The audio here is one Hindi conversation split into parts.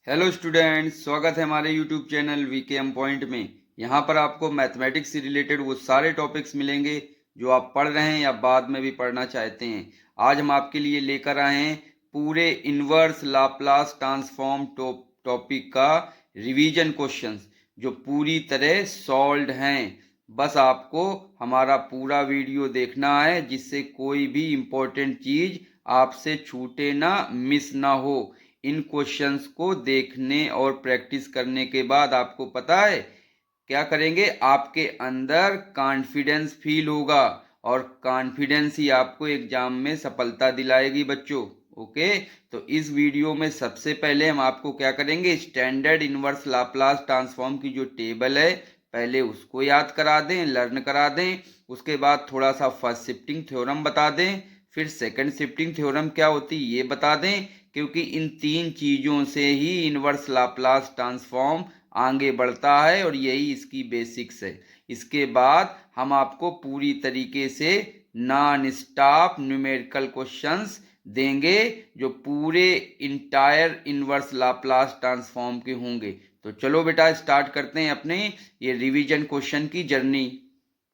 हेलो स्टूडेंट्स, स्वागत है हमारे यूट्यूब चैनल वीकेएम पॉइंट में। यहाँ पर आपको मैथमेटिक्स से रिलेटेड वो सारे टॉपिक्स मिलेंगे जो आप पढ़ रहे हैं या बाद में भी पढ़ना चाहते हैं। आज हम आपके लिए लेकर आए हैं पूरे इन्वर्स लाप्लास ट्रांसफॉर्म टॉपिक का रिवीजन क्वेश्चंस जो पूरी तरह सॉल्व्ड हैं। बस आपको हमारा पूरा वीडियो देखना है जिससे कोई भी इम्पोर्टेंट चीज़ आपसे छूटे ना, मिस ना हो। इन क्वेश्चंस को देखने और प्रैक्टिस करने के बाद आपको पता है क्या करेंगे, आपके अंदर कॉन्फिडेंस फील होगा और कॉन्फिडेंस ही आपको एग्जाम में सफलता दिलाएगी बच्चों। ओके, तो इस वीडियो में सबसे पहले हम आपको क्या करेंगे, स्टैंडर्ड इनवर्स लाप्लास ट्रांसफॉर्म की जो टेबल है पहले उसको याद करा दें, लर्न करा दें। उसके बाद थोड़ा सा फर्स्ट शिफ्टिंग थ्योरम बता दें, फिर सेकंड शिफ्टिंग थ्योरम क्या होती है ये बता दें, क्योंकि इन तीन चीज़ों से ही इनवर्स लाप्लास ट्रांसफॉर्म आगे बढ़ता है और यही इसकी बेसिक्स है। इसके बाद हम आपको पूरी तरीके से नॉन स्टॉप न्यूमेरिकल क्वेश्चंस देंगे जो पूरे इंटायर इनवर्स लाप्लास ट्रांसफॉर्म के होंगे। तो चलो बेटा स्टार्ट करते हैं अपने ये रिवीजन क्वेश्चन की journey.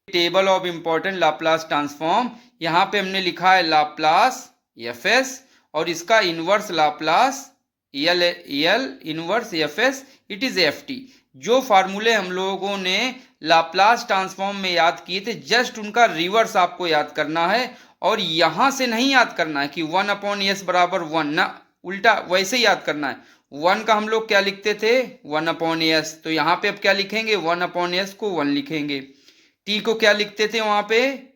Table of important Laplace transform, यहाँ पे हमने लिखा है लाप्लास एफ एस और इसका inverse Laplace L inverse F S, it is F T. जो फार्मूले हम लोगों ने लाप्लास ट्रांसफॉर्म में याद किए थे जस्ट उनका रिवर्स आपको याद करना है और यहां से नहीं याद करना है कि 1/s बराबर 1 ना, उल्टा वैसे याद करना है। 1 का हम लोग क्या लिखते थे 1/s, तो यहाँ पे अब क्या लिखेंगे 1/s को 1 लिखेंगे। टी को क्या लिखते थे वहां पे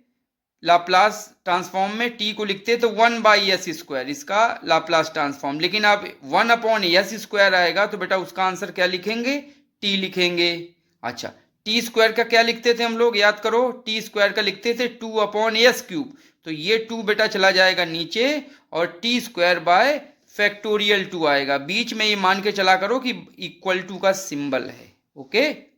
लाप्लास ट्रांसफॉर्म में, टी को लिखते तो 1/s², इसका लाप्लास ट्रांसफॉर्म। लेकिन अब 1/s² आएगा तो बेटा उसका आंसर क्या लिखेंगे, टी लिखेंगे। अच्छा, टी स्क्वायर का क्या लिखते थे हम लोग, याद करो, टी स्क्वायर का लिखते थे 2/s³। तो ये 2 बेटा चला जाएगा नीचे और टी स्क्वायर बाय फैक्टोरियल 2 आएगा। बीच में ये मान के चला करो कि इक्वल टू का सिंबल है। ओके,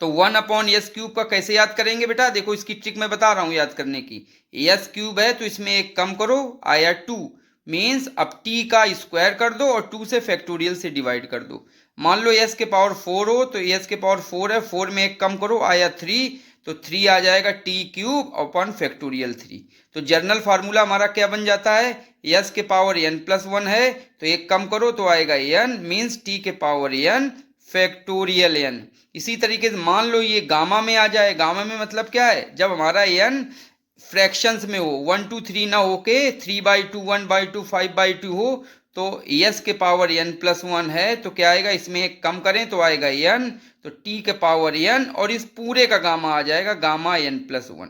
तो 1/s³ का कैसे याद करेंगे बेटा, देखो इसकी ट्रिक मैं बता रहा हूं याद करने की। s³ है तो इसमें एक कम करो, आया 2, मीन्स अब t का स्क्वायर कर दो और 2 से फैक्टोरियल से डिवाइड कर दो। मान लो s के पावर 4 हो तो s के पावर 4 है, 4 में एक कम करो, आया 3, तो 3 आ जाएगा t³ फैक्टोरियल 3। तो जर्नल फार्मूला हमारा क्या बन जाता है, s के पावर n+1 है तो एक कम करो तो आएगा n, मीन्स t के पावर n फैक्टोरियल n। इसी तरीके से मान लो ये गामा में आ जाए, गामा में मतलब क्या है, जब हमारा n फ्रैक्शंस में हो 1 2 3 ना होके 3/2 1/2 5/2 हो तो s के पावर n+1 है तो क्या आएगा, इसमें एक कम करें तो आएगा n, तो t के पावर n और इस पूरे का गामा आ जाएगा गामा n+1।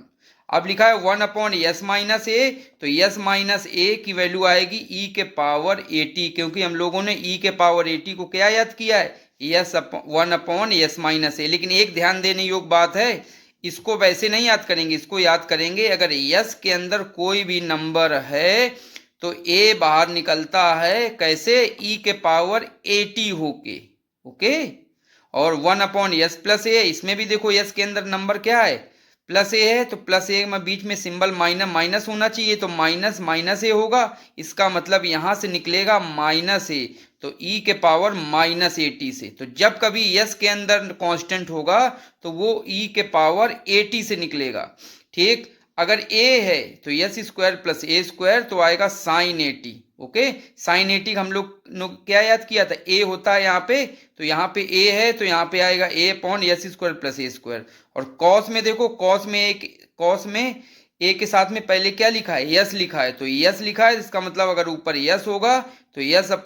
अब लिखा है 1/s-a, तो s-a की वैल्यू आएगी e के पावर 80, क्योंकि हम लोगों ने e के पावर 80 को क्या याद किया है, 1/s-a। लेकिन एक ध्यान देने योग्य बात है, इसको वैसे नहीं याद करेंगे, इसको याद करेंगे अगर s के अंदर कोई भी नंबर है तो a बाहर निकलता है कैसे, e के पावर 80 होके। ओके, और 1/s+a, इसमें भी देखो s के अंदर नंबर क्या है +a है तो +a में बीच में सिंबल माइनस होना चाहिए तो माइनस a होगा, इसका मतलब यहां से निकलेगा -a, तो e के पावर -80 से। तो जब कभी s के अंदर कांस्टेंट होगा तो वो e के पावर 80 से निकलेगा। ठीक, अगर a है तो s² + a² तो आएगा sin 80। ओके, sin 80 हम लोग क्या याद किया था, a होता है यहाँ पे, तो यहाँ पे a है तो यहाँ पे आएगा a/s² + a²। और cos में देखो, cos में a के साथ में पहले क्या लिखा है, s लिखा है, तो s लिखा है इसका मतलब अगर ऊपर s होगा तो s/s² +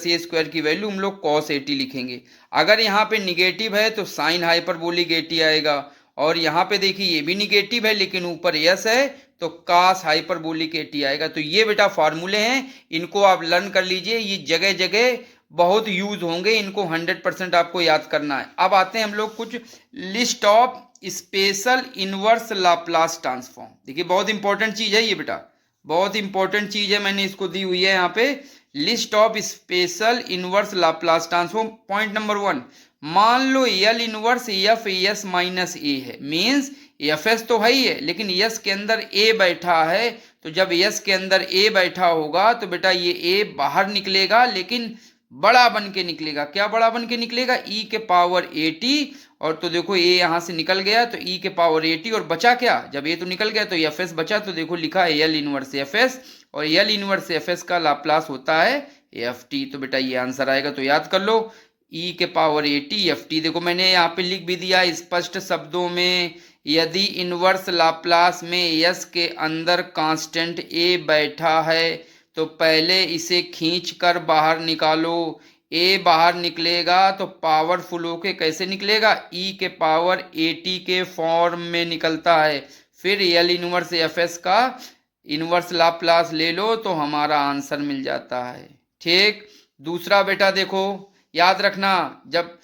a² की वैल्यू हम लोग cos 80 लिखेंगे। अगर यहाँ पे निगेटिव है तो साइन हाइपरबोलिक 80 आएगा, और यहाँ पे देखिए ये भी निगेटिव है लेकिन ऊपर s है तो कास हाइपरबोलिक 80 आएगा। तो ये बेटा फार्मूले हैं, इनको आप लर्न कर लीजिए, ये जगह जगह बहुत यूज होंगे, इनको 100% आपको याद करना है। अब आते हैं हम लोग कुछ list of special inverse Laplace transform. देखिए बहुत इंपॉर्टेंट चीज है ये बेटा, बहुत इंपॉर्टेंट चीज है, मैंने इसको दी हुई है यहाँ पे, list of special inverse Laplace transform. Point number 1, मान लो L inverse f s - a है, मीन्स एफ एस तो है ही है, लेकिन यस के अंदर ए बैठा है, तो जब यस के अंदर ए बैठा होगा तो बेटा ये ए बाहर निकलेगा, लेकिन बड़ा बन के निकलेगा। क्या बड़ा बन के निकलेगा? ई के पावर 80। और तो देखो ए यहां से निकल गया तो ई के पावर 80, और बचा क्या? जब ए तो निकल गया तो एफ एस बचा, तो देखो लिखा है एल इनवर्स एफ एस, और एल इनवर्स एफ एस का लाप्लास होता है एफ टी। तो बेटा ये आंसर आएगा, तो याद कर लो ई के पावर 80 एफ टी। देखो मैंने यहाँ पे लिख भी दिया स्पष्ट शब्दों में, यदि इनवर्स लाप्लास में यस के अंदर कांस्टेंट ए बैठा है तो पहले इसे खींच कर बाहर निकालो। ए बाहर निकलेगा तो पावरफुल होके कैसे निकलेगा? ई के पावर 80 के फॉर्म में निकलता है। फिर एल इनवर्स एफ एस का इनवर्स लाप्लास ले लो तो हमारा आंसर मिल जाता है। ठीक, दूसरा बेटा देखो याद रखना, जब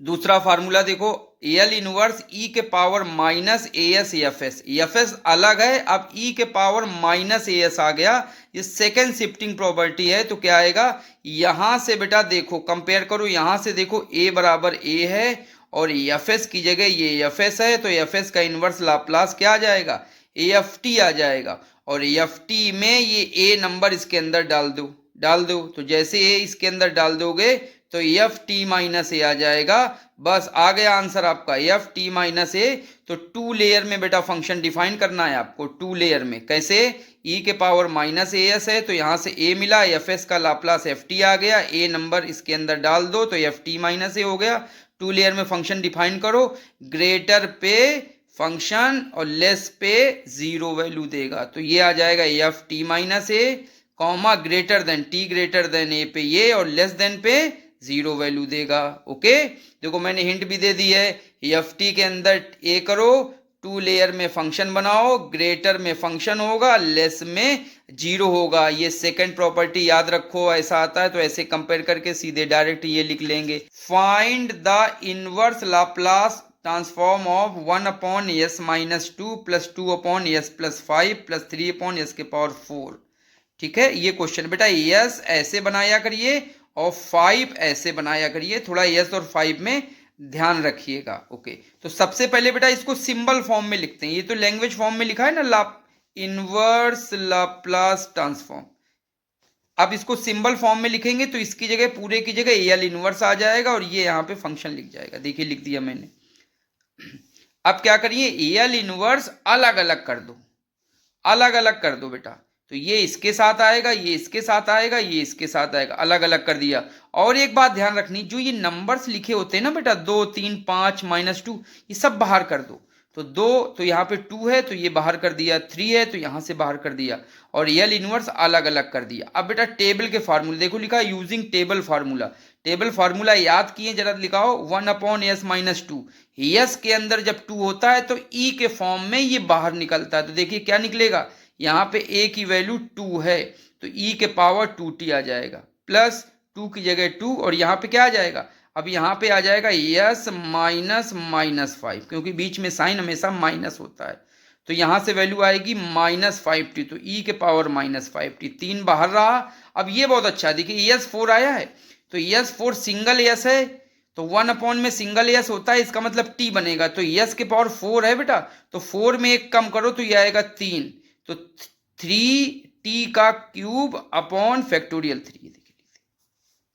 दूसरा फार्मूला देखो, एल इनवर्स ई के power minus A S F S, F S अलग है, अब ई के पावर माइनस ए एस आ गया, ये सेकेंड शिफ्टिंग प्रॉपर्टी है। तो क्या आएगा? यहां से बेटा देखो कंपेयर करो, यहां से देखो ए बराबर ए है और एफ एस की जगह ये एफ एस है, तो एफ एस का इनवर्स लाप्लास क्या आ जाएगा? ए एफ टी आ जाएगा। और एफ टी में ये ए नंबर इसके अंदर डाल दो, तो जैसे ए इसके अंदर डाल दोगे तो एफ टी माइनस ए आ जाएगा। बस आ गया आंसर आपका एफ टी माइनस ए। तो टू लेयर में बेटा फंक्शन डिफाइन करना है आपको, टू लेयर में कैसे? ई के पावर माइनस ए एस है तो यहां से ए मिला, एफ एस का लाप्लास एफ टी आ गया, ए नंबर इसके अंदर डाल दो तो एफ टी माइनस ए हो गया। टू लेयर में फंक्शन डिफाइन करो, ग्रेटर पे फंक्शन और लेस पे जीरो वैल्यू देगा, तो ये आ जाएगा F T minus A comma greater than T greater than A पे ये, और लेस देन पे जीरो वैल्यू देगा। ओके, देखो मैंने हिंट भी दे दी है, एफ टी के अंदर ए करो, टू लेयर में फंक्शन बनाओ, ग्रेटर में फंक्शन होगा, लेस में जीरो होगा। ये सेकंड प्रॉपर्टी याद रखो, ऐसा आता है तो ऐसे कंपेयर करके सीधे डायरेक्ट ये लिख लेंगे, find the inverse Laplace transform of 1 upon S minus 2 plus 2 upon S plus 5 plus 3 upon S के पावर 4। ठीक है, ये क्वेश्चन बेटा एस ऐसे बनाया करिए और 5 ऐसे बनाया करिए, थोड़ा एस और 5 में ध्यान रखिएगा। ओके, तो सबसे पहले बेटा इसको सिंबल फॉर्म में लिखते हैं, ये तो लैंग्वेज फॉर्म में लिखा है ना, इनवर्स लाप्लास ट्रांसफॉर्म। अब इसको सिंबल फॉर्म में लिखेंगे तो इसकी जगह पूरे की जगह एल इनवर्स आ जाएगा और ये यहाँ पे फंक्शन लिख जाएगा। देखिए लिख दिया मैंने। अब क्या करिए, एल इनवर्स अलग अलग कर दो, अलग अलग कर दो बेटा, तो ये इसके साथ आएगा, ये इसके साथ आएगा, ये इसके साथ आएगा, अलग अलग कर दिया। और एक बात ध्यान रखनी, जो ये नंबर्स लिखे होते हैं ना बेटा 2 3 5 -2, ये सब बाहर कर दो। तो 2 तो यहाँ पे 2 है तो ये बाहर कर दिया, 3 है तो यहाँ से बाहर कर दिया, और एल इनवर्स अलग अलग कर दिया। अब बेटा टेबल के फार्मूले देखो, लिखा है using table formula. Table formula याद किए जरा, लिखाओ 1 अपॉन एस माइनस 2। एस के अंदर जब 2 होता है तो ई के फॉर्म में ये बाहर निकलता है, तो देखिए क्या निकलेगा, यहाँ पे ए की वैल्यू 2 है तो ई के पावर 2t आ जाएगा, प्लस 2 की जगह 2, और यहाँ पे क्या आ जाएगा, अब यहाँ पे आ जाएगा एस माइनस -5, क्योंकि बीच में साइन हमेशा माइनस होता है, तो यहाँ से वैल्यू आएगी -5t, तो ई के पावर -5t, 3 बाहर रहा। अब ये बहुत अच्छा है, देखिए एस 4 आया है, तो एस 4 सिंगल एस है, तो 1 अपॉन में सिंगल एस होता है, इसका मतलब टी बनेगा, तो एस के पावर 4 है बेटा, तो 4 में एक कम करो तो ये आएगा 3, तो 3t का क्यूब अपॉन फैक्टोरियल 3।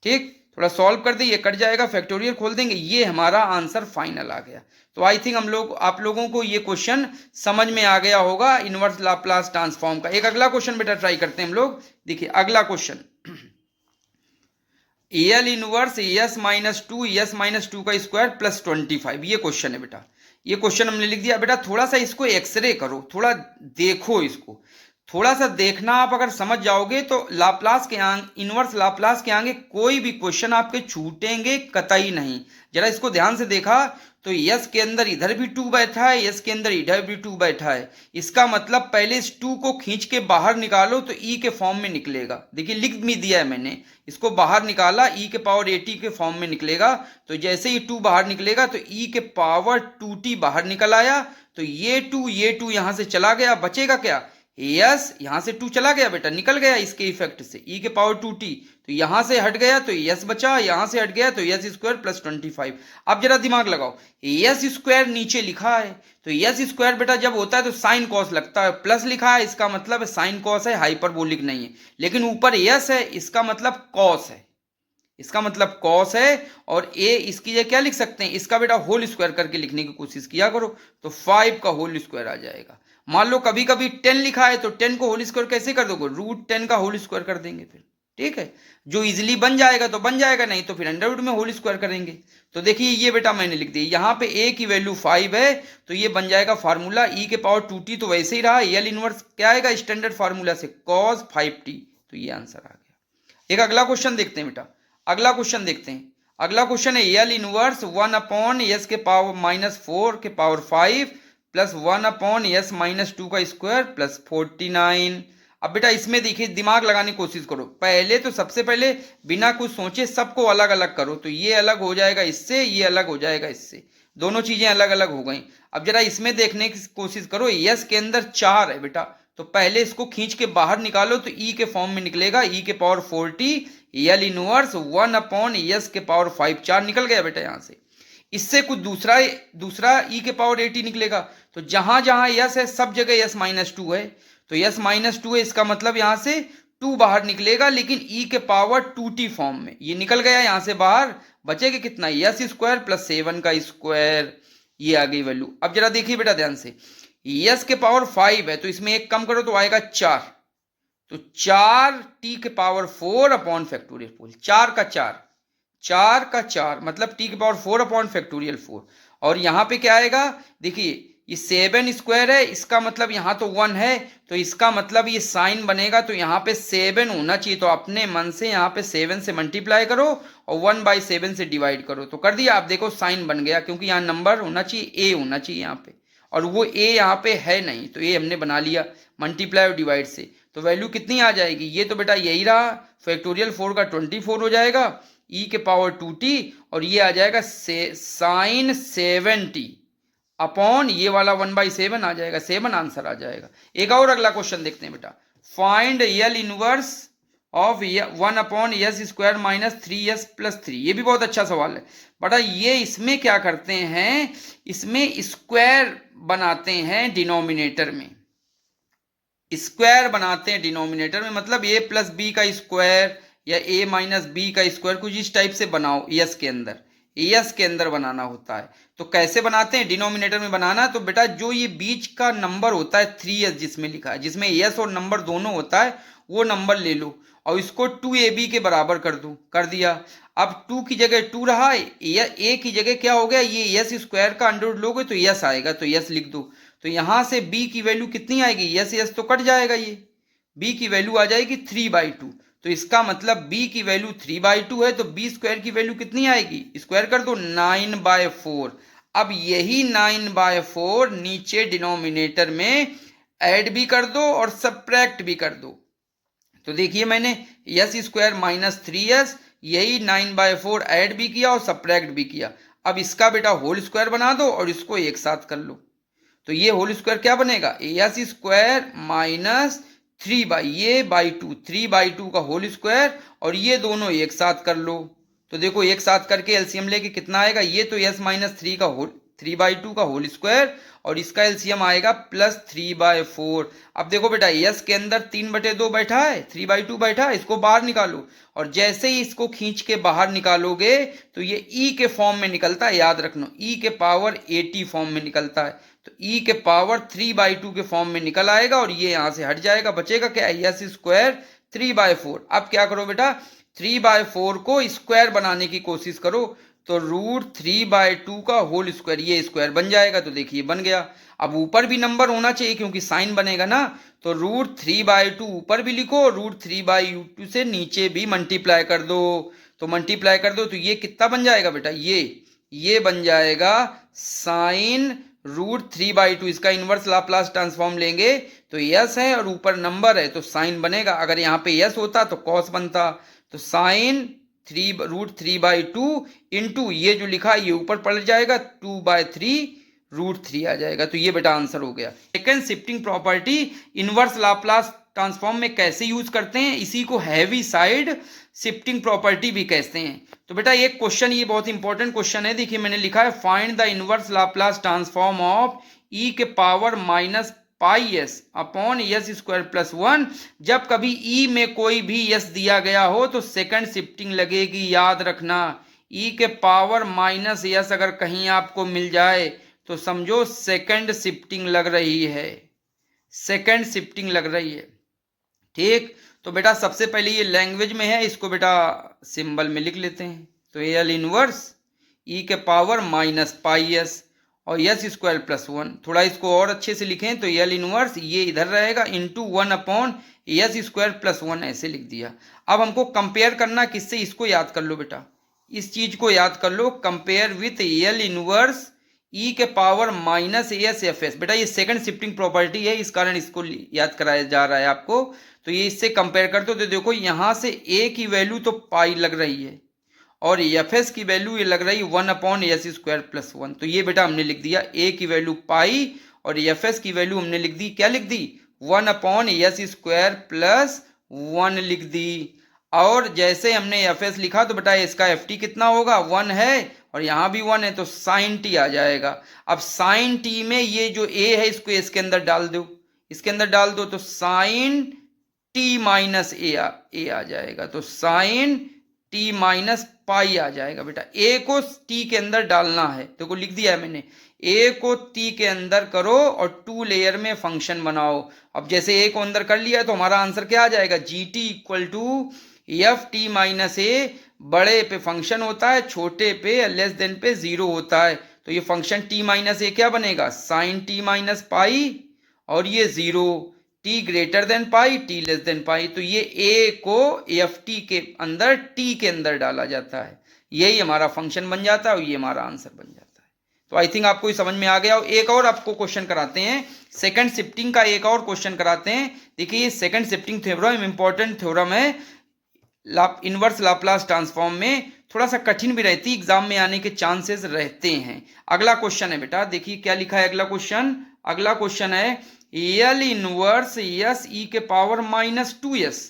ठीक, थोड़ा सॉल्व कर दे, ये कट जाएगा, फैक्टोरियल खोल देंगे, ये हमारा आंसर फाइनल आ गया। तो आई थिंक आप लोगों को ये क्वेश्चन समझ में आ गया होगा इनवर्स लाप्लास ट्रांसफॉर्म का। एक अगला क्वेश्चन बेटा ट्राई करते हैं हम लोग। देखिए अगला question, L inverse S minus 2 का स्क्वायर प्लस 25, ये क्वेश्चन है बेटा। ये क्वेश्चन हमने लिख दिया बेटा, थोड़ा सा इसको एक्सरे करो, थोड़ा देखो इसको, थोड़ा सा देखना, आप अगर समझ जाओगे तो लाप्लास के इनवर्स लाप्लास के आगे कोई भी क्वेश्चन आपके छूटेंगे कतई नहीं। जरा इसको ध्यान से देखा तो यस के अंदर इधर भी 2 बैठा है, यस के अंदर इधर भी 2 बैठा है, इसका मतलब पहले इस 2 को खींच के बाहर निकालो तो ई के फॉर्म में निकलेगा। देखिए लिख भी दिया है मैंने, इसको बाहर निकाला ई के पावर 80 के फॉर्म में निकलेगा, तो जैसे ही 2 बाहर निकलेगा तो ई के पावर 2t बाहर निकल आया, तो ये 2 यहाँ से चला गया, बचेगा क्या, यस यहाँ से 2 चला गया बेटा, निकल गया इसके इफेक्ट से, e के पावर 2t, तो यहाँ से हट गया तो यस बचा, यहाँ से हट गया तो यस स्क्वायर प्लस 25। अब जरा दिमाग लगाओ, यस स्क्वायर नीचे लिखा है, तो यस स्क्वायर बेटा जब होता है तो साइन कॉस लगता है, प्लस लिखा है इसका मतलब साइन कॉस है, हाइपरबोलिक नहीं है, लेकिन ऊपर यस है इसका मतलब कॉस है, इसका मतलब कॉस है, और ए इसकी जगह क्या लिख सकते हैं, इसका बेटा होल स्क्वायर करके लिखने की कोशिश किया करो, तो 5 का होल स्क्वायर आ जाएगा। मान लो कभी कभी 10 लिखा है तो 10 को होल स्क्वायर कैसे कर दोगे, √10 का होल स्क्वायर कर देंगे फिर, ठीक है, जो इजिली बन जाएगा तो बन जाएगा, नहीं तो फिर अंडर रूट में होल स्क्वायर करेंगे। तो देखिए ये बेटा मैंने लिख दिया, यहाँ पे ए की वैल्यू 5 है, तो ये बन जाएगा फार्मूला e के पावर 2t, तो वैसे ही रहा, एल इनवर्स क्या आएगा स्टैंडर्ड फार्मूला से cos 5t, तो ये आंसर आ गया। एक अगला क्वेश्चन देखते हैं बेटा, अगला क्वेश्चन देखते हैं, अगला क्वेश्चन है एल इनवर्स 1/s के पावर -4 के पावर 5 प्लस 1/s -2 का स्क्वायर प्लस 49। अब बेटा इसमें देखिए दिमाग लगाने की कोशिश करो, पहले तो सबसे पहले बिना कुछ सोचे सबको अलग अलग करो, तो ये अलग हो जाएगा इससे, ये अलग हो जाएगा इससे, दोनों चीजें अलग अलग हो गई। अब जरा इसमें देखने की कोशिश करो, यस के अंदर 4 है बेटा, तो पहले इसको खींच के बाहर निकालो तो ई के फॉर्म में निकलेगा, ई के पावर 40 एल इनवर्स 1/s के पावर 5, 4 निकल गया बेटा यहाँ से। इससे कुछ दूसरा ई के पावर 80 निकलेगा, तो जहां जहां यस है सब जगह यस -2 है, तो यस -2 है, इसका मतलब यहां से 2 बाहर निकलेगा, लेकिन ई के पावर 2t फॉर्म में ये निकल गया यहां से बाहर, बचेगा कितना, यस स्क्वायर प्लस 7 का स्क्वायर, ये आ गई वैल्यू। अब जरा देखिए बेटा ध्यान से, यस के पावर 5 है तो इसमें एक कम करो तो आएगा 4, तो 4t के पावर 4 अपॉन फैक्टोरियल 4 का 4 मतलब t के पावर 4 अपॉन फैक्टोरियल 4, और यहाँ पे क्या आएगा, देखिए ये 7 स्क्वायर है, इसका मतलब यहाँ तो 1 है, तो इसका मतलब ये साइन बनेगा, तो यहाँ पे 7 होना चाहिए, तो अपने मन से यहाँ पे 7 से मल्टीप्लाई करो और 1/7 से डिवाइड करो, तो कर दिया। आप देखो साइन बन गया, क्योंकि यहाँ नंबर होना चाहिए, ए होना चाहिए यहाँ पे, और वो ए यहाँ पे है नहीं, तो ए हमने बना लिया मल्टीप्लाई और डिवाइड से, तो वैल्यू कितनी आ जाएगी, ये तो बेटा यही रहा, फैक्टोरियल 4 का 24 हो जाएगा, ई के पावर 2t, और ये आ जाएगा साइन 7t अपॉन ये वाला 1/7 आ जाएगा, 7 आंसर आ जाएगा। एक और अगला क्वेश्चन देखते हैं बेटा, find L inverse of 1/s square -3s plus 3, ये भी बहुत अच्छा सवाल है बेटा। ये इसमें क्या करते हैं, इसमें स्क्वायर बनाते हैं डिनोमिनेटर में, स्क्वायर बनाते हैं डिनोमिनेटर में, मतलब a प्लस बी का स्क्वायर या a माइनस बी का स्क्वायर, कुछ इस टाइप से बनाओ, यस के अंदर, यस के अंदर बनाना होता है। तो कैसे बनाते हैं डिनोमिनेटर में बनाना, तो बेटा जो ये बीच का नंबर होता है 3s जिसमें लिखा है, जिसमें यस और नंबर दोनों होता है, वो नंबर ले लो और इसको 2ab के बराबर कर दो, कर दिया। अब 2 की जगह 2 रहा है, a की जगह क्या हो गया, ये यस स्क्वायर का अंडर रूट लोगे तो यस आएगा, तो यस लिख दो, तो यहां से b की वैल्यू कितनी आएगी, यस यस तो कट जाएगा, ये b की वैल्यू आ जाएगी 3/2, तो इसका मतलब b की वैल्यू 3/2 है, तो b स्क्वायर की वैल्यू कितनी आएगी, स्क्वायर कर दो 9/4। अब यही 9/4 नीचे डिनोमिनेटर में ऐड भी कर दो और सब्ट्रैक्ट भी कर दो, तो देखिए मैंने यस स्क्वायर -3s, यही 9/4 ऐड भी किया और सब्ट्रैक्ट भी किया। अब इसका बेटा होल स्क्वायर बना दो और इसको एक साथ कर लो, तो ये होल स्क्वायर क्या बनेगा, यस स्क्वायर -3/2 3/2 का होल स्क्वायर, और ये दोनों एक साथ कर लो, तो देखो एक साथ करके एलसीएम लेके कितना आएगा, ये तो यस -3 का होल 3/2 का होल स्क्वायर, और इसका एलसीएम आएगा +3/4। अब देखो बेटा यस के अंदर 3/2 बैठा है, 3/2 बैठा है, इसको बाहर निकालो, और जैसे ही इसको खींच के बाहर निकालोगे तो ये ई के फॉर्म में निकलता है, याद रखना ई के पावर 80 फॉर्म में निकलता है, तो ई के पावर 3/2 के फॉर्म में निकल आएगा, और ये यहां से हट जाएगा, बचेगा क्या, यस स्क्वायर 3/4। अब क्या करो बेटा, 3/4 को स्क्वायर बनाने की कोशिश करो, तो √3/2 का होल स्क्वायर, ये स्क्वायर बन जाएगा, तो देखिए बन गया। अब ऊपर भी नंबर होना चाहिए क्योंकि साइन बनेगा ना, तो √3/2 ऊपर भी लिखो, √3/2 से नीचे भी मल्टीप्लाई कर दो, तो मल्टीप्लाई कर दो तो ये कितना बन जाएगा बेटा, ये बन जाएगा साइन √3/2, इसका इनवर्स लाप्लास ट्रांसफॉर्म लेंगे तो यस है और ऊपर नंबर है तो साइन बनेगा, अगर यहाँ पे यस होता तो कॉस बनता, तो साइन √3/2 इंटू ये जो लिखा है ये ऊपर पलट जाएगा 2/3 √3 आ जाएगा। तो ये बेटा आंसर हो गया। Second shifting property inverse Laplace transform में कैसे यूज करते हैं, इसी को हैवी साइड शिफ्टिंग प्रॉपर्टी भी कहते हैं। तो बेटा एक क्वेश्चन, ये बहुत इंपॉर्टेंट क्वेश्चन है, देखिए मैंने लिखा है find the inverse Laplace transform of e के power minus pi S upon S square plus 1। जब कभी e में कोई भी s दिया गया हो तो सेकंड शिफ्टिंग लगेगी, याद रखना। e के पावर माइनस एस अगर कहीं आपको मिल जाए तो समझो सेकंड शिफ्टिंग लग रही है, सेकंड शिफ्टिंग लग रही है। ठीक, तो बेटा सबसे पहले ये लैंग्वेज में है, इसको बेटा सिंबल में लिख लेते हैं। तो एल इनवर्स e के पावर माइनस पाई एस और एस स्क्वायर प्लस 1। थोड़ा इसको और अच्छे से लिखें तो एल इनवर्स ये इधर रहेगा into 1 upon S square plus 1, ऐसे लिख दिया। अब हमको कंपेयर करना किससे, इसको याद कर लो बेटा, इस चीज को याद कर लो, compare with L inverse e के power minus S F S. बेटा ये सेकंड शिफ्टिंग प्रॉपर्टी है, इस कारण इसको याद कराया जा रहा है आपको। तो ये इससे कंपेयर करते हो तो देखो यहां से a की वैल्यू तो पाई लग रही है और एफ एस की वैल्यू ये लग रही है 1 अपॉन एस स्क्वायर प्लस 1। तो ये बेटा हमने लिख दिया, a की वैल्यू पाई और एफ एस की वैल्यू हमने लिख दी, क्या लिख दी, 1 अपॉन एस स्क्वायर प्लस 1 लिख दी। और जैसे हमने एफ एस लिखा तो बेटा इसका एफ टी कितना होगा, 1 है और यहां भी 1 है, तो साइन टी आ जाएगा। अब साइन टी में ये जो a है इसको इसके अंदर डाल दो, इसके अंदर डाल दो तो साइन टी माइनस ए आ जाएगा। तो साइन टी माइनस पाई आ जाएगा। बेटा a को t के अंदर डालना है, देखो लिख दिया है मैंने, a को t के अंदर करो और 2 लेयर में फंक्शन बनाओ। अब जैसे a को अंदर कर लिया तो हमारा आंसर क्या आ जाएगा, G T equal to F T minus A. बड़े पे फंक्शन होता है, छोटे पे लेस देन पे 0 होता है। तो ये फंक्शन t माइनस ए क्या बनेगा, साइन टी माइनस पाई और ये 0, t greater than pi, t less than pi. तो ये a को एफ टी के अंदर t के अंदर डाला जाता है, यही हमारा फंक्शन बन जाता है और ये हमारा आंसर बन जाता है। तो आई थिंक आपको ये समझ में आ गया। और एक और आपको क्वेश्चन कराते हैं, सेकंड शिफ्टिंग का एक और क्वेश्चन कराते हैं। देखिए ये second shifting theorem important theorem है इनवर्स लाप्लास ट्रांसफॉर्म में, थोड़ा सा कठिन भी रहती, एग्जाम में आने के चांसेस रहते हैं। अगला क्वेश्चन है बेटा, देखिए क्या लिखा है अगला क्वेश्चन। अगला क्वेश्चन है एल इनवर्स एस ई के power minus 2s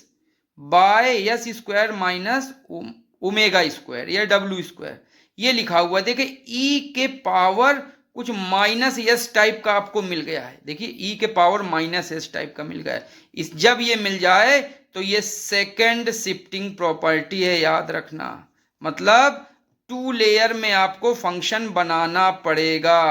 by S square minus omega square या डब्ल्यू स्क्वायर, ये लिखा हुआ है। देखिए ई के पावर कुछ माइनस एस टाइप का आपको मिल गया है, देखिए ई के पावर माइनस एस टाइप का मिल गया है। इस जब ये मिल जाए तो ये सेकंड शिफ्टिंग प्रॉपर्टी है, याद रखना। मतलब 2 लेयर में आपको फंक्शन बनाना पड़ेगा,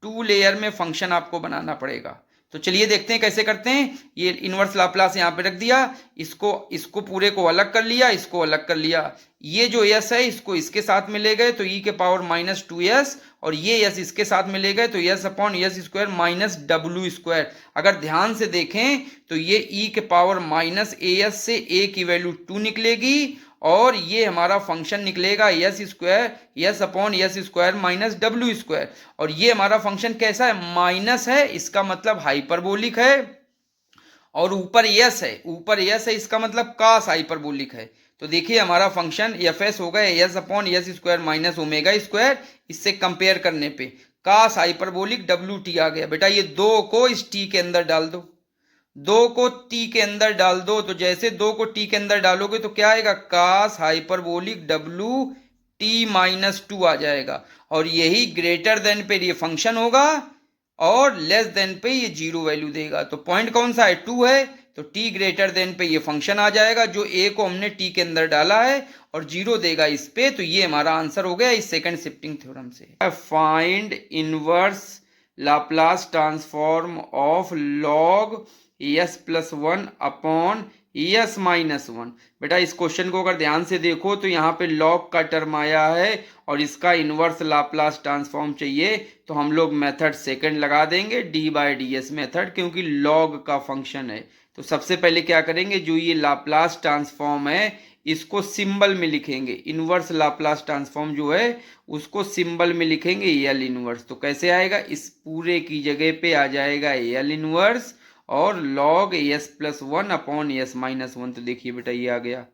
2 लेयर में फंक्शन आपको बनाना पड़ेगा। तो चलिए देखते हैं कैसे करते हैं। ये इनवर्स लाप्लास यहाँ पे रख दिया, इसको पूरे को अलग कर लिया, इसको अलग कर लिया। ये जो s है इसको इसके साथ में ले गए तो e के पावर माइनस 2s और ये s इसके साथ में ले गए तो s upon S square minus W square. अगर ध्यान से देखें तो ये e के पावर माइनस as से a की वैल्यू 2 निकलेगी और ये हमारा फंक्शन निकलेगा S square S upon S square minus W square. और ये हमारा फंक्शन कैसा है, माइनस है, इसका मतलब हाइपरबोलिक है। और ऊपर एस है, ऊपर एस है, इसका मतलब कास हाइपरबोलिक है। तो देखिए हमारा फंक्शन एफ एस हो गया S upon S square minus omega square, इससे कंपेयर करने पे कास हाइपरबोलिक डब्ल्यू टी आ गया। बेटा ये 2 को इस टी के अंदर डाल दो, 2 को टी के अंदर डाल दो। तो जैसे 2 को टी के अंदर डालोगे तो क्या आएगा, कास हाइपरबोलिक डब्ल्यू टी माइनस 2 आ जाएगा। और यही ग्रेटर देन पे ये फंक्शन होगा और लेस देन पे ये 0 वैल्यू देगा। तो पॉइंट कौन सा है, 2 है, तो t ग्रेटर देन पे ये फंक्शन आ जाएगा जो a को हमने t के अंदर डाला है और 0 देगा इस पे। तो ये हमारा आंसर हो गया इस सेकंड शिफ्टिंग थ्योरम से। Find inverse Laplace transform of log s plus 1 upon S minus 1। बेटा इस क्वेश्चन को अगर ध्यान से देखो तो यहाँ पे log का टर्म आया है और इसका इनवर्स लाप्लास ट्रांसफॉर्म चाहिए तो हम लोग मेथड सेकंड लगा देंगे, D by D S method, क्योंकि log का फंक्शन है। तो सबसे पहले क्या करेंगे, जो ये लाप्लास ट्रांसफॉर्म है इसको सिंबल में लिखेंगे। इनवर्स लाप्लास ट्रांसफॉर्म जो है उसको सिंबल में लिखेंगे एल इनवर्स। तो कैसे आएगा, इस पूरे की जगह पे आ जाएगा एल इनवर्स और log S plus 1 upon S minus 1। तो देखिए बेटा ये आ गया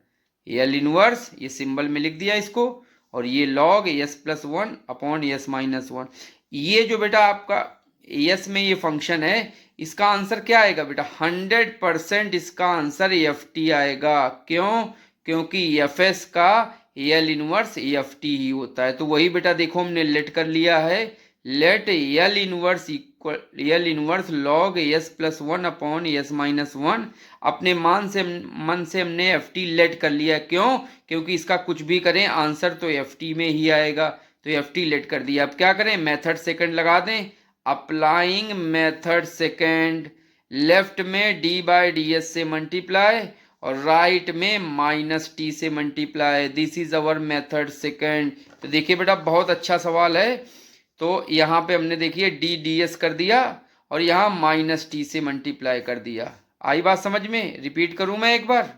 एल इनवर्स, ये सिंबल में लिख दिया इसको, और ये log s plus 1 upon s minus 1। ये जो बेटा आपका s में ये फंक्शन है, इसका आंसर क्या आएगा बेटा? 100% इसका आंसर एफ टी आएगा। क्यों? क्योंकि एफ एस का एल इनवर्स एफ टी ही होता है। तो वही बेटा देखो हमने लेट कर लिया है, let L inverse equal L inverse log S plus 1 upon S minus 1। अपने मन से हमने एफ टी लेट कर लिया। क्यों? क्योंकि इसका कुछ भी करें आंसर तो एफ टी में ही आएगा। तो एफ टी लेट कर दिया। अब क्या करें? मेथड सेकंड लगा दें। अप्लाइंग मेथड सेकंड, लेफ्ट में डी बाई डी एस से मल्टीप्लाई और राइट में माइनस टी से multiply. This is our method second. तो देखिए बेटा बहुत अच्छा सवाल है। तो यहाँ पे हमने देखिए डी डी एस कर दिया और यहाँ माइनस टी से मल्टीप्लाई कर दिया। आई बात समझ में? रिपीट करूं मैं एक बार।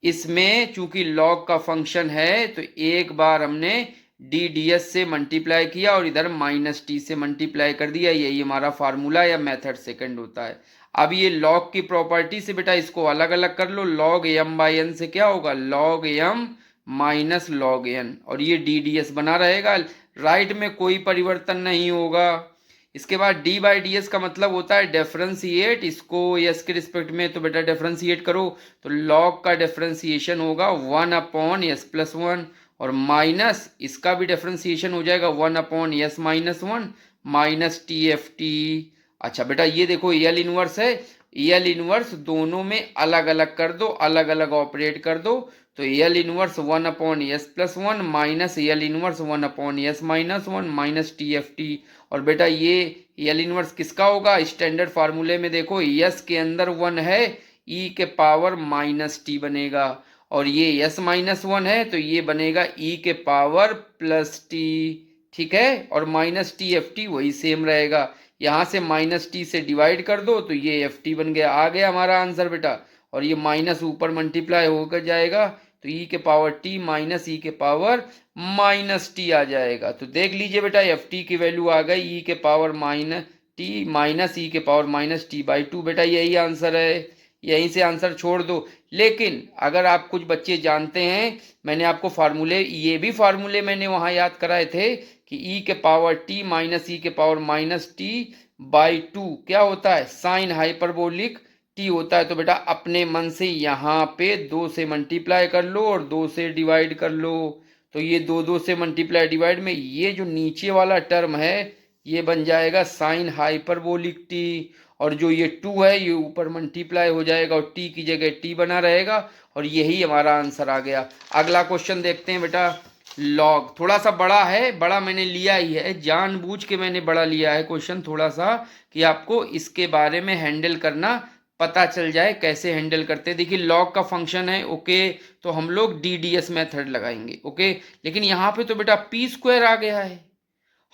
इसमें चूंकि लॉग का फंक्शन है तो एक बार हमने डी डी एस से मल्टीप्लाई किया और इधर माइनस टी से मल्टीप्लाई कर दिया। यही हमारा फार्मूला या मेथड सेकंड होता है। अब ये लॉग की प्रॉपर्टी से बेटा इसको अलग अलग कर लो। लॉग एम बाई एन से क्या होगा? Log M minus log N, और ये डी डी एस बना रहेगा। राइट में कोई परिवर्तन नहीं होगा। इसके बाद डी बाई डी एस का मतलब होता है डिफरेंशिएट। इसको एस के रिस्पेक्ट में तो बेटा डिफरेंशिएट करो। तो लॉग का डिफरेंशिएशन होगा 1 अपॉन एस प्लस 1 और माइनस इसका भी डिफरेंशिएशन हो जाएगा 1 upon S minus 1 minus T F T. अच्छा बेटा ये देखो एल इनवर्स है, एल इनवर्स दोनों में अलग अलग कर दो, अलग अलग ऑपरेट कर दो। तो L inverse 1 upon S plus 1 minus L inverse 1 upon S minus 1 minus T F T. और बेटा ये एल इनवर्स किसका होगा? स्टैंडर्ड फार्मूले में देखो एस के अंदर 1 है, ई के पावर माइनस टी बनेगा, और ये एस माइनस 1 है तो ये बनेगा ई के पावर प्लस टी। ठीक है, और माइनस टी एफ टी वही सेम रहेगा। यहाँ से माइनस टी से डिवाइड कर दो तो ये एफ टी बन गया। आ गया हमारा आंसर बेटा। और ये माइनस ऊपर मल्टीप्लाई होकर जाएगा तो ई के पावर टी माइनस ई के पावर माइनस टी आ जाएगा। तो देख लीजिए बेटा एफ टी की वैल्यू आ गई ई के पावर माइनस टी माइनस ई के पावर माइनस टी बाई 2। बेटा यही आंसर है, यहीं से आंसर छोड़ दो। लेकिन अगर आप कुछ बच्चे जानते हैं, मैंने आपको फार्मूले, ये भी फार्मूले मैंने वहां याद कराए थे कि ई के पावर टी माइनस ई के पावर माइनस टी बाई 2 क्या होता है? साइन हाइपरबोलिक टी होता है। तो बेटा अपने मन से यहाँ पे 2 से मल्टीप्लाई कर लो और 2 से डिवाइड कर लो। तो ये 2 से मल्टीप्लाई डिवाइड में ये जो नीचे वाला टर्म है ये बन जाएगा साइन हाइपरबोलिक टी, और जो ये 2 है ये ऊपर मल्टीप्लाई हो जाएगा और टी की जगह टी बना रहेगा। और यही हमारा आंसर आ गया। अगला क्वेश्चन देखते हैं बेटा। लॉग थोड़ा सा बड़ा है, बड़ा मैंने लिया ही है, जानबूझ के मैंने बड़ा लिया है क्वेश्चन थोड़ा सा, कि आपको इसके बारे में हैंडल करना पता चल जाए कैसे हैंडल करते हैं। देखिए लॉग का फंक्शन है, ओके, तो हम लोग डी डी एस मेथड लगाएंगे, ओके। लेकिन यहाँ पे तो बेटा पी स्क्वायर आ गया है।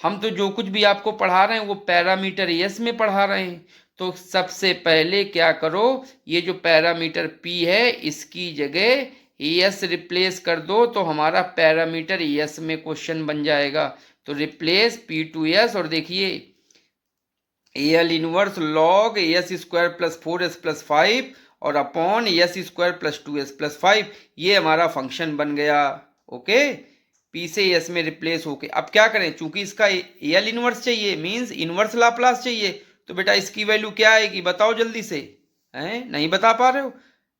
हम तो जो कुछ भी आपको पढ़ा रहे हैं वो पैरामीटर एस में पढ़ा रहे हैं। तो सबसे पहले क्या करो, ये जो पैरामीटर p है इसकी जगह एस रिप्लेस कर दो तो हमारा पैरामीटर एस में क्वेश्चन बन जाएगा। तो रिप्लेस पी टू एस, और देखिए L inverse log S square plus 4s plus 5 और upon S square plus 2s plus 5, ये हमारा फंक्शन बन गया, ओके। पी से एस में रिप्लेस होके अब क्या करें, चूंकि इसका एल इनवर्स चाहिए, मींस इनवर्स लाप्लास चाहिए, तो बेटा इसकी वैल्यू क्या आएगी बताओ जल्दी से, हैं? नहीं बता पा रहे हो?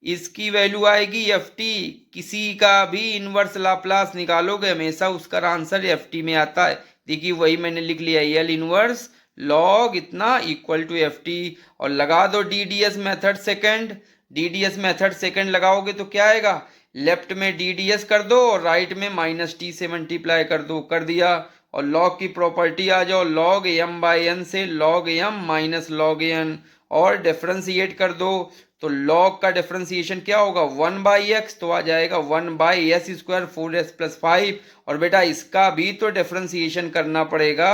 इसकी वैल्यू आएगी एफ टी। किसी का भी इनवर्स लाप्लास निकालोगे हमेशा उसका आंसर एफ टी में आता है। देखिए वही मैंने लिख लिया, एल इनवर्स लॉग इतना इक्वल टू एफ टी, और लगा दो D D S method second. D D S method second लगाओगे तो क्या आएगा, लेफ्ट में डी डी एस कर दो और राइट में माइनस टी से मल्टीप्लाई कर दो, कर दिया। और लॉग की प्रॉपर्टी आ जाओ, लॉग एम बाई एन से log M minus log N, और डिफरेंशिएट कर दो। तो लॉग का डिफरेंशिएशन क्या होगा, 1 बाई एक्स, तो आ जाएगा 1 by S square 4s plus 5। और बेटा इसका भी तो डिफरेंशिएशन करना पड़ेगा,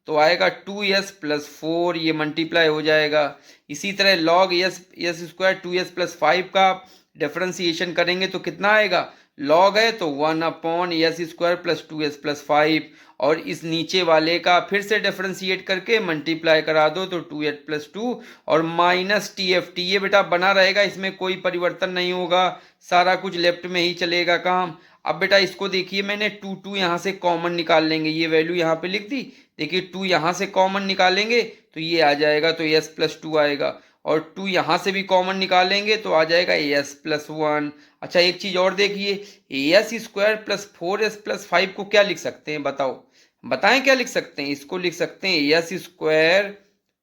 तो आएगा 2s प्लस 4, ये मल्टीप्लाई हो जाएगा। इसी तरह log S square 2s plus 5 का डिफरेंशिएशन करेंगे तो कितना आएगा, लॉग है तो 1 upon S square plus 2s plus 5, और इस नीचे वाले का फिर से डिफरेंशिएट करके मल्टीप्लाई करा दो तो 2s प्लस 2 और माइनस टी एफ टी, ये बेटा बना रहेगा, इसमें कोई परिवर्तन नहीं होगा, सारा कुछ लेफ्ट में ही चलेगा काम। अब बेटा इसको देखिए, मैंने टू यहाँ से कॉमन निकाल लेंगे, ये वैल्यू यहाँ पे लिख दी। देखिए 2 यहाँ से कॉमन निकालेंगे तो ये आ जाएगा, तो एस प्लस 2 आएगा। और 2 यहाँ से भी कॉमन निकालेंगे तो आ जाएगा एस प्लस 1। अच्छा एक चीज और देखिए, S square plus 4s plus 5 को क्या लिख सकते हैं, बताओ, बताएं क्या लिख सकते हैं। इसको लिख सकते हैं S square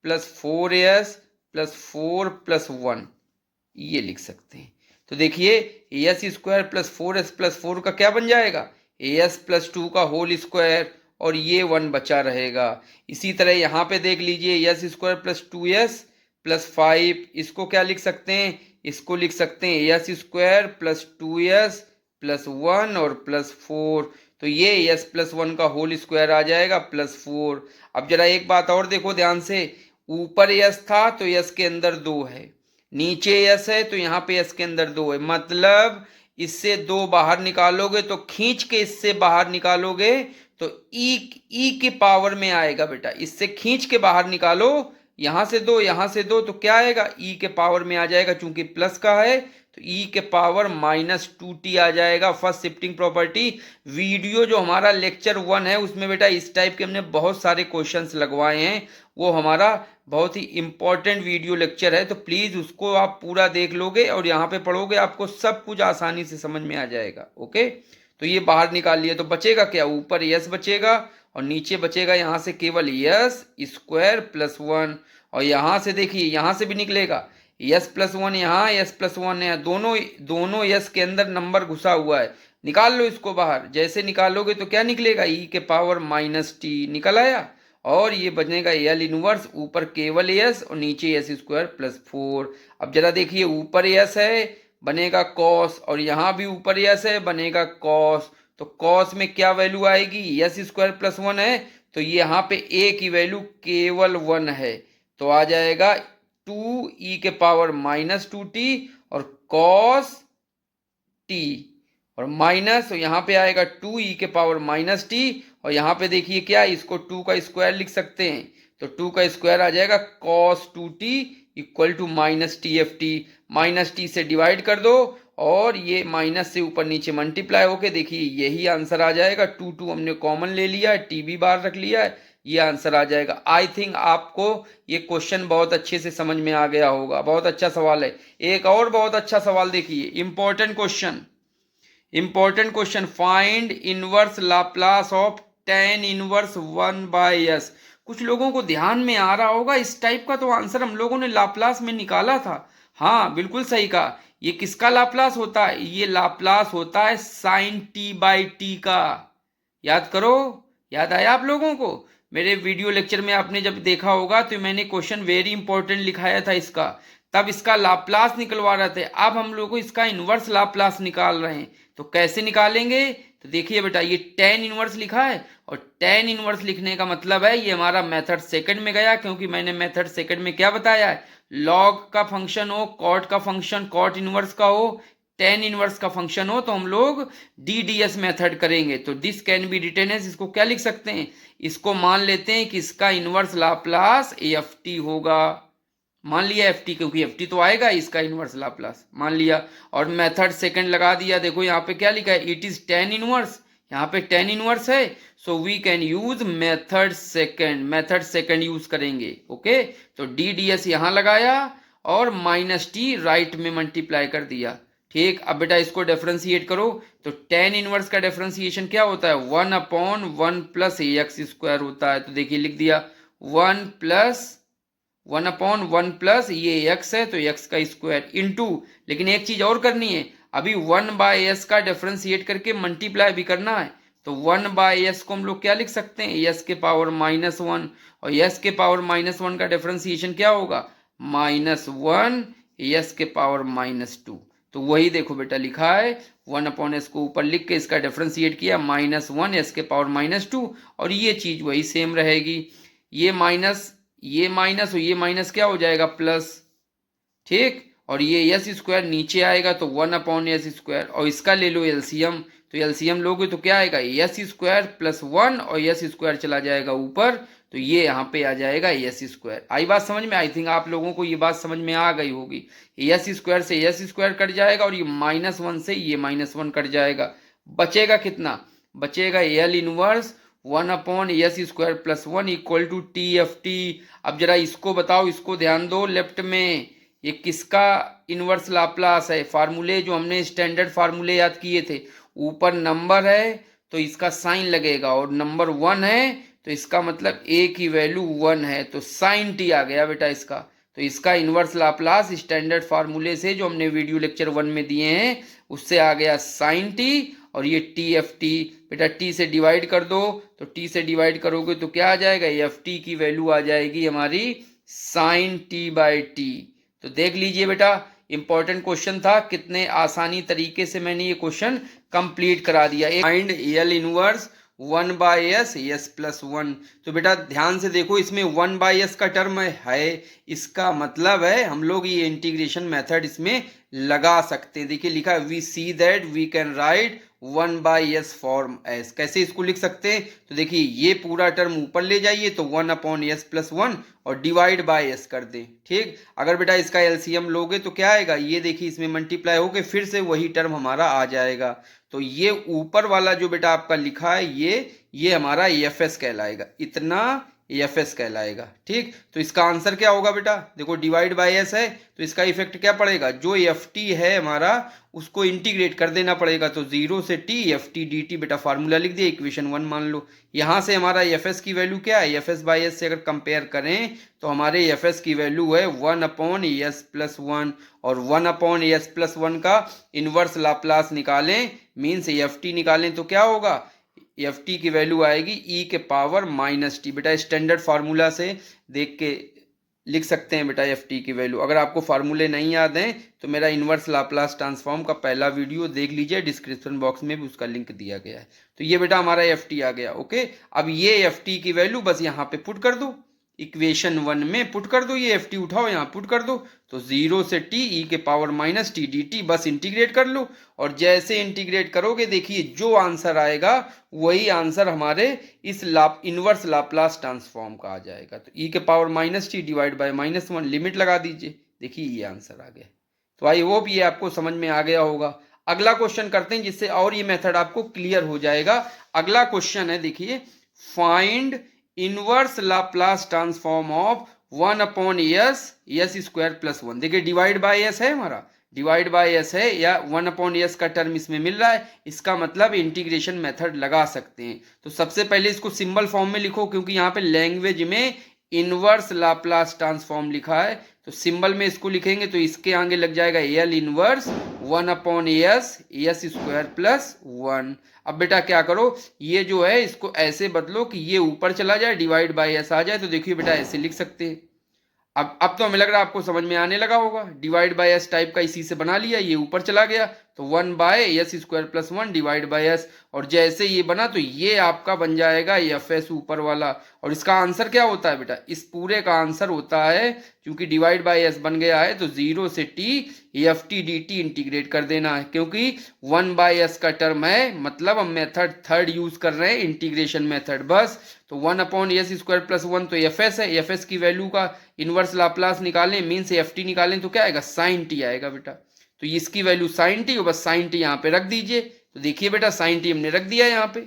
plus 4s plus 4 plus 1, ये लिख सकते हैं। तो देखिए S square plus 4s plus 4 का क्या बन जाएगा, एस प्लस 2 का होल स्क्वायर, और ये 1 बचा रहेगा। इसी तरह यहाँ पे देख लीजिए S square plus 2s plus 5, इसको क्या लिख सकते हैं, इसको लिख सकते हैं S square plus 2s plus 1 और प्लस 4। तो ये एस प्लस 1 का होल स्क्वायर आ जाएगा प्लस 4। अब जरा एक बात और देखो ध्यान से, ऊपर एस था तो एस के अंदर 2 है, नीचे एस है तो यहाँ पे एस के अंदर 2 है, मतलब इससे 2 बाहर निकालोगे तो खींच के इससे बाहर निकालोगे तो ई के पावर में आएगा बेटा, इससे खींच के बाहर निकालो, यहां से 2 यहां से 2 तो क्या आएगा, ई के पावर में आ जाएगा, चूंकि प्लस का है तो ई के पावर -2t आ जाएगा। फर्स्ट शिफ्टिंग प्रॉपर्टी वीडियो जो हमारा लेक्चर 1 है उसमें बेटा इस टाइप के हमने बहुत सारे क्वेश्चंस लगवाए हैं, वो हमारा बहुत ही इंपॉर्टेंट वीडियो लेक्चर है, तो प्लीज उसको आप पूरा देख लोगे और यहाँ पे पढ़ोगे, आपको सब कुछ आसानी से समझ में आ जाएगा। ओके, तो ये बाहर निकाल लिया तो बचेगा क्या, ऊपर यस बचेगा और नीचे बचेगा यहाँ से केवल यस स्क्वायर प्लस 1, और यहाँ से देखिए यहाँ से भी निकलेगा यस प्लस 1, यहाँ यस प्लस 1 है, दोनों यस के अंदर नंबर घुसा हुआ है, निकाल लो इसको बाहर। जैसे निकालोगे तो क्या निकलेगा, ई के पावर -t निकल आया, और ये बनेगा एल इनवर्स, ऊपर केवल एस और नीचे एस स्क्वायर प्लस 4। अब जरा देखिए ऊपर एस है बनेगा कॉस, और यहाँ भी ऊपर एस है बनेगा कॉस, तो कॉस में क्या वैल्यू आएगी, एस स्क्वायर प्लस 1 है तो ये यहाँ पे ए की वैल्यू केवल 1 है, तो आ जाएगा 2e के पावर -2t और कॉस टी, और माइनस, यहाँ पे आएगा 2e के पावर -t, और यहाँ पे देखिए क्या, इसको 2 का स्क्वायर लिख सकते हैं, तो 2 का स्क्वायर आ जाएगा cos 2t equal to -tft, -t से डिवाइड कर दो और ये माइनस से ऊपर नीचे मल्टीप्लाई होके देखिए यही आंसर आ जाएगा। 2 हमने कॉमन ले लिया है, टी भी बाहर रख लिया है, ये आंसर आ जाएगा। आई थिंक आपको ये क्वेश्चन बहुत अच्छे से समझ में आ गया होगा, बहुत अच्छा सवाल है। एक और बहुत अच्छा सवाल देखिए, important question, find inverse Laplace of tan inverse 1/s। कुछ लोगों को ध्यान में आ रहा होगा, इस टाइप का तो आंसर हम लोगों ने लाप्लास में निकाला था। हाँ बिल्कुल सही कहा, ये किसका लाप्लास होता है, ये लाप्लास होता है sin t/t का। याद करो, याद आया आप लोगों को, मेरे वीडियो लेक्चर में आपने जब देखा होगा तो मैंने क्वेश्चन वेरी इंपॉर्टेंट लिखाया था इसका, तब इसका लाप्लास निकलवा रहे थे। अब हम लोग को इसका इनवर्स लाप्लास निकाल रहे हैं, तो कैसे निकालेंगे, तो देखिए बेटा ये tan इनवर्स लिखा है, और tan इनवर्स लिखने का मतलब है ये हमारा मेथड सेकंड में गया, क्योंकि मैंने मेथड सेकंड में क्या बताया है, लॉग का फंक्शन हो, कॉट का फंक्शन कॉट इनवर्स का हो, tan इनवर्स का फंक्शन हो, तो हम लोग DDS मेथड करेंगे। तो this can be written as, इसको क्या लिख सकते हैं, इसको मान लेते हैं कि इसका इनवर्स लाप्लास AFT होगा, मान लिया FT, क्योंकि FT तो आएगा, इसका इनवर्स लाप्लास मान लिया, और मेथड सेकंड लगा दिया। देखो यहाँ पे क्या लिखा है, इट इज tan इनवर्स, यहाँ पे tan इनवर्स है, so we can use method second use करेंगे। ओके, तो DDS यहाँ लगाया और -t राइट में मल्टीप्लाई कर दिया। ठीक, अब बेटा इसको डिफरेंशिएट करो, तो tan इनवर्स का डिफरेंशिएशन क्या होता है, 1/1 प्लस ax स्क्वायर होता है। तो देखिए लिख दिया 1/1 प्लस ये x है तो x का स्क्वायर इनटू, लेकिन एक चीज और करनी है, अभी 1/s का डिफरेंशिएट करके मल्टीप्लाई भी करना है, तो 1/s को हम लोग क्या लिख सकते हैं, s के पावर -1, और s के पावर -1 का डिफरेंशिएशन क्या होगा, -1 s के पावर -2। तो वही देखो बेटा लिखा है 1/s को ऊपर लिख के इसका डिफरेंशिएट किया, -1 s के पावर -2, और ये चीज वही सेम रहेगी, ये माइनस और ये माइनस क्या हो जाएगा, प्लस। ठीक, और ये s स्क्वायर नीचे आएगा तो 1/s स्क्वायर, और इसका ले लो एलसीएम, तो एलसीएम लोगे तो क्या आएगा, s स्क्वायर प्लस 1 और s स्क्वायर चला जाएगा ऊपर, तो ये यहाँ पे आ जाएगा s स्क्वायर। आई बात समझ में, आई थिंक आप लोगों को ये बात समझ में आ गई होगी। s स्क्वायर से s स्क्वायर कट जाएगा और ये -1 से ये -1 कट जाएगा, बचेगा कितना, बचेगा L inverse 1/s² plus 1 equal to TFT। अब जरा इसको बताओ, इसको ध्यान दो लेफ्ट में, ये किसका इनवर्स लाप्लास है, फार्मूले जो हमने स्टैंडर्ड फार्मूले याद किए थे, ऊपर नंबर है तो इसका साइन लगेगा, और नंबर 1 है तो इसका मतलब a की वैल्यू 1 है, तो साइन t आ गया बेटा इसका। तो इसका इनवर्स लाप्लास स्टैंडर्ड फार्मूले से जो हमने वीडियो लेक्चर 1 में दिए हैं उससे आ गया साइन t, और ये TFT बेटा t से डिवाइड कर दो, तो t से डिवाइड करोगे तो क्या आ जाएगा, FT की वैल्यू आ जाएगी हमारी साइन t/t। तो देख लीजिए बेटा, इंपॉर्टेंट क्वेश्चन था, कितने आसानी तरीके से मैंने ये क्वेश्चन कंप्लीट करा दिया। Find L inverse 1/s(s+1)। तो बेटा ध्यान से देखो, इसमें 1/s का टर्म है, इसका मतलब है हम लोग ये इंटीग्रेशन मेथड इसमें लगा सकते हैं। देखिए लिखा है we see that we can write 1/s form S. कैसे इसको लिख सकते हैं, तो देखिए ये पूरा टर्म ऊपर ले जाइए तो 1/s+1 और डिवाइड बाय s कर दें। ठीक, अगर बेटा इसका एलसीएम लोगे तो क्या आएगा, ये देखिए इसमें मल्टीप्लाई होके फिर से वही टर्म हमारा आ जाएगा। तो ये ऊपर वाला जो बेटा आपका लिखा है ये हमारा एफएस कहलाएगा, इतना एफएस कहलाएगा। ठीक, तो इसका आंसर क्या होगा बेटा, देखो डिवाइड बाय एस है तो इसका इफेक्ट क्या पड़ेगा, जो एफटी है हमारा उसको इंटीग्रेट कर देना पड़ेगा, तो 0 से t एफटी dt बेटा फार्मूला लिख दिया, इक्वेशन 1 मान लो। यहां से हमारा एफएस की वैल्यू क्या है, एफएस बाय एस से अगर कंपेयर करें तो हमारे एफएस की वैल्यू है 1/s+1, और 1/s+1 का इनवर्स लाप्लास निकालें, मीन्स एफटी निकालें तो क्या होगा, एफ टी की वैल्यू आएगी e⁻t। बेटा स्टैंडर्ड फार्मूला से देख के लिख सकते हैं बेटा एफ टी की वैल्यू। अगर आपको फार्मूले नहीं याद हैं तो मेरा इनवर्स लाप्लास ट्रांसफॉर्म का पहला वीडियो देख लीजिए, डिस्क्रिप्शन बॉक्स में भी उसका लिंक दिया गया है। तो ये बेटा हमारा एफ टी आ गया। ओके, अब ये एफ टी की वैल्यू बस यहाँ पे पुट कर दो, इक्वेशन 1 में पुट कर दो, ये एफ टी उठाओ यहाँ पुट कर दो, तो 0 से t e⁻t dt बस इंटीग्रेट कर लो, और जैसे इंटीग्रेट करोगे देखिए जो आंसर आएगा वही आंसर हमारे इस इनवर्स लाप्लास ट्रांसफॉर्म का आ जाएगा। तो e⁻t डिवाइड बाय -1 लिमिट लगा दीजिए, देखिए ये आंसर आ गया। तो आई होप ये आपको समझ में आ गया होगा। अगला क्वेश्चन करते हैं जिससे और ये मेथड आपको क्लियर हो जाएगा। अगला क्वेश्चन है, देखिए find inverse Laplace transform of 1/s(s²+1)। देखिए डिवाइड बाय s है हमारा, डिवाइड बाय s है या 1/s का टर्म इसमें मिल रहा है, इसका मतलब इंटीग्रेशन मेथड लगा सकते हैं। तो सबसे पहले इसको सिंबल फॉर्म में लिखो, क्योंकि यहाँ पे लैंग्वेज में इनवर्स लाप्लास ट्रांसफॉर्म लिखा है, तो सिंबल में इसको लिखेंगे तो इसके आगे लग जाएगा एल इनवर्स 1/s(s²+1)। अब बेटा क्या करो, ये जो है इसको ऐसे बदलो कि ये ऊपर चला जाए, डिवाइड बाय एस आ जाए, तो देखिए बेटा ऐसे लिख सकते हैं। अब तो हमें लग रहा है आपको समझ में आने लगा होगा, डिवाइड बाय एस टाइप का इसी से बना लिया, ये ऊपर चला गया तो 1/s² + 1 डिवाइड बाय एस, और जैसे ये बना तो ये आपका बन जाएगा एफ एस ऊपर वाला। और इसका आंसर क्या होता है बेटा, इस पूरे का आंसर होता है, क्योंकि डिवाइड बाय एस बन गया है तो 0 से t F T D T integrate कर देना है, क्योंकि 1/s का टर्म है, मतलब हम मेथड थर्ड यूज कर रहे हैं, इंटीग्रेशन मेथड बस। तो 1/s² + 1 तो एफ एस है, एफ एस की वैल्यू का इनवर्स लाप्लास निकालें, मीन्स एफ टी निकालें तो क्या आएगा, साइन टी आएगा बेटा। तो इसकी वैल्यू साइन टी, और बस साइन टी यहाँ पे रख दीजिए, तो देखिए बेटा साइन टी हमने रख दिया यहाँ पे,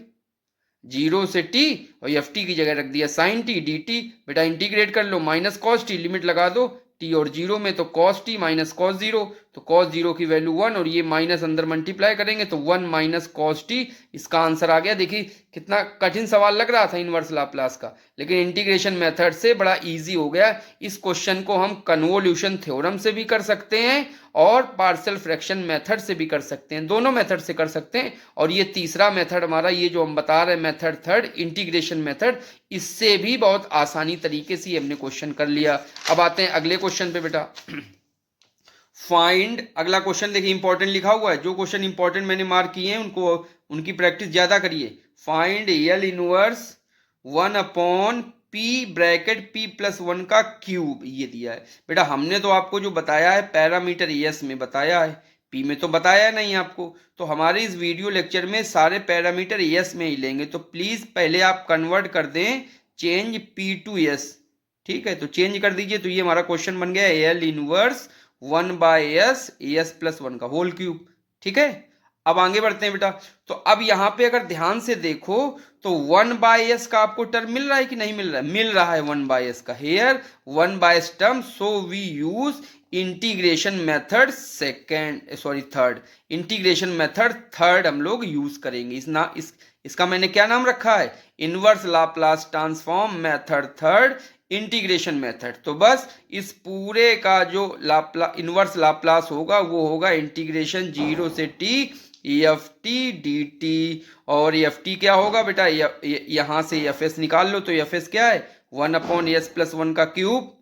0 से t और एफ टी की जगह रख दिया साइन टी डी टी। बेटा इंटीग्रेट कर लो, माइनस कॉस टी, लिमिट लगा दो t और 0 में, तो cos t माइनस cos 0, तो cos 0 की वैल्यू 1, और ये माइनस अंदर मल्टीप्लाई करेंगे तो 1 माइनस cos t, इसका आंसर आ गया। देखिए कितना कठिन सवाल लग रहा था इनवर्स लाप्लास का, लेकिन इंटीग्रेशन मेथड से बड़ा इजी हो गया। इस क्वेश्चन को हम कन्वोल्यूशन थ्योरम से भी कर सकते हैं और पार्शियल फ्रैक्शन मेथड से भी कर सकते हैं, दोनों मेथड से कर सकते हैं। और ये तीसरा मेथड हमारा, ये जो हम बता रहे हैं मेथड थर्ड, इंटीग्रेशन मेथड, इससे भी बहुत आसानी तरीके से हमने क्वेश्चन कर लिया। अब आते हैं अगले क्वेश्चन पे बेटा, फाइंड। अगला क्वेश्चन देखिए इंपॉर्टेंट लिखा हुआ है, जो क्वेश्चन इंपॉर्टेंट मैंने मार्क किए हैं उनको उनकी प्रैक्टिस ज्यादा करिए। फाइंड एल इनवर्स 1/p(p+1) का क्यूब, ये दिया है बेटा। हमने तो आपको जो बताया है पैरामीटर एस में बताया है, पी में तो बताया नहीं आपको, तो हमारे इस वीडियो लेक्चर में सारे पैरामीटर एस में ही लेंगे, तो प्लीज पहले आप कन्वर्ट कर दें, चेंज पी टू एस। ठीक है, तो चेंज कर दीजिए, तो ये हमारा क्वेश्चन बन गया एल इनवर्स 1/s(s+1) का होल क्यूब। ठीक है, अब आगे बढ़ते हैं बेटा। तो अब यहाँ पे अगर ध्यान से देखो तो 1/s का आपको टर्म मिल रहा है कि नहीं मिल रहा है? मिल रहा है 1/s का। Here 1/s term, so we use integration method third. Integration method third हम लोग यूज करेंगे। इसका मैंने क्या नाम रखा है? Inverse Laplace transform method third, integration method. तो बस इस पूरे का जो इनवर्स लाप्लास होगा वो होगा इंटीग्रेशन 0 से t F T D T. और एफ टी क्या होगा बेटा? यहां से एफ एस निकाल लो। तो एफ एस क्या है? 1/s+1 का क्यूब।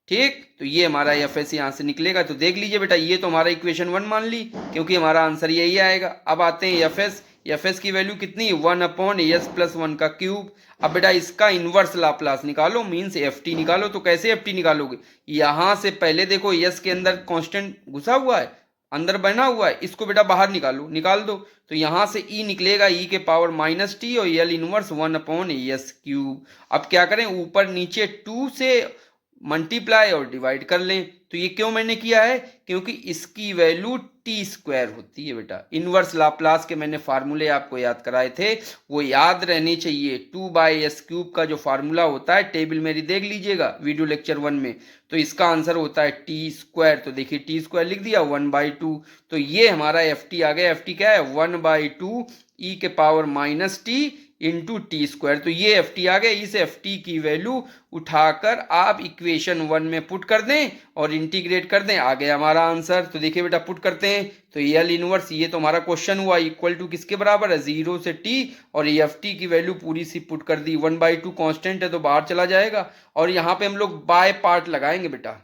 ठीक, तो ये हमारा एफ एस यहाँ से निकलेगा। तो देख लीजिए बेटा, ये तो हमारा इक्वेशन 1 मान ली, क्योंकि हमारा आंसर यही आएगा। अब आते हैं एफ एस। एफ एस की वैल्यू कितनी? 1/s+1 का क्यूब। अब बेटा इसका इनवर्स लाप्लास निकालो, मीन्स एफ टी निकालो। तो कैसे एफ टी निकालोगे? यहां से पहले देखो एस के अंदर कांस्टेंट घुसा हुआ है, अंदर बना हुआ है, इसको बेटा बाहर निकालो, निकाल दो। तो यहां से ई निकलेगा e⁻t और एल इनवर्स 1/s³। अब क्या करें? ऊपर नीचे 2 से मल्टीप्लाई और डिवाइड कर लें। तो ये क्यों मैंने किया है? क्योंकि इसकी वैल्यू t² होती है बेटा। इनवर्स लाप्लास के मैंने फार्मूले आपको याद कराए थे, वो याद रहने चाहिए। 2/s³ का जो फार्मूला होता है, टेबल मेरी देख लीजिएगा वीडियो लेक्चर 1 में, तो इसका आंसर होता है t²। तो देखिए t² लिख दिया 1/2। तो ये हमारा ft आ गया। ft क्या है? 1/2 e⁻t इंटू t²। तो ये एफ टी आ गया। इस एफ टी की वैल्यू उठाकर आप इक्वेशन 1 में पुट कर दें और इंटीग्रेट कर दें, आ गया हमारा आंसर। तो देखिए बेटा, पुट करते हैं। तो एल इनवर्स, ये तो हमारा क्वेश्चन हुआ, इक्वल टू किसके बराबर है? 0 से t। और एफ टी की वैल्यू पूरी सी पुट कर दी। 1/2 कांस्टेंट है तो बाहर चला जाएगा। और यहाँ पे हम लोग बाय पार्ट लगाएंगे बेटा।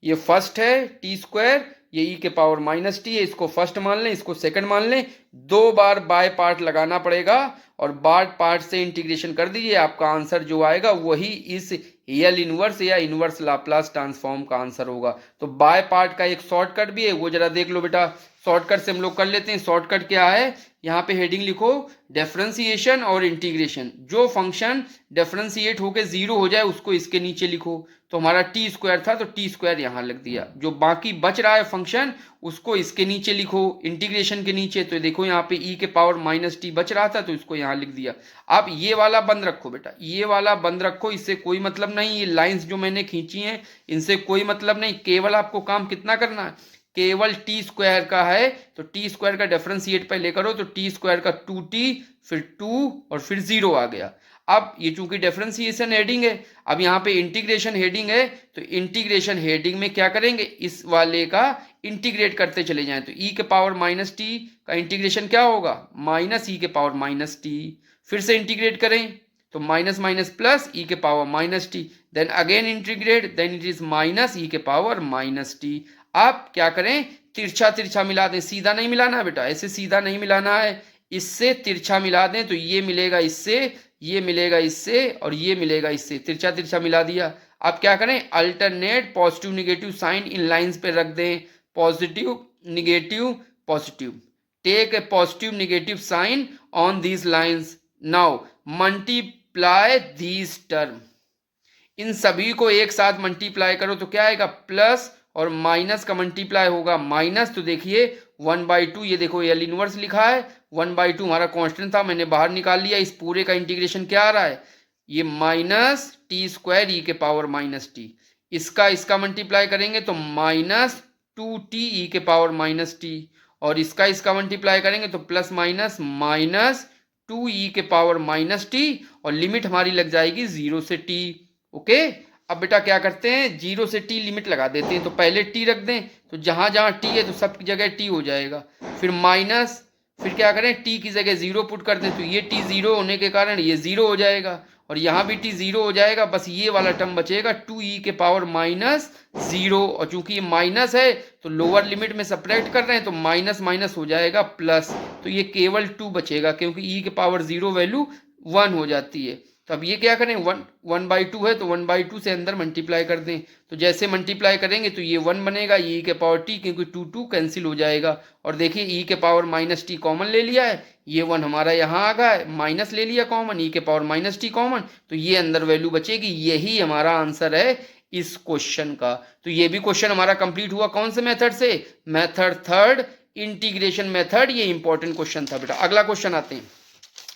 ये फर्स्ट है t², ये e⁻t है, इसको फर्स्ट मान लें, इसको सेकंड मान लें। 2 बार बाय पार्ट लगाना पड़ेगा और बाय पार्ट से इंटीग्रेशन कर दीजिए। आपका आंसर जो आएगा वही इस एल इनवर्स या इनवर्स लाप्लास ट्रांसफॉर्म का आंसर होगा। तो बाय पार्ट का एक शॉर्टकट भी है, वो जरा देख लो बेटा। शॉर्टकट से हम लोग कर लेते हैं। शॉर्टकट क्या है? यहाँ पे हेडिंग लिखो, डिफरेंशिएशन और इंटीग्रेशन। जो फंक्शन डिफरेंशिएट होके 0 हो जाए उसको इसके नीचे लिखो। तो हमारा t² था तो t² यहां लग दिया। जो बाकी बच रहा है फंक्शन उसको इसके नीचे लिखो, इंटीग्रेशन के नीचे। तो देखो यहाँ पे e⁻t बच रहा था तो इसको यहां लिख दिया। अब ये वाला बंद रखो बेटा, ये वाला बंद रखो, इससे कोई मतलब नहीं। ये लाइंस जो मैंने खींची हैं इनसे कोई मतलब नहीं। केवल आपको काम कितना करना है? केवल t² का है तो t² का डिफरेंशिएट पहले करो। तो t² का 2t, फिर 2 और फिर 0 आ गया। अब ये चूंकि डिफरेंशिएशन हेडिंग है, अब यहाँ पे इंटीग्रेशन हेडिंग है, तो इंटीग्रेशन हेडिंग में क्या करेंगे? इस वाले का इंटीग्रेट करते चले जाएं। तो e⁻t का इंटीग्रेशन क्या होगा? -e⁻t। फिर से इंटीग्रेट करें तो minus minus plus e⁻t, then again integrate, then it is -e⁻t। आप क्या करें? तिरछा तिरछा मिला दें। सीधा नहीं मिलाना है बेटा, ऐसे सीधा नहीं मिलाना है, इससे तिरछा मिला दें। तो ये मिलेगा इससे, ये मिलेगा इससे और ये मिलेगा इससे। तिरछा तिरछा मिला दिया। अब क्या करें? अल्टरनेट पॉजिटिव निगेटिव साइन इन लाइंस पे रख दें। Positive negative positive, take a positive negative sign on these lines. Now multiply these term. इन सभी को एक साथ मल्टीप्लाई करो तो क्या आएगा? प्लस और माइनस का मल्टीप्लाई होगा माइनस। तो देखिए 1/2, ये देखो एल इनवर्स लिखा है, 1/2 हमारा कांस्टेंट था, मैंने बाहर निकाल लिया। इस पूरे का इंटीग्रेशन क्या आ रहा है? ये -t² e⁻t। इसका मल्टीप्लाई करेंगे तो -2t e⁻t। और इसका मल्टीप्लाई करेंगे तो प्लस माइनस -2 e⁻t। और लिमिट हमारी लग जाएगी 0 से t। ओके, अब बेटा क्या करते हैं? 0 से t लिमिट लगा देते हैं। तो पहले t रख दें, तो जहां जहां t है तो सब जगह t हो जाएगा। फिर माइनस, फिर क्या करें? t की जगह 0 पुट कर दें। तो ये t 0 होने के कारण ये 0 हो जाएगा और यहाँ भी t 0 हो जाएगा। बस ये वाला टर्म बचेगा 2 e⁻0। और चूंकि ये माइनस है तो लोअर लिमिट में सब्ट्रैक्ट कर रहे हैं तो माइनस माइनस हो जाएगा प्लस। तो ये केवल 2 बचेगा क्योंकि e⁻0 वैल्यू 1 हो जाती है। तो अब ये क्या करें? 1/2 है तो 1/2 से अंदर मल्टीप्लाई कर दें। तो जैसे मल्टीप्लाई करेंगे तो ये 1 बनेगा, ये e⁻t, क्योंकि 2 कैंसिल हो जाएगा। और देखिए e⁻t कॉमन ले लिया है, ये 1 हमारा यहाँ आ गया है, माइनस ले लिया कॉमन, e⁻t कॉमन, तो ये अंदर वैल्यू बचेगी। यही हमारा आंसर है इस क्वेश्चन का। तो ये भी क्वेश्चन हमारा कंप्लीट हुआ कौन से मेथड से? मेथड थर्ड, इंटीग्रेशन मेथड, ये इंपॉर्टेंट क्वेश्चन था बेटा। अगला क्वेश्चन आते हैं।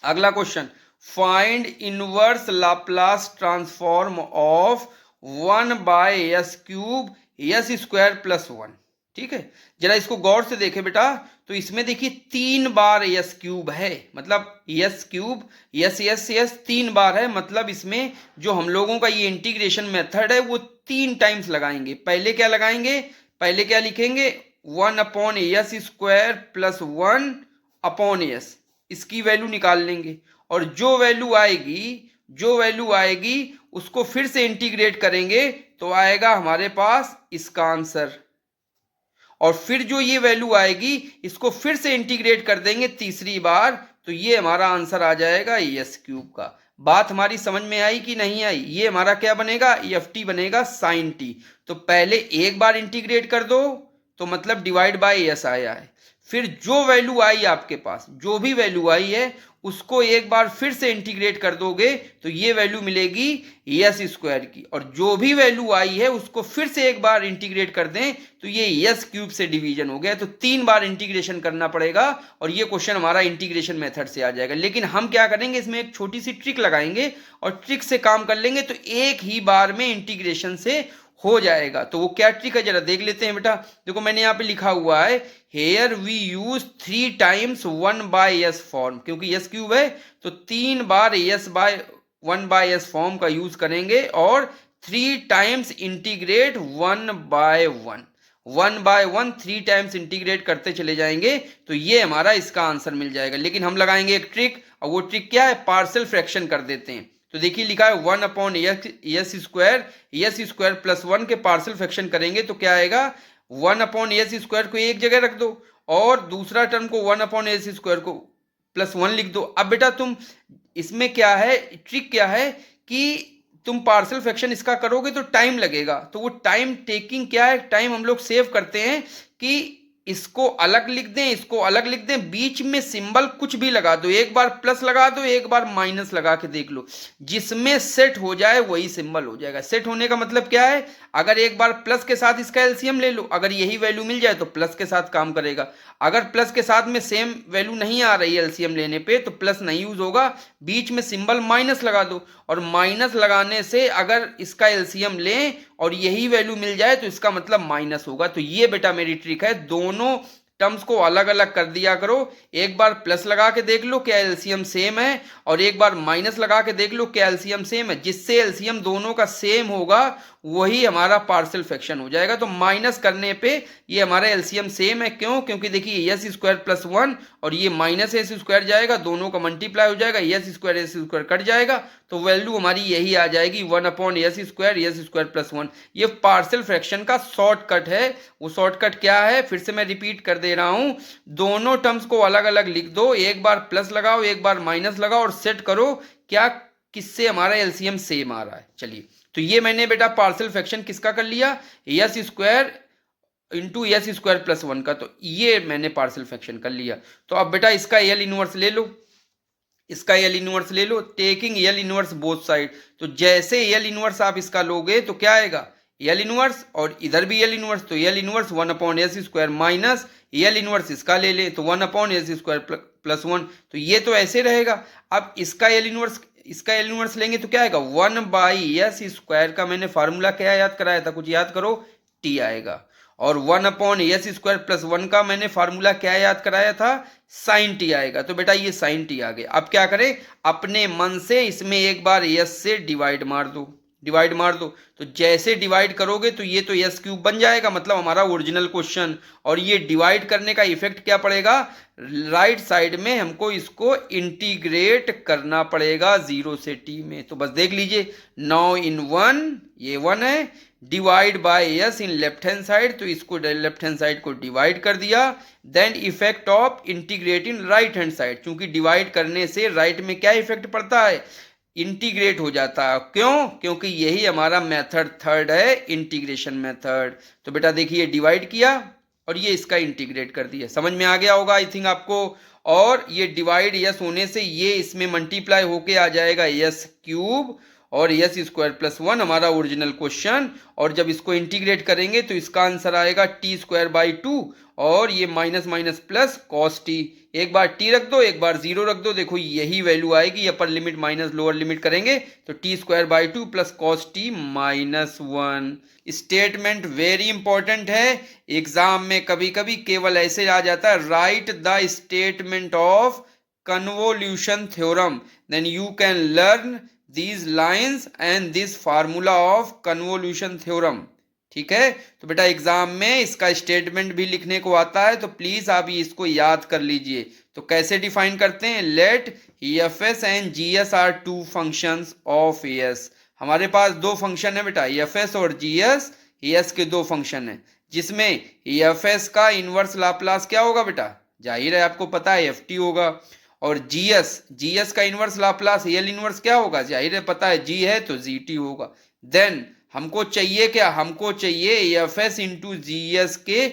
अगला question, find inverse Laplace transform of 1/s³ s²+1। ठीक है, जरा इसको गौर से देखें बेटा। तो इसमें देखिए 3 बार s³ है, मतलब s³ s 3 बार है, मतलब इसमें जो हम लोगों का ये इंटीग्रेशन मेथड है वो 3 टाइम्स लगाएंगे। पहले क्या लगाएंगे, पहले क्या लिखेंगे, 1/s² + 1/s, इसकी वैल्यू निकाल लेंगे और जो वैल्यू आएगी उसको फिर से इंटीग्रेट करेंगे तो आएगा हमारे पास इसका आंसर। और फिर जो ये वैल्यू आएगी इसको फिर से इंटीग्रेट कर देंगे तीसरी बार, तो ये हमारा आंसर आ जाएगा s³ का। बात हमारी समझ में आई कि नहीं आई? ये हमारा क्या बनेगा, EFT बनेगा sin t। तो पहले एक बार इंटीग्रेट कर दो तो मतलब डिवाइड बाय s आया है, फिर जो वैल्यू आई आपके पास, जो भी वैल्यू आई है उसको एक बार फिर से इंटीग्रेट कर दोगे तो ये वैल्यू मिलेगी s² की, और जो भी वैल्यू आई है उसको फिर से एक बार इंटीग्रेट कर दें तो ये s³ से डिवीजन हो गया। तो 3 बार इंटीग्रेशन करना पड़ेगा और ये क्वेश्चन हमारा इंटीग्रेशन मेथड से आ जाएगा। लेकिन हम क्या करेंगे, इसमें एक छोटी सी ट्रिक लगाएंगे और ट्रिक से काम कर लेंगे तो एक ही बार में इंटीग्रेशन से हो जाएगा। तो वो क्या ट्रिक है जरा देख लेते हैं बेटा। देखो मैंने यहाँ पे लिखा हुआ है, here we use 3 times 1/s form, क्योंकि s³ है तो 3 बार s/1/s फॉर्म का यूज करेंगे और 3 टाइम्स इंटीग्रेट 1/1 3 टाइम्स इंटीग्रेट करते चले जाएंगे तो ये हमारा इसका आंसर मिल जाएगा। लेकिन हम लगाएंगे एक ट्रिक, और वो ट्रिक क्या है, पार्शियल फ्रैक्शन कर देते हैं। तो देखिए लिखा है 1/s², के पार्शियल फ्रैक्शन करेंगे तो क्या आएगा, 1/s² को एक जगह रख दो और दूसरा टर्म को 1/s² को +1 लिख दो। अब बेटा तुम इसमें क्या है, ट्रिक क्या है कि तुम पार्शियल फ्रैक्शन इसका करोगे तो टाइम लगेगा, तो वो टाइम टेकिंग क्या है, टाइम हम लोग सेव करते हैं कि इसको अलग लिख दें, इसको अलग लिख दें, बीच में सिंबल कुछ भी लगा दो, एक बार प्लस लगा दो, एक बार माइनस लगा के देख लो, जिसमें सेट हो जाए वही सिंबल हो जाएगा। सेट होने का मतलब क्या है, अगर एक बार प्लस के साथ इसका एलसीएम ले लो, अगर यही वैल्यू मिल जाए तो प्लस के साथ काम करेगा, अगर प्लस के साथ में सेम वैल्यू नहीं आ रही एलसीएम लेने पे तो प्लस नहीं यूज होगा, बीच में सिंबल माइनस लगा दो, और माइनस लगाने से अगर इसका एलसीएम लें और यही वैल्यू मिल जाए तो इसका मतलब माइनस होगा। तो ये बेटा मेरी ट्रिक है, दोनों टर्म्स को अलग अलग कर दिया करो, एक बार प्लस लगा के देख लो क्या एलसीएम सेम है और एक बार माइनस लगा के देख लो क्या एलसीएम सेम है, जिससे एलसीएम दोनों का सेम होगा वही हमारा पार्शियल फ्रैक्शन हो जाएगा। तो माइनस करने पे ये हमारा एलसीएम सेम है, क्यों, क्योंकि देखिए s² + 1 और ये -s² जाएगा, दोनों का मल्टीप्लाई हो जाएगा, s² कट जाएगा तो वैल्यू हमारी यही आ जाएगी 1/s² + 1। ये पार्शियल फ्रैक्शन का शॉर्टकट है। वो शॉर्टकट क्या है, फिर से मैं रिपीट कर दे रहा हूं, दोनों टर्म्स को अलग अलग लिख दो, एक बार प्लस लगाओ एक बार माइनस लगाओ और सेट करो क्या किससे हमारा एलसीएम सेम आ रहा है। चलिए, तो ये मैंने बेटा पार्शियल फ्रैक्शन किसका कर लिया, s² × s² + 1 का, तो ये मैंने पार्शियल फ्रैक्शन कर लिया। तो अब बेटा इसका L इनवर्स ले लो, इसका L इनवर्स ले लो, taking L inverse both side. तो जैसे L इनवर्स आप इसका लोगे तो क्या आएगा, L इनवर्स, और इधर भी L इनवर्स, तो L inverse 1/s² minus L inverse इसका ले ले तो 1/s² + 1, तो ये तो ऐसे रहेगा। अब इसका L इनवर्स लेंगे तो क्या आएगा, 1/s² का मैंने फार्मूला क्या याद कराया था, कुछ याद करो, t आएगा, और 1/s² + 1 का मैंने फार्मूला क्या याद कराया था, sin t आएगा। तो बेटा ये sin t आ गए। अब क्या करें, अपने मन से इसमें एक बार s से डिवाइड मार दो, तो जैसे डिवाइड करोगे तो ये तो s³ बन जाएगा, मतलब हमारा ओरिजिनल क्वेश्चन। और ये डिवाइड करने का इफेक्ट क्या पड़ेगा, राइट साइड में हमको इसको इंटीग्रेट करना पड़ेगा 0 से t में। तो बस देख लीजिए, 9 इन 1, ये 1 है, divide by s in left hand side, तो इसको लेफ्ट हैंड साइड को डिवाइड कर दिया, then effect of integrate in right hand side, क्योंकि डिवाइड करने से राइट में क्या इफेक्ट पड़ता है, इंटीग्रेट हो जाता है, क्यों, क्योंकि यही हमारा मेथड थर्ड है, इंटीग्रेशन मेथड। तो बेटा देखिए डिवाइड किया और ये इसका इंटीग्रेट कर दिया, समझ में आ गया होगा आई थिंक आपको। और ये डिवाइड s होने से ये इसमें मल्टीप्लाई होके आ जाएगा s³ और यस स्क्वायर प्लस 1 हमारा ओरिजिनल क्वेश्चन। और जब इसको इंटीग्रेट करेंगे तो इसका आंसर आएगा टी स्क्वायर बाई 2 और ये minus minus plus cos T. एक बार टी रख दो, एक बार जीरो रख दो, देखो यही वैल्यू आएगी। Upper limit minus lower limit करेंगे तो T square by 2 plus cos T minus 1। Statement very important है, एग्जाम में कभी कभी केवल ऐसे आ जाता है, right the statement of convolution theorem, then you can learn these lines and this formula of convolution theorem। ठीक है, तो बेटा एग्जाम में इसका स्टेटमेंट भी लिखने को आता है, तो प्लीज आप इसको याद कर लीजिए। तो कैसे डिफाइन करते हैं, let F S and G S are two functions of S. हमारे पास दो फंक्शन है बेटा, एफ एस और जी एस, एस के दो फंक्शन है, जिसमें एफ एस का इनवर्स लाप्लास क्या होगा बेटा, जाहिर है आपको पता है एफ टी होगा। और जीएस का इनवर्स लाप्लास एल इनवर्स क्या होगा, जाहिर है पता है, जी है तो जी टी होगा। देन हमको चाहिए क्या, हमको चाहिए F S into G S के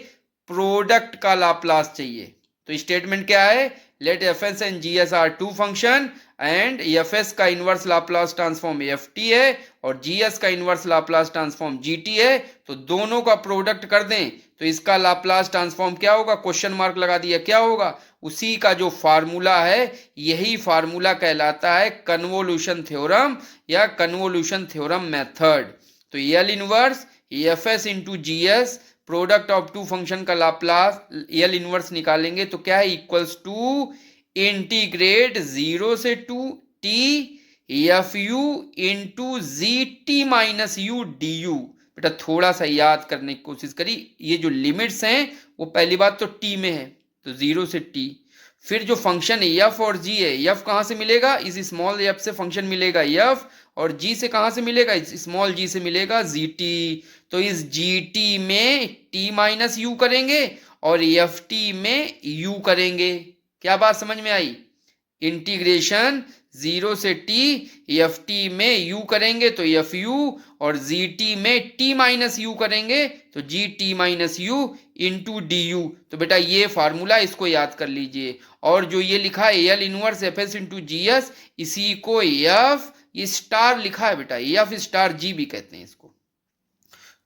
प्रोडक्ट का लाप्लास चाहिए। तो स्टेटमेंट क्या है, let F S and G S are two function and F S का inverse Laplace transform F T है और जी एस का inverse Laplace transform G T है, तो दोनों का प्रोडक्ट कर दें तो इसका लाप्लास ट्रांसफॉर्म क्या होगा, क्वेश्चन मार्क लगा दिया, क्या होगा, उसी का जो फार्मूला है, यही फार्मूला कहलाता है कन्वोल्यूशन थ्योरम या कन्वोल्यूशन थ्योरम मेथड। तो L inverse F S into G S product of two function का लाप्लास एल इनवर्स निकालेंगे तो क्या है, इक्वल्स टू इंटीग्रेट 0 से 2 T F U into G T minus U D you. बेटा थोड़ा सा याद करने की कोशिश करी, ये जो लिमिट्स हैं वो पहली बात तो टी में है, तो 0 से टी, फिर जो फंक्शन एफ और जी है, एफ कहाँ से मिलेगा, इस स्मॉल एफ से फंक्शन मिलेगा एफ, और जी से कहाँ से मिलेगा, इस स्मॉल जी से मिलेगा जी टी। तो इस जी टी में टी माइनस यू करेंगे और एफ टी में यू करेंगे। क्या बात समझ में आई, इंटीग्रेशन 0 से टी एफ टी में यू करेंगे तो एफ यू, और जी टी में टी माइनस यू करेंगे तो जी T minus you into D you. तो बेटा ये फार्मूला इसको याद कर लीजिए। और जो ये लिखा है L inverse F S into G S, इसी को एफ स्टार लिखा है बेटा, एफ स्टार जी भी कहते हैं इसको।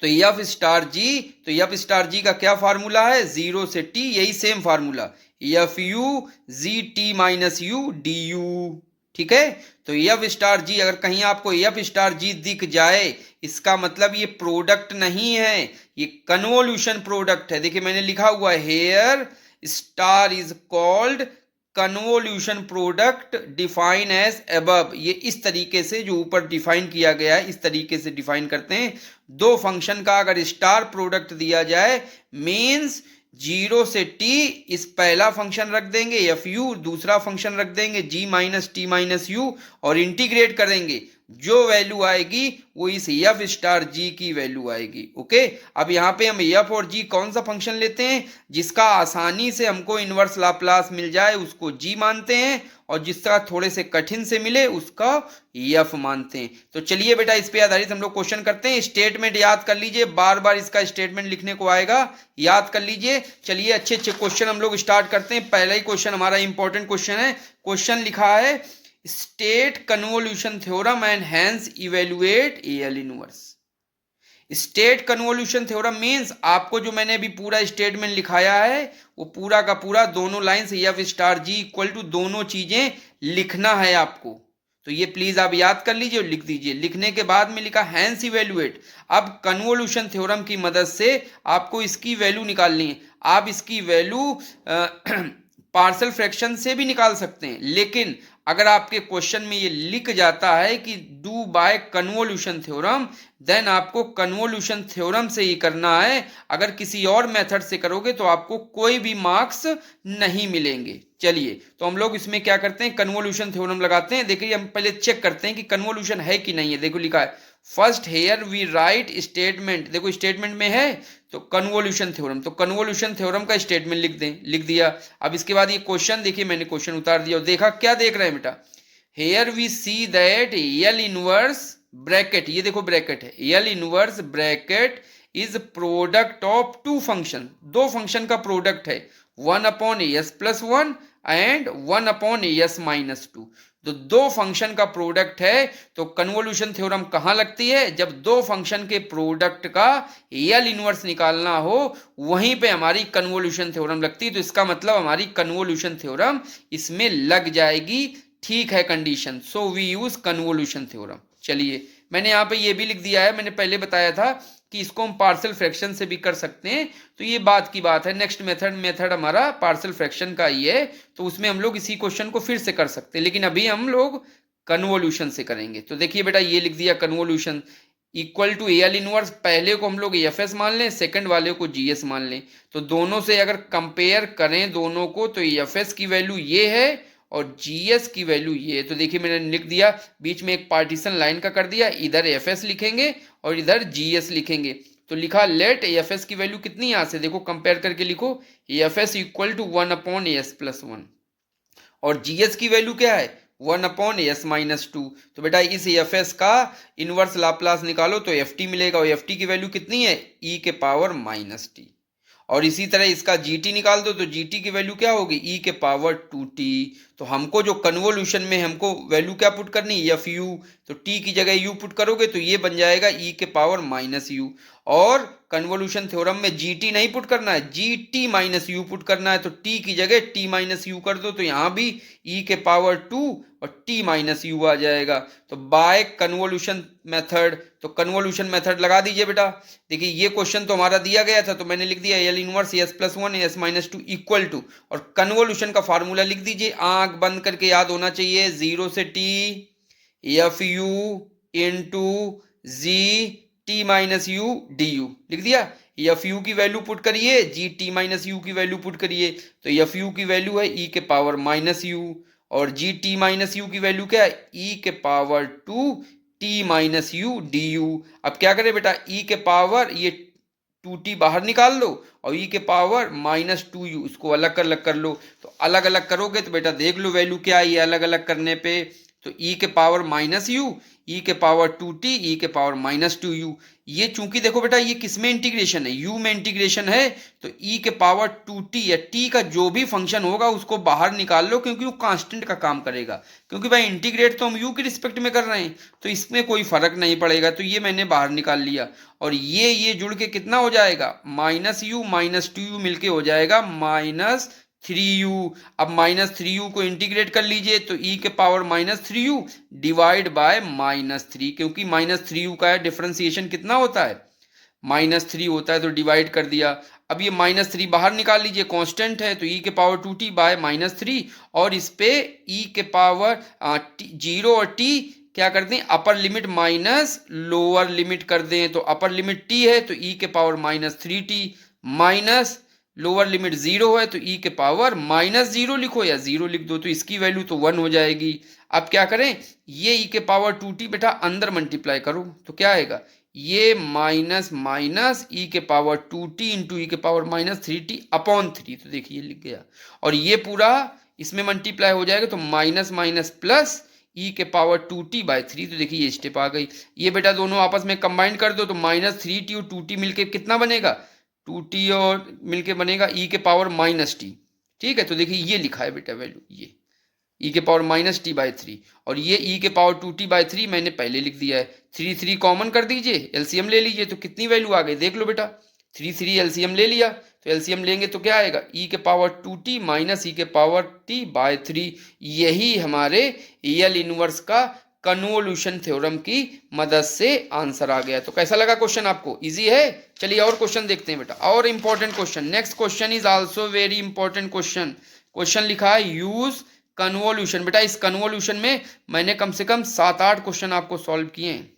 तो एफ स्टार जी, तो एफ स्टार जी का क्या फार्मूला है, 0 से टी, यही same formula, F U G T minus U D you. ठीक है, तो एफ स्टार जी, अगर कहीं आपको एफ स्टार जी दिख जाए, इसका मतलब ये प्रोडक्ट नहीं है, ये कन्वोल्यूशन प्रोडक्ट है। देखिए मैंने लिखा हुआ है, here star is called convolution product define as above. ये इस तरीके से जो ऊपर डिफाइन किया गया है, इस तरीके से डिफाइन करते हैं। दो फंक्शन का अगर स्टार प्रोडक्ट दिया जाए, मीन्स 0 से टी, इस पहला फंक्शन रख देंगे एफ यू, दूसरा फंक्शन रख देंगे जी माइनस टी माइनस यू, और इंटीग्रेट करेंगे, जो वैल्यू आएगी वो इस एफ स्टार जी की वैल्यू आएगी। ओके, अब यहाँ पे हम एफ और जी कौन सा फंक्शन लेते हैं, जिसका आसानी से हमको इनवर्स लाप्लास मिल जाए उसको जी मानते हैं, और जिसका थोड़े से कठिन से मिले उसका एफ मानते हैं। तो चलिए बेटा इस पे आधारित हम लोग क्वेश्चन करते हैं। स्टेटमेंट याद कर लीजिए, बार बार इसका स्टेटमेंट लिखने को आएगा, याद कर लीजिए। चलिए अच्छे अच्छे क्वेश्चन हम लोग स्टार्ट करते हैं। पहला ही क्वेश्चन हमारा इंपॉर्टेंट क्वेश्चन है। क्वेश्चन लिखा है, state convolution theorem and hence evaluate L inverse. State convolution theorem means आपको जो मैंने अभी पूरा स्टेटमेंट लिखाया है वो पूरा का पूरा दोनों लाइन से F star G equal to दोनों चीजें लिखना है आपको। तो ये प्लीज आप याद कर लीजिए और लिख दीजिए। लिखने के बाद में लिखा हेंस इवेल्युएट। अब कन्वोल्यूशन थ्योरम की मदद से आपको इसकी वैल्यू निकालनी है। आप इसकी वैल्यू पार्शियल फ्रैक्शन से भी निकाल सकते हैं, लेकिन अगर आपके क्वेश्चन में ये लिख जाता है कि do by convolution theorem, then आपको कन्वोल्यूशन थ्योरम से ही करना है। अगर किसी और मेथड से करोगे तो आपको कोई भी मार्क्स नहीं मिलेंगे। चलिए तो हम लोग इसमें क्या करते हैं, कन्वोल्यूशन थ्योरम लगाते हैं। देखिए हम पहले चेक करते हैं कि कन्वोल्यूशन है कि नहीं है। देखो लिखा है, first here we write statement. देखो स्टेटमेंट में है तो कन्वोल्यूशन थ्योरम, तो कन्वोल्यूशन थ्योरम का स्टेटमेंट लिख दें, लिख दिया। अब इसके बाद ये क्वेश्चन देखिए, मैंने क्वेश्चन उतार दिया और देखा, क्या देख रहे हैं बेटा, here we see that L inverse bracket, ये देखो ब्रैकेट है, L inverse bracket is product of two function, दो फंक्शन का प्रोडक्ट है, 1/s+1 एंड 1/s-2। तो दो फंक्शन का प्रोडक्ट है, तो कन्वोल्यूशन थ्योरम कहाँ लगती है? जब दो फंक्शन के प्रोडक्ट का एल इनवर्स निकालना हो, वहीं पे हमारी कन्वोल्यूशन थ्योरम लगती है। तो इसका मतलब हमारी कन्वोल्यूशन थ्योरम इसमें लग जाएगी। ठीक है condition, so we use convolution theorem. चलिए, मैंने यहाँ पे ये भी लिख दिया है, मैंने पहले बताया था कि इसको हम पार्शियल फ्रैक्शन से भी कर सकते हैं, तो ये बात की बात है। नेक्स्ट मेथड हमारा पार्शियल फ्रैक्शन का ही है, तो उसमें हम लोग इसी क्वेश्चन को फिर से कर सकते हैं, लेकिन अभी हम लोग कन्वोल्यूशन से करेंगे। तो देखिए बेटा, ये लिख दिया convolution equal to L inverse. पहले को हम लोग एफ एस मान लें, सेकंड वाले को जी एस मान लें। तो दोनों से अगर कंपेयर करें दोनों को, तो एफ एस की वैल्यू ये है और जीएस की वैल्यू ये है। तो देखिए मैंने लिख दिया, बीच में एक पार्टीशन लाइन का कर दिया, इधर एफ एस लिखेंगे और इधर जीएस लिखेंगे। तो लिखा लेट एफ एस की वैल्यू कितनी, यहां से देखो कंपेयर करके लिखो, F S equal to 1/s+1 और जीएस की वैल्यू क्या है? 1/s-2। तो बेटा इस एफ एस का इनवर्स लाप्लास निकालो तो एफ टी मिलेगा, और एफ टी की वैल्यू कितनी है? e⁻⁻t। और इसी तरह इसका जीटी निकाल दो, तो जीटी की वैल्यू क्या होगी? e⁻2t। तो हमको जो कन्वोल्यूशन में हमको वैल्यू क्या पुट करनी है? F you. तो टी की जगह यू पुट करोगे तो ये बन जाएगा e⁻−u। और कन्वोल्यूशन थ्योरम में जीटी नहीं पुट करना है, GT-u पुट करना है। तो टी की जगह t-u कर दो, तो यहां भी e⁻2 और t-u आ जाएगा। तो बाय कन्वोल्यूशन मेथड, तो कन्वोल्यूशन मेथड लगा दीजिए बेटा। देखिए ये क्वेश्चन तो हमारा दिया गया था, तो मैंने लिख दिया L inverse s+1 s-2 equal to, और कन्वोल्यूशन का फार्मूला लिख दीजिए, आंख बंद करके याद होना चाहिए, 0 से t F U into GT-u du लिख दिया। एफ यू की वैल्यू पुट करिए, GT-u की वैल्यू पुट करिए। तो एफ यू की वैल्यू है e⁻−u और GT-u की वैल्यू क्या है? e⁻2t-u du। अब क्या करें बेटा, e के पावर ये 2t बाहर निकाल दो और e⁻−2u इसको अलग कर लो। तो अलग अलग करोगे तो बेटा देख लो वैल्यू क्या है अलग अलग करने पे। तो e⁻−u, e⁻2t, e⁻−2u। ये चूंकि देखो बेटा ये किसमें इंटीग्रेशन है? u में इंटीग्रेशन है। तो e⁻2t या t का जो भी फंक्शन होगा उसको बाहर निकाल लो, क्योंकि वो कांस्टेंट का काम करेगा। क्योंकि भाई इंटीग्रेट तो हम u के रिस्पेक्ट में कर रहे हैं, तो इसमें कोई फर्क नहीं पड़ेगा। तो ये मैंने बाहर निकाल लिया, और ये जुड़ के कितना हो जाएगा? -u-2u मिलके हो जाएगा -3u। अब -3u को इंटीग्रेट कर लीजिए, तो e⁻−3u डिवाइड बाय -3, क्योंकि -3u का डिफरेंशिएशन कितना होता है? -3 होता है, तो डिवाइड कर दिया। अब ये -3 बाहर निकाल लीजिए, कांस्टेंट है, तो e⁻2t बाय -3, और इस पे e⁻0 और t क्या करते हैं? Upper limit minus lower limit कर दें। तो अपर लिमिट t है तो e⁻−3t माइनस लोअर लिमिट 0 है तो e⁻−0 लिखो या 0 लिख दो, तो इसकी वैल्यू तो 1 हो जाएगी। अब क्या करें? ये e⁻2t बेटा अंदर मल्टीप्लाई करो, तो क्या आएगा? ये minus minus e⁻2t into e⁻−3t upon 3। तो देखिए लिख गया, और ये पूरा इसमें मल्टीप्लाई हो जाएगा, तो minus minus plus e⁻2t bye 3। तो देखिए ये स्टेप आ गई। ये बेटा दोनों आपस में कंबाइन कर दो, तो -3t और 2t मिलके कितना बनेगा? 2t और मिलके बनेगा e⁻−t। ठीक है, तो देखिए ये लिखा है बेटा वैल्यू, ये e⁻−t बाय 3, और ये e⁻2t बाय 3 मैंने पहले लिख दिया है। 3 कॉमन कर दीजिए, एलसीएम ले लीजिए, तो कितनी वैल्यू आ गई देख लो बेटा। 3 एलसीएम ले लिया, तो एलसीएम लेंगे तो क्या आएगा? e⁻2t minus e⁻t bye 3। यही हमारे एल इनवर्स का कन्वोल्यूशन थ्योरम की मदद से आंसर आ गया। तो कैसा लगा क्वेश्चन आपको? इजी है? चलिए और क्वेश्चन देखते हैं बेटा, और important question. Next question is also very important question. Question लिखा है यूज कन्वोल्यूशन। बेटा इस कन्वोल्यूशन में मैंने कम से कम 7-8 क्वेश्चन आपको सॉल्व किए हैं,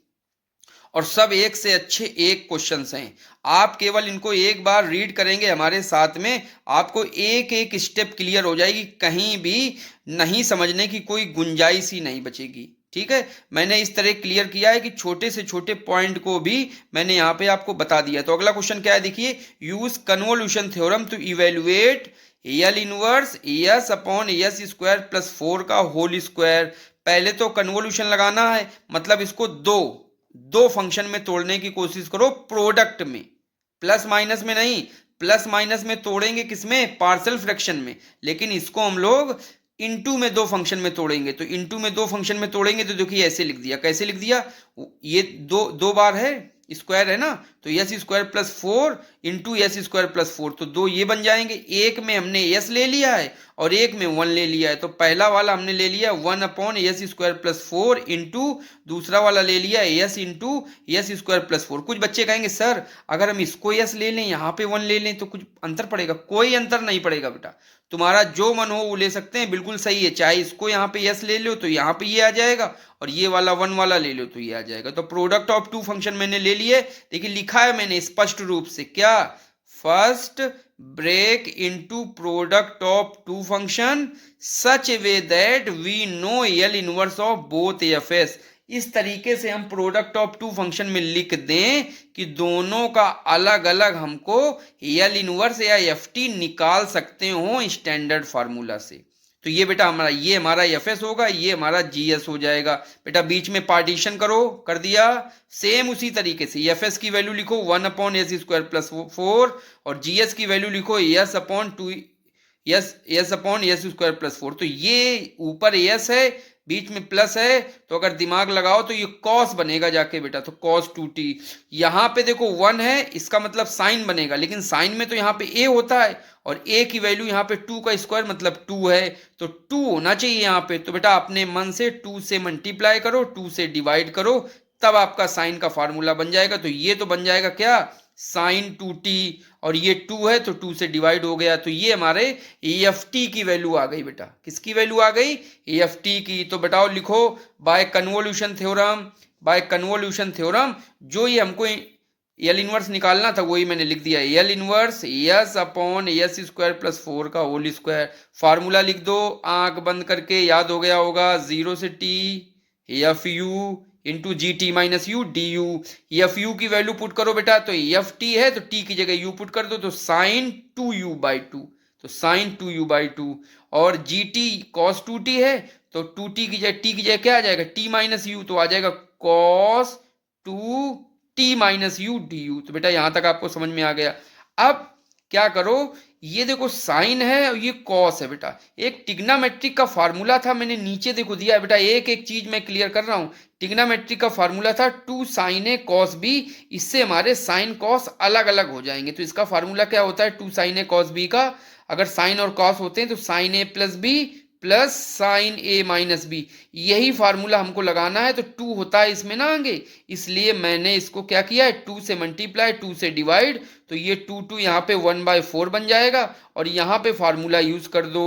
और सब एक से अच्छे एक क्वेश्चंस हैं। आप केवल इनको एक बार रीड करेंगे हमारे साथ में, आपको एक एक स्टेप क्लियर हो जाएगी, कहीं भी नहीं समझने की कोई गुंजाइश ही नहीं बचेगी। ठीक है, मैंने इस तरह क्लियर किया है कि छोटे से छोटे पॉइंट को भी मैंने यहाँ पे आपको बता दिया। तो अगला क्वेश्चन क्या है देखिए, use convolution theorem to evaluate L inverse S upon S square plus 4 का होल स्क्वायर। पहले तो कन्वोल्यूशन लगाना है, मतलब इसको दो फंक्शन में तोड़ने की कोशिश करो, प्रोडक्ट में, प्लस माइनस में नहीं, प्लस माइनस में तोड़ेंगे किसमें, पार्शियल फ्रैक्शन में, लेकिन इसको हम लोग इनटू में दो फंक्शन में तोड़ेंगे। तो इनटू में दो फंक्शन में तोड़ेंगे तो देखिए ऐसे लिख दिया, कैसे लिख दिया, ये दो दो बार है, स्क्वायर है ना, तो yes square plus 4 into yes square plus 4, तो दो ये बन जाएंगे। एक में हमने यस ले लिया है और एक में 1 ले लिया है, तो पहला वाला हमने ले लिया 1 upon yes square plus 4 into दूसरा वाला ले लिया yes into yes square plus 4। कुछ बच्चे कहेंगे सर अगर हम इसको यस ले लें यहाँ पे 1 ले लें तो कुछ अंतर पड़ेगा? कोई अंतर नहीं पड़ेगा बेटा, तुम्हारा जो मन हो वो ले सकते हैं, बिल्कुल सही है। चाहे इसको यहाँ पे यस ले लो तो यहाँ पे ये आ जाएगा, और ये वाला 1 वाला ले लो तो ये आ जाएगा। तो प्रोडक्ट ऑफ टू फंक्शन मैंने ले लिए। देखिए लिखा है मैंने स्पष्ट रूप से, क्या, first break into product of two function such way that we know L inverse of both F S. इस तरीके से हम प्रोडक्ट ऑफ टू फंक्शन में लिख दें कि दोनों का अलग अलग हमको एल इनवर्स या एफ टी निकाल सकते हो स्टैंडर्ड फार्मूला से। तो ये बेटा हमारा, ये हमारा एफ एस होगा, ये हमारा जी एस हो जाएगा। बेटा बीच में पार्टीशन करो, कर दिया। सेम उसी तरीके से एफ एस की वैल्यू लिखो 1 अपॉन एस स्क्वायर प्लस 4 और जी एस की वैल्यू लिखो S upon 2 S upon S square plus 4। तो ये ऊपर एस है, बीच में प्लस है, तो अगर दिमाग लगाओ तो ये कॉस बनेगा जाके बेटा, तो कॉस 2t। यहाँ पे देखो 1 है, इसका मतलब साइन बनेगा, लेकिन साइन में तो यहाँ पे a होता है और a की वैल्यू यहाँ पे 2 का स्क्वायर मतलब 2 है, तो 2 होना चाहिए यहाँ पे। तो बेटा अपने मन से 2 से मल्टीप्लाई करो, 2 से डिवाइड करो, तब आपका साइन का फार्मूला बन जाएगा। तो ये तो बन जाएगा क्या, साइन 2t, और ये 2 है तो 2 से डिवाइड हो गया, तो ये हमारे एफ टी की वैल्यू आ गई बेटा। किसकी वैल्यू आ गई, एफ टी की। तो बताओ लिखो by convolution theorem, by convolution theorem जो ये हमको एल इनवर्स निकालना था वही मैंने लिख दिया, L inverse S upon S square plus 4 का होल स्क्वायर। फार्मूला लिख दो आंख बंद करके, याद हो गया होगा, 0 से T F U into G T minus U D you. F U की वैल्यू पुट करो बेटा, तो एफ टी है तो टी की जगह यू पुट कर दो, तो साइन 2u बाई 2, तो साइन 2u बाई 2। और जी टी कॉस 2t है तो 2t की जगह टी की जगह क्या आ जाएगा, टी माइनस यू, तो आ जाएगा cos 2t minus U D you. तो बेटा यहां तक आपको समझ में आ गया। अब क्या करो, ये देखो साइन है और ये कॉस है बेटा, एक टिग्नामेट्रिक का फार्मूला था, मैंने नीचे देखो दिया है बेटा, एक एक चीज मैं क्लियर कर रहा हूं। टिग्नामेट्रिक का फार्मूला था 2 साइन ए कॉस बी, इससे हमारे साइन कॉस अलग अलग हो जाएंगे। तो इसका फार्मूला क्या होता है, 2 साइन ए कॉस बी का, अगर साइन और कॉस होते हैं तो साइन ए प्लस बी प्लस साइन ए माइनस बी, यही फार्मूला हमको लगाना है। तो 2 होता है इसमें ना आगे, इसलिए मैंने इसको क्या किया है, 2 से मल्टीप्लाई 2 से डिवाइड, तो ये 2 यहाँ पे 1/4 बन जाएगा, और यहाँ पे फार्मूला यूज कर दो।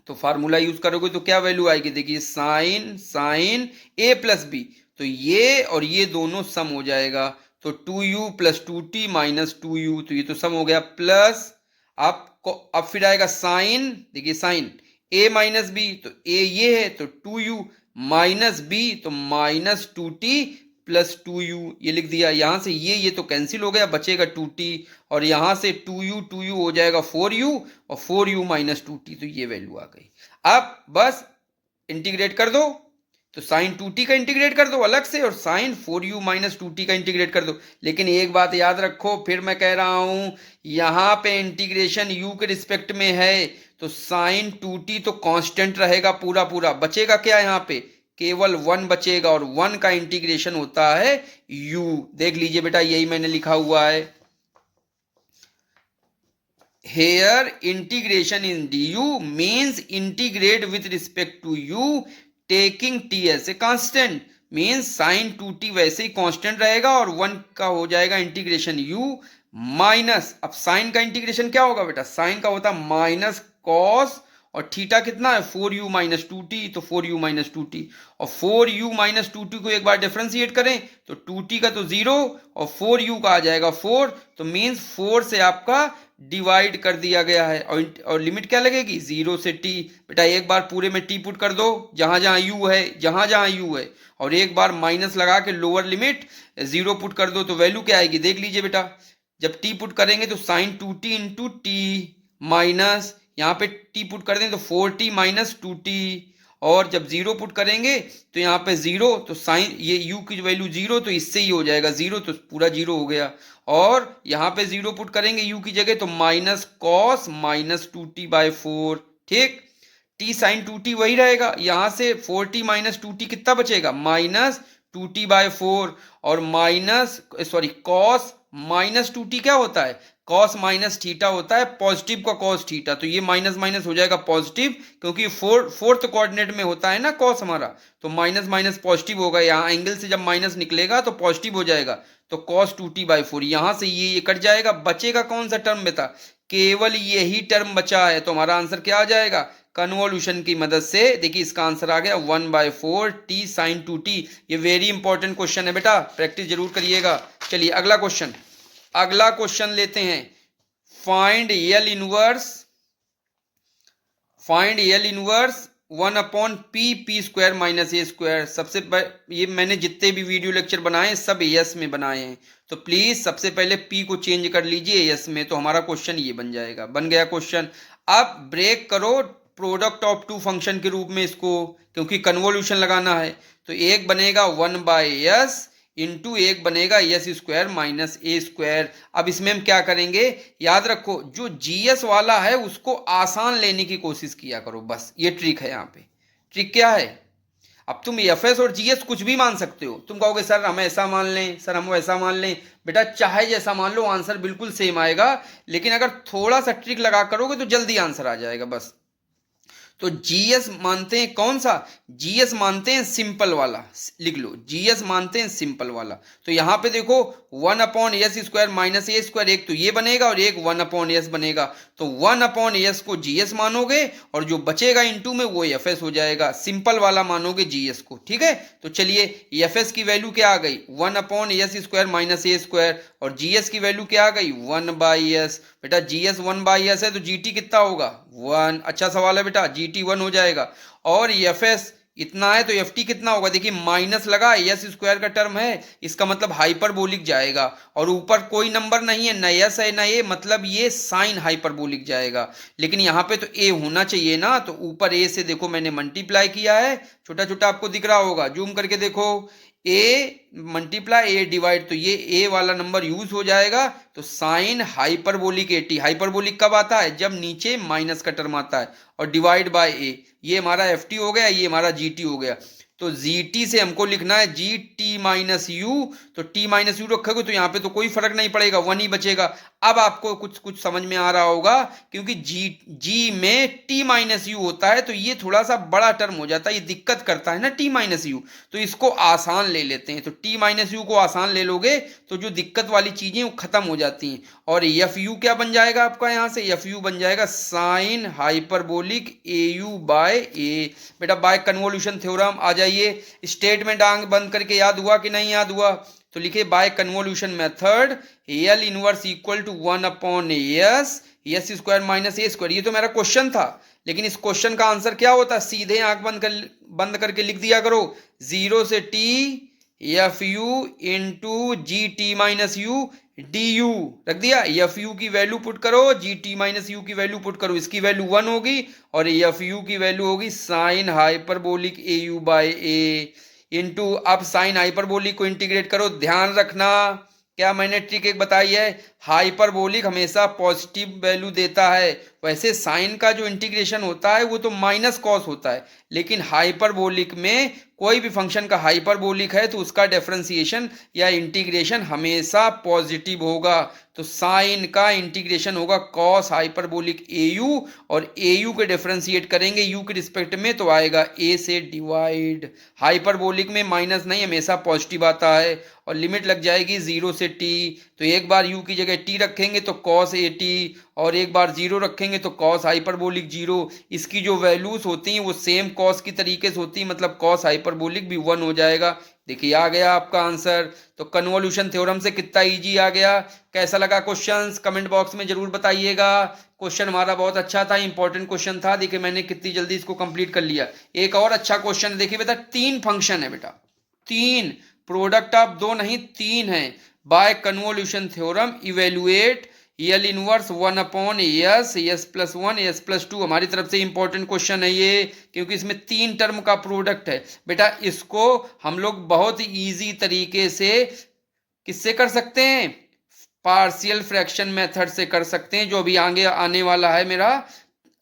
तो फार्मूला यूज करोगे तो क्या वैल्यू आएगी, देखिए साइन साइन ए प्लस बी, तो ये और ये दोनों सम हो जाएगा, तो 2u plus 2t minus 2u, तो ये तो सम हो गया, प्लस आपको अब फिर आएगा साइन, देखिए साइन a माइनस बी, तो a ये है तो 2u माइनस b, तो माइनस 2t प्लस 2u, ये लिख दिया। यहां से ये तो कैंसिल हो गया, बचेगा 2t, और यहां से 2u हो जाएगा 4u, और 4u माइनस 2t, तो ये वैल्यू आ गई। अब बस इंटीग्रेट कर दो, तो साइन 2t का इंटीग्रेट कर दो अलग से, और साइन 4u माइनस 2t का इंटीग्रेट कर दो। लेकिन एक बात याद रखो, फिर मैं कह रहा हूं, यहां पे इंटीग्रेशन u के रिस्पेक्ट में है, तो साइन 2t तो कांस्टेंट रहेगा पूरा पूरा, बचेगा क्या यहाँ पे, केवल 1 बचेगा, और 1 का इंटीग्रेशन होता है u। देख लीजिए बेटा, यही मैंने लिखा हुआ है, here integration in du means integrate with respect to u taking t as a constant, means sin 2t वैसे ही कांस्टेंट रहेगा, और 1 का हो जाएगा इंटीग्रेशन u माइनस, अब साइन का इंटीग्रेशन क्या होगा बेटा, साइन का होता है माइनस कॉस, और थीटा कितना है 4u माइनस 2t, तो 4u माइनस 2t, और 4u माइनस 2t को एक बार डिफरेंशिएट करें तो 2t का तो 0 और 4u का आ जाएगा 4, तो मीन्स 4 से आपका डिवाइड कर दिया गया है, और लिमिट क्या लगेगी 0 से t। बेटा एक बार पूरे में t पुट कर दो जहां जहां u है, जहां जहां u है, और एक बार माइनस लगा के लोअर लिमिट 0 पुट कर दो, तो वैल्यू क्या आएगी देख लीजिए बेटा, जब t पुट करेंगे तो sign 2t into T minus, यहाँ पे t पुट कर दें तो 4t माइनस 2t, और जब जीरो पुट करेंगे तो यहाँ पे जीरो, तो साइन ये u की वैल्यू जीरो, तो इससे ही हो जाएगा जीरो, तो पूरा जीरो हो गया। और यहाँ पे जीरो पुट करेंगे u की जगह, तो माइनस कॉस माइनस 2t/4, ठीक। t साइन 2t वही रहेगा, यहां से 4t माइनस 2t कितना बचेगा, माइनस 2t/4। और minus sorry cos minus 2t क्या होता है, कॉस माइनस थीटा होता है, पॉजिटिव का कॉस थीटा, तो ये माइनस माइनस हो जाएगा पॉजिटिव, क्योंकि फोर्थ कोऑर्डिनेट में होता है ना कॉस हमारा, तो माइनस माइनस पॉजिटिव होगा, यहाँ एंगल से जब माइनस निकलेगा तो पॉजिटिव हो जाएगा, तो कॉस 2t/4। यहां से ये कट जाएगा, बचेगा कौन सा टर्म बेटा, केवल यही टर्म बचा है, तो हमारा आंसर क्या आ जाएगा, कन्वोल्यूशन की मदद से। देखिए इसका आंसर आ गया 1/4 t sin 2t। ये वेरी इंपॉर्टेंट क्वेश्चन है बेटा, प्रैक्टिस जरूर करिएगा। चलिए अगला क्वेश्चन लेते हैं। Find L inverse 1/p minus A square. सबसे ये मैंने जितने भी वीडियो लेक्चर बनाए सब एस में बनाए हैं, तो प्लीज सबसे पहले p को चेंज कर लीजिए एस में, तो हमारा क्वेश्चन ये बन जाएगा। बन गया क्वेश्चन। अब ब्रेक करो प्रोडक्ट ऑफ टू फंक्शन के रूप में इसको, क्योंकि कन्वोल्यूशन लगाना है, तो एक बनेगा 1/s इंटू एक बनेगा S square minus A square. अब इसमें हम क्या करेंगे, याद रखो जो जीएस वाला है उसको आसान लेने की कोशिश किया करो, बस ये ट्रिक है। यहाँ पे ट्रिक क्या है, अब तुम एफएस और जीएस कुछ भी मान सकते हो। तुम कहोगे सर हम ऐसा मान लें, सर हम वैसा मान लें, बेटा चाहे जैसा मान लो आंसर बिल्कुल सेम आएगा, लेकिन अगर थोड़ा सा ट्रिक लगा करोगे तो जल्दी आंसर आ जाएगा बस। तो जीएस मानते हैं कौन सा, जीएस मानते हैं सिंपल वाला, लिख लो जीएस मानते हैं सिंपल वाला। तो यहां पे देखो 1/s square minus A square, एक तो ये बनेगा और एक 1/s बनेगा, तो 1/s को जीएस मानोगे और जो बचेगा इनटू में वो एफएस हो जाएगा, सिंपल वाला मानोगे जीएस को, ठीक है। तो चलिए एफएस की वैल्यू क्या आ गई, 1/s square minus A square, और जीएस की वैल्यू क्या आ गई 1/s। बेटा जीएस 1/s है तो जीटी कितना होगा 1। अच्छा सवाल है बेटा, जीटी 1 हो जाएगा। और एफएस इतना है तो एफटी कितना होगा, देखिए माइनस लगा, एस स्क्वायर का टर्म है, इसका मतलब हाइपरबोलिक जाएगा, और ऊपर कोई नंबर नहीं है, न एस है न ए, मतलब ये साइन हाइपरबोलिक जाएगा। लेकिन यहाँ पे तो ए होना चाहिए ना, तो ऊपर ए से देखो मैंने मल्टीप्लाई किया है, छोटा छोटा आपको दिख रहा होगा, जूम करके देखो, ए मल्टीप्लाई ए डिवाइड, तो ये ए वाला नंबर यूज हो जाएगा, तो साइन हाइपरबोलिक 80। हाइपरबोलिक कब आता है, जब नीचे माइनस का टर्म आता है, और डिवाइड बाय ए, ये हमारा एफ टी हो गया, ये हमारा जी टी हो गया। तो जी टी से हमको लिखना है जी टी माइनस यू, तो टी माइनस यू रखोगे तो यहाँ पे तो कोई फर्क नहीं पड़ेगा, 1 ही बचेगा। अब आपको कुछ समझ में आ रहा होगा, क्योंकि जी में टी माइनस यू होता है, तो ये थोड़ा सा बड़ा टर्म हो जाता है, ये दिक्कत करता है ना टी माइनस यू, तो इसको आसान ले लेते हैं। तो टी माइनस यू को आसान ले लोगे तो जो दिक्कत वाली चीजें वो खत्म हो जाती हैं। और एफ यू क्या बन जाएगा आपका, यहाँ से एफ यू बन जाएगा sine hyperbolic A U by A. बेटा बाय कन्वोल्यूशन थ्योरम आ जाइए, स्टेटमेंट आंख बंद करके याद हुआ कि नहीं याद हुआ, तो लिखिए by convolution method L inverse equal to 1/s S square minus A square. ये तो मेरा क्वेश्चन था, लेकिन इस क्वेश्चन का आंसर क्या होता, सीधे आंख बंद करके लिख दिया करो, 0 से T F U into G T minus U D U रख दिया। एफ यू की वैल्यू पुट करो, जी टी माइनस यू की वैल्यू पुट करो, इसकी वैल्यू 1 होगी, और एफ यू की वैल्यू होगी sine hyperbolic A U by A into, अब साइन हाइपरबोलिक को इंटीग्रेट करो। ध्यान रखना क्या मैंने ट्रिक एक बताई है, हाइपरबोलिक हमेशा पॉजिटिव वैल्यू देता है। वैसे साइन का जो इंटीग्रेशन होता है वो तो माइनस कॉस होता है, लेकिन हाइपरबोलिक में कोई भी फंक्शन का हाइपरबोलिक है तो उसका डिफरेंशिएशन या इंटीग्रेशन हमेशा पॉजिटिव होगा। तो साइन का इंटीग्रेशन होगा कॉस हाइपरबोलिक ए यू, और ए यू के डिफरेंशिएट करेंगे यू के रिस्पेक्ट में तो आएगा ए से डिवाइड। हाइपरबोलिक में माइनस नहीं, हमेशा पॉजिटिव आता है, और लिमिट लग जाएगी 0 से टी, तो एक बार u की जगह t रखेंगे तो cos ए टी, और एक बार 0 रखेंगे तो cos हाइपरबोलिक 0। इसकी जो वैल्यूज होती हैं वो सेम cos की तरीके से होती है, मतलब cos हाइपरबोलिक भी 1 हो जाएगा। देखिए आ गया आपका आंसर। तो कन्वोल्यूशन थ्योरम से कितना इजी आ गया। कैसा लगा क्वेश्चन, कमेंट बॉक्स में जरूर बताइएगा। क्वेश्चन हमारा बहुत अच्छा था, इंपॉर्टेंट क्वेश्चन था। देखिए मैंने कितनी जल्दी इसको कंप्लीट कर लिया। एक और अच्छा क्वेश्चन देखिए बेटा, 3 फंक्शन है बेटा, 3 प्रोडक्ट ऑफ 2 नहीं 3 है। By convolution theorem evaluate L inverse 1 upon S, S plus one, S plus two. हमारी तरफ से इंपॉर्टेंट क्वेश्चन है ये, क्योंकि इसमें 3 टर्म का प्रोडक्ट है बेटा। इसको हम लोग बहुत इजी तरीके से किससे कर सकते हैं, पार्शियल फ्रैक्शन मेथड से कर सकते हैं, जो अभी आगे आने वाला है मेरा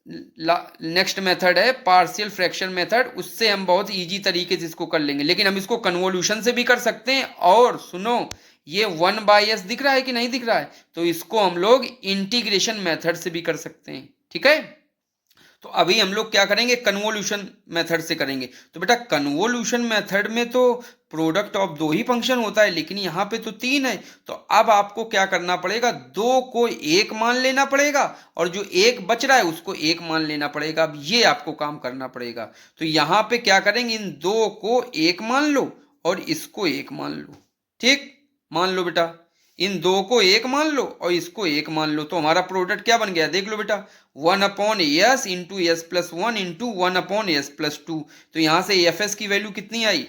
नेक्स्ट मेथड है पार्शियल फ्रैक्शन मेथड। उससे हम बहुत इजी तरीके से इसको कर लेंगे, लेकिन हम इसको कन्वोल्यूशन से भी कर सकते हैं। और सुनो, ये 1/s दिख रहा है कि नहीं दिख रहा है, तो इसको हम लोग इंटीग्रेशन मेथड से भी कर सकते हैं, ठीक है। तो अभी हम लोग क्या करेंगे, कन्वोल्यूशन मेथड से करेंगे। तो बेटा कन्वोल्यूशन मेथड में तो प्रोडक्ट ऑफ 2 ही फंक्शन होता है, लेकिन यहाँ पे तो 3 है। तो अब आपको क्या करना पड़ेगा, 2 को 1 मान लेना पड़ेगा, और जो 1 बच रहा है उसको 1 मान लेना पड़ेगा। अब ये आपको काम करना पड़ेगा। तो यहाँ पे क्या करेंगे, इन 2 को 1 मान लो और इसको 1 मान लो, ठीक। मान लो बेटा, इन 2 को 1 मान लो और इसको 1 मान लो, तो हमारा प्रोडक्ट क्या बन गया, देख लो बेटा, 1/s into S plus one into 1/s plus two. तो यहां से एफ एस की वैल्यू कितनी आई,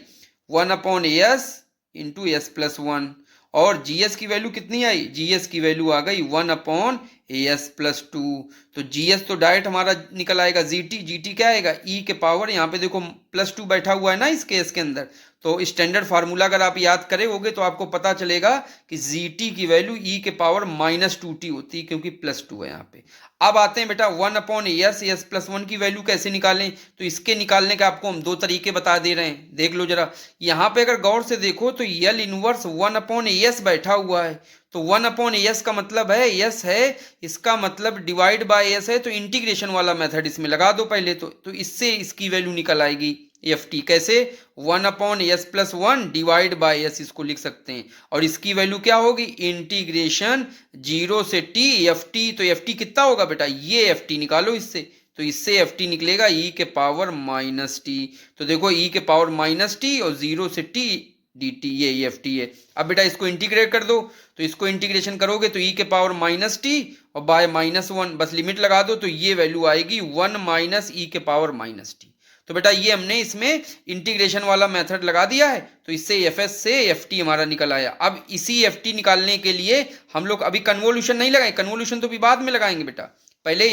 1/s into S plus one. और जीएस की वैल्यू कितनी आई, जीएस की वैल्यू आ गई 1/as प्लस टू। तो जीएस तो डायरेक्ट हमारा निकल आएगा जीटी। जीटी क्या आएगा, ई के पावर, यहाँ पे देखो +2 बैठा हुआ है ना इस केस के अंदर। तो स्टैंडर्ड फार्मूला अगर आप याद करे होगे तो आपको पता चलेगा कि जीटी की वैल्यू ई के पावर -2t होती है, क्योंकि +2 है यहाँ पे। अब आते हैं बेटा 1/s, एस प्लस वन की वैल्यू कैसे निकालें। तो इसके निकालने के आपको हम 2 तरीके बता दे रहे हैं, देख लो जरा। यहाँ पे अगर गौर से देखो तो यल इनवर्स 1/s बैठा हुआ है। तो 1/s का मतलब है s है, इसका मतलब डिवाइड बाय s है, तो इंटीग्रेशन वाला मेथड इसमें लगा दो पहले। तो इससे इसकी वैल्यू निकल आएगी एफ टी। कैसे, 1/s plus one divide by S, इसको लिख सकते हैं। और इसकी वैल्यू क्या होगी, इंटीग्रेशन 0 से t एफ टी। तो एफ टी कितना होगा बेटा, ये एफ टी निकालो इससे। तो इससे एफ टी निकलेगा e के पावर -t। तो देखो e के पावर -t और 0 से t dt, ये एफ टी है। अब बेटा इसको इंटीग्रेट कर दो। तो इसको इंटीग्रेशन करोगे तो e के पावर -t और बाय -1, बस लिमिट लगा दो, तो ये वैल्यू आएगी 1 माइनस e के पावर -t। तो बेटा ये हमने इसमें इंटीग्रेशन वाला मेथड लगा दिया है, तो इससे एफ एस से एफ टी हमारा निकल आया। अब इसी एफ टी निकालने के लिए हम लोग अभी कन्वोल्यूशन नहीं लगाए, कन्वोल्यूशन तो भी बाद में लगाएंगे बेटा। पहले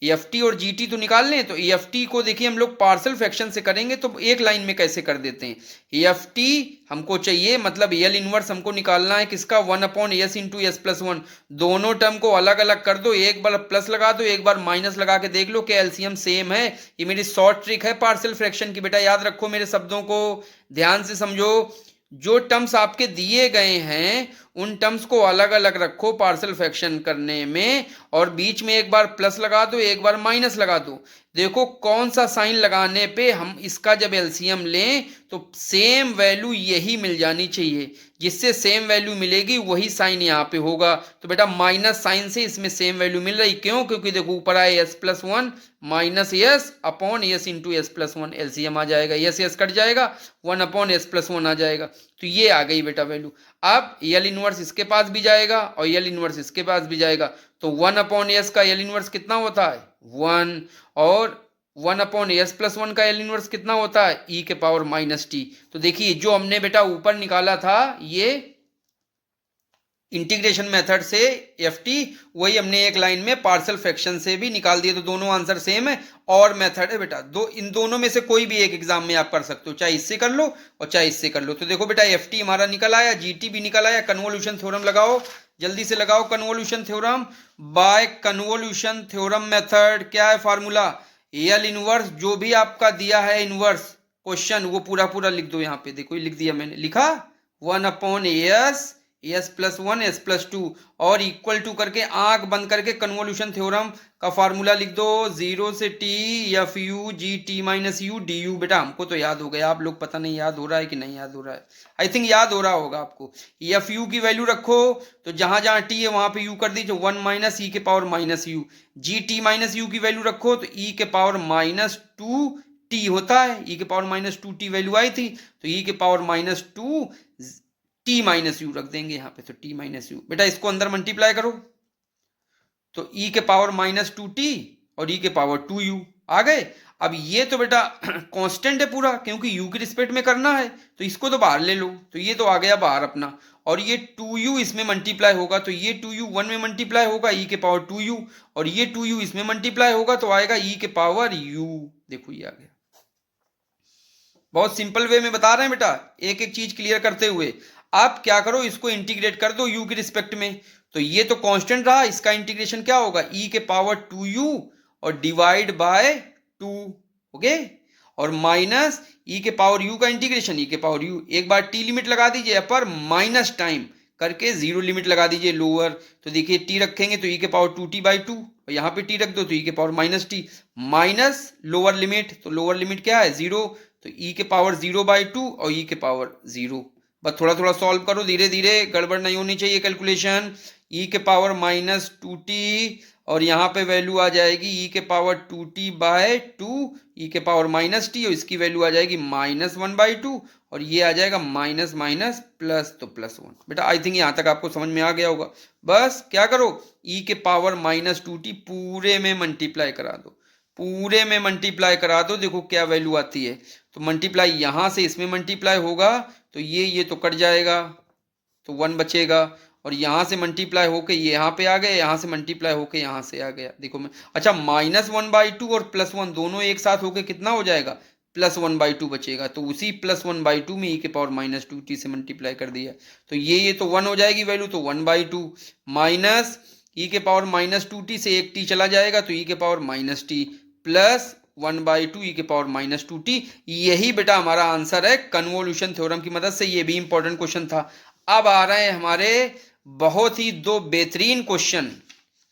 एफ टी और जी टी तो निकाल लें। तो एफ टी को देखिए हम लोग पार्शियल फ्रैक्शन से करेंगे, तो एक लाइन में कैसे कर देते हैं। एफ टी हमको चाहिए, मतलब एल इनवर्स हमको निकालना है किसका, 1/s into S plus one. दोनों टर्म को अलग अलग कर दो, एक बार प्लस लगा दो, एक बार माइनस लगा के देख लो कि एलसीएम सेम है। ये मेरी शॉर्ट ट्रिक है पार्शियल फ्रैक्शन की बेटा, याद रखो मेरे शब्दों को ध्यान से समझो। जो टर्म्स आपके दिए गए हैं उन टर्म्स को अलग अलग रखो पार्शियल फ्रैक्शन करने में, और बीच में एक बार प्लस लगा दो, एक बार माइनस लगा दो। देखो कौन सा साइन लगाने पे हम इसका जब एलसीएम लें तो सेम वैल्यू यही मिल जानी चाहिए। जिससे सेम वैल्यू मिलेगी वही साइन यहाँ पे होगा। तो बेटा माइनस साइन से इसमें सेम वैल्यू मिल रही, क्यों, क्योंकि देखो ऊपर आए S plus one minus S upon S into S plus one, LCM आ जाएगा, एस एस कट जाएगा, 1/s प्लस वन आ जाएगा। तो ये आ गई बेटा वैल्यू। अब यल इनवर्स इसके पास भी जाएगा और यल इनवर्स इसके पास भी जाएगा। तो 1/s का यल इनवर्स कितना होता है, 1, और 1/s प्लस वन का यल इनवर्स कितना होता है, e के पावर -t। तो देखिए जो हमने बेटा ऊपर निकाला था ये इंटीग्रेशन मेथड से एफ टी, वही हमने एक लाइन में पार्शियल फ्रैक्शन से भी निकाल दिए। तो दोनों आंसर सेम है, और मेथड है बेटा इन दोनों में से कोई भी एक एग्जाम में आप कर सकते हो, चाहे इससे कर लो और चाहे इससे कर लो। तो देखो बेटा एफ टी हमारा निकल आया, जी टी भी निकल आया। कन्वोल्यूशन थ्योरम लगाओ, जल्दी से लगाओ convolution theorem. By convolution theorem method क्या है फार्मूला, एल इनवर्स जो भी आपका दिया है इनवर्स क्वेश्चन वो पूरा पूरा लिख दो। यहाँ पे देखो लिख दिया मैंने, लिखा 1/s S plus one S plus to, और इक्वल टू करके आंख बंद करके कन्वोल्यूशन थ्योरम का फार्मूला लिख दो, 0 से T F U G T minus U D you. बेटा हमको तो याद हो गया, आप लोग पता नहीं याद हो रहा है कि नहीं याद हो रहा है, आई थिंक याद हो रहा होगा आपको। एफ यू की वैल्यू रखो, तो जहां जहां टी है वहां पे यू कर दीजिए, 1 माइनस ई के power minus you. G T minus U की वैल्यू रखो, तो ई के पावर -2 टी होता है, ई के पावर -2 टी वैल्यू आई थी, तो ई के पावर -2 टी माइनस यू रख देंगे यहाँ पे। तो टी माइनस यू बेटा इसको अंदर मल्टीप्लाई करो, तो ई के पावर -2t और ई के पावर 2u आ गए। अब ये तो बेटा कांस्टेंट है पूरा, क्योंकि u की रिस्पेक्ट में करना है, तो इसको तो बाहर ले लो, तो ये तो आ गया बाहर अपना। और ये 2u इसमें मल्टीप्लाई होगा तो ये 2u 1 में मल्टीप्लाई होगा e के पावर 2u, और ये 2u इसमें मल्टीप्लाई होगा तो आएगा e के पावर u। देखो ये आ गया। बहुत सिंपल वे में बता रहे हैं बेटा, एक एक चीज क्लियर करते हुए। आप क्या करो, इसको इंटीग्रेट कर दो u के रिस्पेक्ट में, तो ये तो कांस्टेंट रहा, इसका इंटीग्रेशन क्या होगा e के पावर 2u और डिवाइड बाय 2। ओके, और माइनस e के पावर u का इंटीग्रेशन e के पावर u, एक बार t लिमिट लगा दीजिए अपर, माइनस टाइम करके 0 लिमिट लगा दीजिए लोअर, तो देखिए t रखेंगे तो e के पावर 2t बाई 2, और यहाँ पे t रख दो तो e के power minus t, minus lower limit, तो लोअर लिमिट क्या है 0, तो e के पावर 0 बाई 2 और e के पावर 0। बस थोड़ा थोड़ा सॉल्व करो, धीरे धीरे, गड़बड़ नहीं होनी चाहिए कैलकुलेशन। e के पावर माइनस 2t और यहाँ पे वैल्यू आ जाएगी e के पावर 2t बाय 2, e के पावर माइनस t, और इसकी वैल्यू आ जाएगी माइनस 1 बाई 2, और ये आ जाएगा माइनस माइनस प्लस, तो प्लस 1। बेटा आई थिंक यहाँ तक आपको समझ में आ गया होगा। बस क्या करो, e के पावर माइनस 2t पूरे में मल्टीप्लाई करा दो, पूरे में मल्टीप्लाई करा दो, देखो क्या वैल्यू आती है। तो मल्टीप्लाई यहाँ से इसमें मल्टीप्लाई होगा तो ये तो कट जाएगा, तो 1 बचेगा, और यहाँ से मल्टीप्लाई होके ये यहाँ पे आ गया, यहाँ से मल्टीप्लाई होके यहाँ से आ गया। देखो मैं, अच्छा माइनस 1 बाई 2 और प्लस 1 दोनों एक साथ होके कितना हो जाएगा, प्लस 1 बाई 2 बचेगा, तो उसी प्लस 1 बाई 2 में e के पावर माइनस 2t से मल्टीप्लाई कर दिया, तो ये तो 1 हो जाएगी वैल्यू, तो 1 बाई 2 माइनस e के पावर माइनस 2t से एक t चला जाएगा तो e के power minus t plus 1 by 2 e के पावर माइनस 2t। यही बेटा हमारा आंसर है कन्वोल्यूशन थ्योरम की मदद से। ये भी इंपॉर्टेंट क्वेश्चन था। अब आ रहे हैं हमारे बहुत ही दो बेहतरीन क्वेश्चन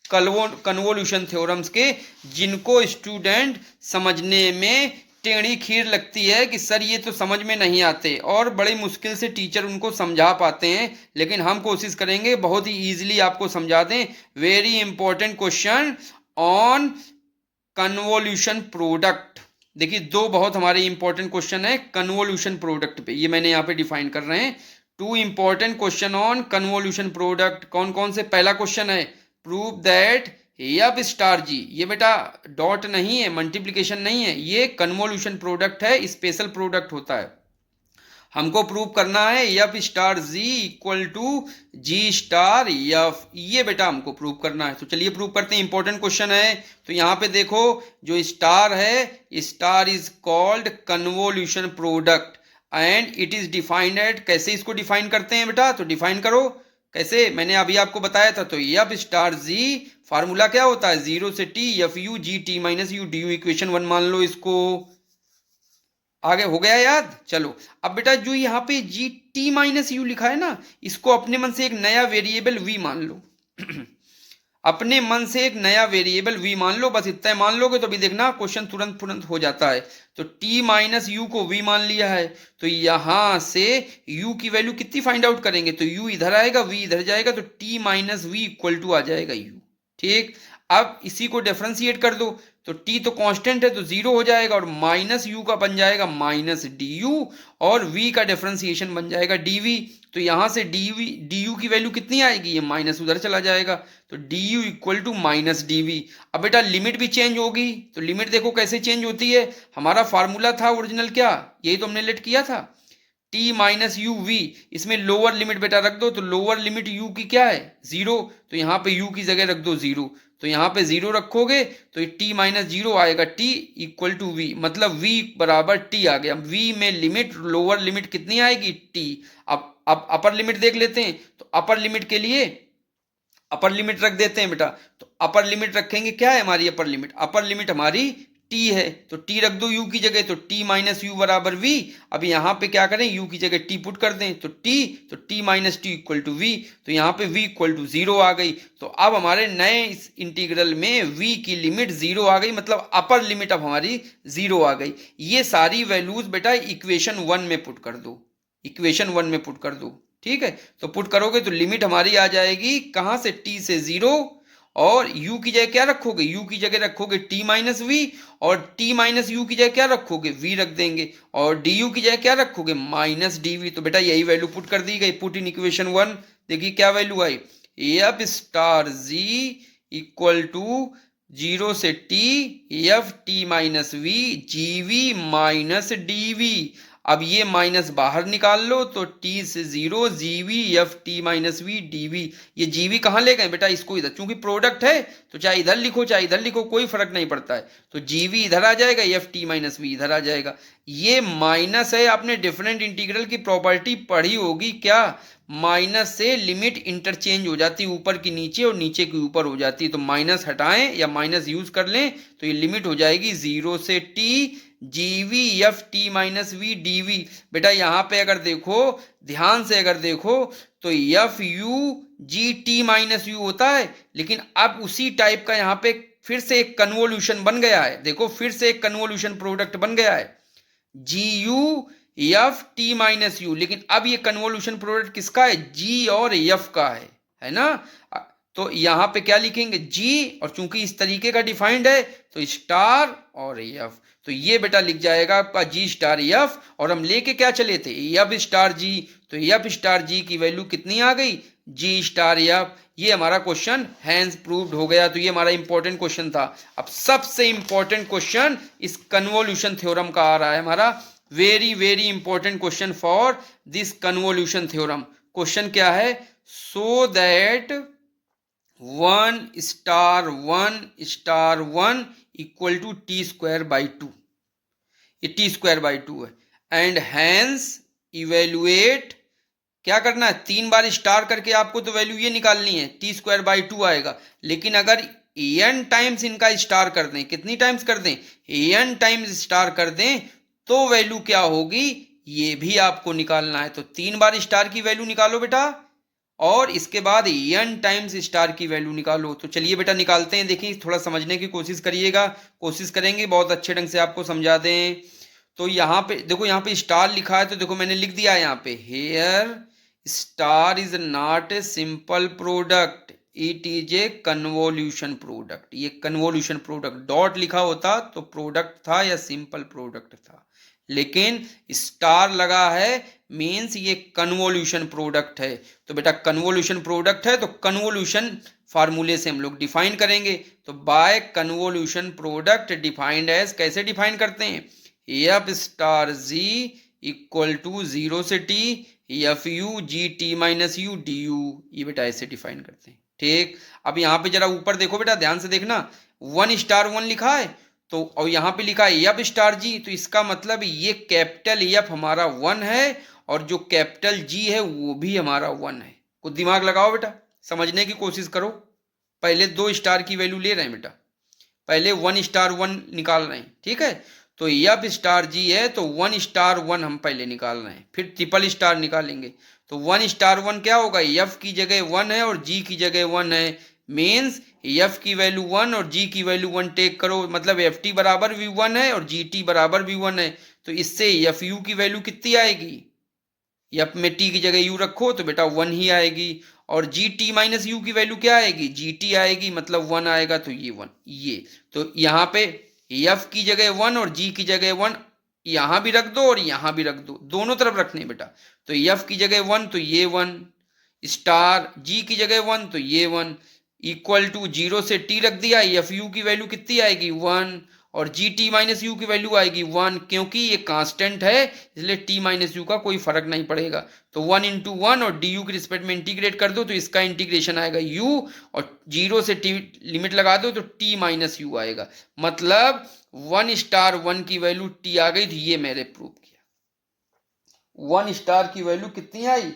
कन्वोल्यूशन थ्योरम्स के, जिनको स्टूडेंट समझने में टेढ़ी खीर लगती है कि सर ये तो समझ में नहीं आते, और बड़ी मुश्किल से टीचर उनको समझा पाते हैं, लेकिन हम कोशिश करेंगे बहुत ही इजीली आपको समझा दें। Very important question on convolution product. देखिए दो बहुत हमारे इंपॉर्टेंट क्वेश्चन है कन्वोल्यूशन प्रोडक्ट पे, ये मैंने यहाँ पे डिफाइन कर रहे हैं। 2 important question on convolution product. कौन कौन से? पहला क्वेश्चन है prove that F star G, ये बेटा डॉट नहीं है, मल्टीप्लीकेशन नहीं है, ये कन्वोल्यूशन प्रोडक्ट है, स्पेशल प्रोडक्ट होता है। हमको प्रूव करना है F star G equal to G star F, ये बेटा हमको प्रूव करना है। तो चलिए प्रूव करते हैं, इंपॉर्टेंट क्वेश्चन है। तो यहाँ पे देखो जो स्टार है, star is called convolution product and it is defined at, कैसे इसको डिफाइन करते हैं बेटा, तो डिफाइन करो कैसे, मैंने अभी आपको बताया था। तो एफ स्टार जी फार्मूला क्या होता है, 0 से t F U G T minus U D you, equation 1 मान लो इसको। आगे हो गया याद? चलो अब बेटा जो यहाँ पे जी टी माइनस यू लिखा है ना, इसको अपने मन से एक नया वेरिएबल v मान लो अपने मन से एक नया वेरिएबल v मान लो, बस इतना मान लोगे तो भी देखना क्वेश्चन तुरंत हो जाता है। तो t माइनस यू को v मान लिया है, तो यहां से u की वैल्यू कितनी फाइंड आउट करेंगे, तो u इधर आएगा v इधर जाएगा, तो t minus V equal to आ जाएगा u। ठीक, अब इसी को डिफरेंशिएट कर दो, तो t तो कांस्टेंट है तो 0 हो जाएगा, और माइनस u का बन जाएगा माइनस du, और v का डिफरेंशिएशन बन जाएगा dv। तो यहां से du की वैल्यू कितनी आएगी, ये माइनस उधर चला जाएगा, तो du equal to minus dv। अब बेटा लिमिट भी चेंज होगी, तो लिमिट देखो कैसे चेंज होती है। हमारा फार्मूला था ओरिजिनल क्या, यही तो हमने लेट किया था, t माइनस यू वी, इसमें लोअर लिमिट बेटा रख दो, तो लोअर लिमिट u की क्या है 0, तो यहाँ पे u की जगह रख दो 0, तो यहाँ पे 0 रखोगे तो t माइनस 0 आएगा, t इक्वल टू वी, मतलब v बराबर t आ गया। v में लिमिट लोअर लिमिट कितनी आएगी t। अब अपर लिमिट देख लेते हैं, तो अपर लिमिट के लिए अपर लिमिट रख देते हैं बेटा। तो अपर लिमिट रखेंगे, क्या है हमारी अपर लिमिट, अपर लिमिट हमारी t है, तो t रख दो u की जगह, तो t माइनस यू बराबर v। अब यहाँ पे क्या करें, u की जगह t पुट कर दें, तो t minus T equal to v, तो यहाँ पे v इक्वल टू 0 आ गई। तो अब हमारे नए इस इंटीग्रल में v की लिमिट 0 आ गई, मतलब अपर लिमिट अब हमारी 0 आ गई। ये सारी वैल्यूज बेटा इक्वेशन 1 में पुट कर दो, इक्वेशन 1 में पुट कर दो। ठीक है, तो पुट करोगे तो लिमिट हमारी आ जाएगी कहाँ से, t से 0, और u की जगह क्या रखोगे, u की जगह रखोगे t माइनस वी, और t माइनस यू की जगह क्या रखोगे, v रख देंगे, और du की जगह क्या रखोगे, माइनस dv। तो बेटा यही वैल्यू पुट कर दी गई, पुट इन इक्वेशन 1। देखिए क्या वैल्यू आई, F star G equal to 0 से t F T minus V G V minus D V. अब ये माइनस बाहर निकाल लो तो टी से 0 G V F T minus V D V. ये जीवी कहाँ ले गए बेटा, इसको इधर, क्योंकि प्रोडक्ट है तो चाहे इधर लिखो चाहे इधर लिखो कोई फर्क नहीं पड़ता है। तो जीवी इधर आ जाएगा, एफ टी माइनस वी इधर आ जाएगा। ये माइनस है, आपने डिफरेंट इंटीग्रल की प्रॉपर्टी पढ़ी होगी क्या, माइनस से लिमिट इंटरचेंज हो जाती है, ऊपर की नीचे और नीचे की ऊपर हो जाती है। तो माइनस हटाएं या माइनस यूज कर लें तो ये लिमिट हो जाएगी 0 से T G V F T minus V D V. बेटा यहाँ पे अगर देखो, ध्यान से अगर देखो तो F U G T minus you होता है, लेकिन अब उसी टाइप का यहाँ पे फिर से एक कन्वोल्यूशन बन गया है। देखो फिर से एक कन्वोल्यूशन प्रोडक्ट बन गया है, G U F T minus U, लेकिन अब ये कन्वोल्यूशन प्रोडक्ट किसका है, जी और एफ का है ना। तो यहां पे क्या लिखेंगे, जी, और चूंकि इस तरीके का डिफाइंड है तो स्टार और एफ, तो ये बेटा लिख जाएगा आपका जी स्टार एफ। और हम लेके क्या चले थे, एफ स्टार जी, तो एफ स्टार जी की वैल्यू कितनी आ गई, जी स्टार एफ। ये हमारा क्वेश्चन हैंस प्रूव्ड हो गया। तो ये हमारा इंपॉर्टेंट क्वेश्चन था। अब सबसे इंपॉर्टेंट क्वेश्चन इस कन्वोल्यूशन थ्योरम का आ रहा है हमारा, very very important question for this convolution theorem. Question क्या है, so that 1 star 1 star 1 equal to T square by 2, ये टी स्क्वायर बाई 2 है। एंड हैंस इवेल्युएट, क्या करना है, 3 बार स्टार करके आपको तो वैल्यू ये निकालनी है, टी स्क्वायर बाई 2 आएगा। लेकिन अगर एन टाइम्स इनका स्टार कर दें, कितनी टाइम्स कर दें, एन टाइम्स स्टार कर दें, तो वैल्यू क्या होगी ये भी आपको निकालना है। तो 3 बार स्टार की वैल्यू निकालो बेटा, और इसके बाद एन टाइम्स स्टार की वैल्यू निकालो। तो चलिए बेटा निकालते हैं। देखिए थोड़ा समझने की कोशिश करिएगा, कोशिश करेंगे बहुत अच्छे ढंग से आपको समझा दें। तो यहाँ पे देखो, यहाँ पे स्टार लिखा है तो देखो मैंने लिख दिया है यहाँ पे, here star is not a simple product, it is a convolution product. ये कन्वोल्यूशन प्रोडक्ट, डॉट लिखा होता तो प्रोडक्ट था या सिंपल प्रोडक्ट था, लेकिन स्टार लगा है मीन्स ये कन्वोल्यूशन प्रोडक्ट है। तो बेटा कन्वोल्यूशन प्रोडक्ट है तो कन्वोल्यूशन फार्मूले से हम लोग डिफाइन करेंगे। तो by convolution product defined as, कैसे डिफाइन करते हैं, F star G equal to 0 से T F U G T minus U D U, ये बेटा ऐसे डिफाइन करते हैं। ठीक, अब यहाँ पे जरा ऊपर देखो बेटा, ध्यान से देखना, 1 स्टार 1 लिखा है तो, और यहाँ पे लिखा है एफ स्टार जी, तो इसका मतलब ये कैपिटल एफ हमारा 1 है और जो कैपिटल जी है वो भी हमारा 1 है। कुछ दिमाग लगाओ बेटा, समझने की कोशिश करो। पहले 2 स्टार की वैल्यू ले रहे हैं बेटा, पहले 1 स्टार 1 निकाल रहे हैं, ठीक है। तो एफ स्टार जी है तो 1 स्टार 1 हम पहले निकाल रहे हैं, फिर ट्रिपल स्टार निकालेंगे। तो 1 स्टार 1 क्या होगा, एफ की जगह 1 है और जी की जगह 1 है, मीन्स एफ की वैल्यू 1 और जी की वैल्यू 1 टेक करो, मतलब एफ टी बराबर भी 1 है और जी टी बराबर भी 1 है। तो इससे एफ यू की वैल्यू कितनी आएगी, एफ में टी की जगह यू रखो तो बेटा 1 ही आएगी, और जी टी माइनस यू की वैल्यू क्या आएगी, जी टी आएगी, मतलब 1 आएगा, तो ये 1 ये। तो यहाँ पे एफ की जगह 1 और जी की जगह 1 यहां भी रख दो और यहां भी रख दो, दोनों तरफ रखने बेटा। तो एफ की जगह 1 तो ये 1 स्टार, जी की जगह 1 तो ये 1 इक्वल टू 0 से टी रख दिया, एफ यू की वैल्यू कितनी आएगी 1 और जी टी माइनस यू की वैल्यू आएगी 1, क्योंकि ये कांस्टेंट है इसलिए टी माइनस यू का कोई फर्क नहीं पड़ेगा। तो 1 इंटू 1 और डी यू के रिस्पेक्ट में इंटीग्रेट कर दो तो इसका इंटीग्रेशन आएगा यू, और 0 से टी लिमिट लगा दो तो टी माइनस यू आएगा, मतलब 1 स्टार 1 की वैल्यू टी आ गई। तो ये मैंने प्रूव किया, 1 स्टार की वैल्यू कितनी आई,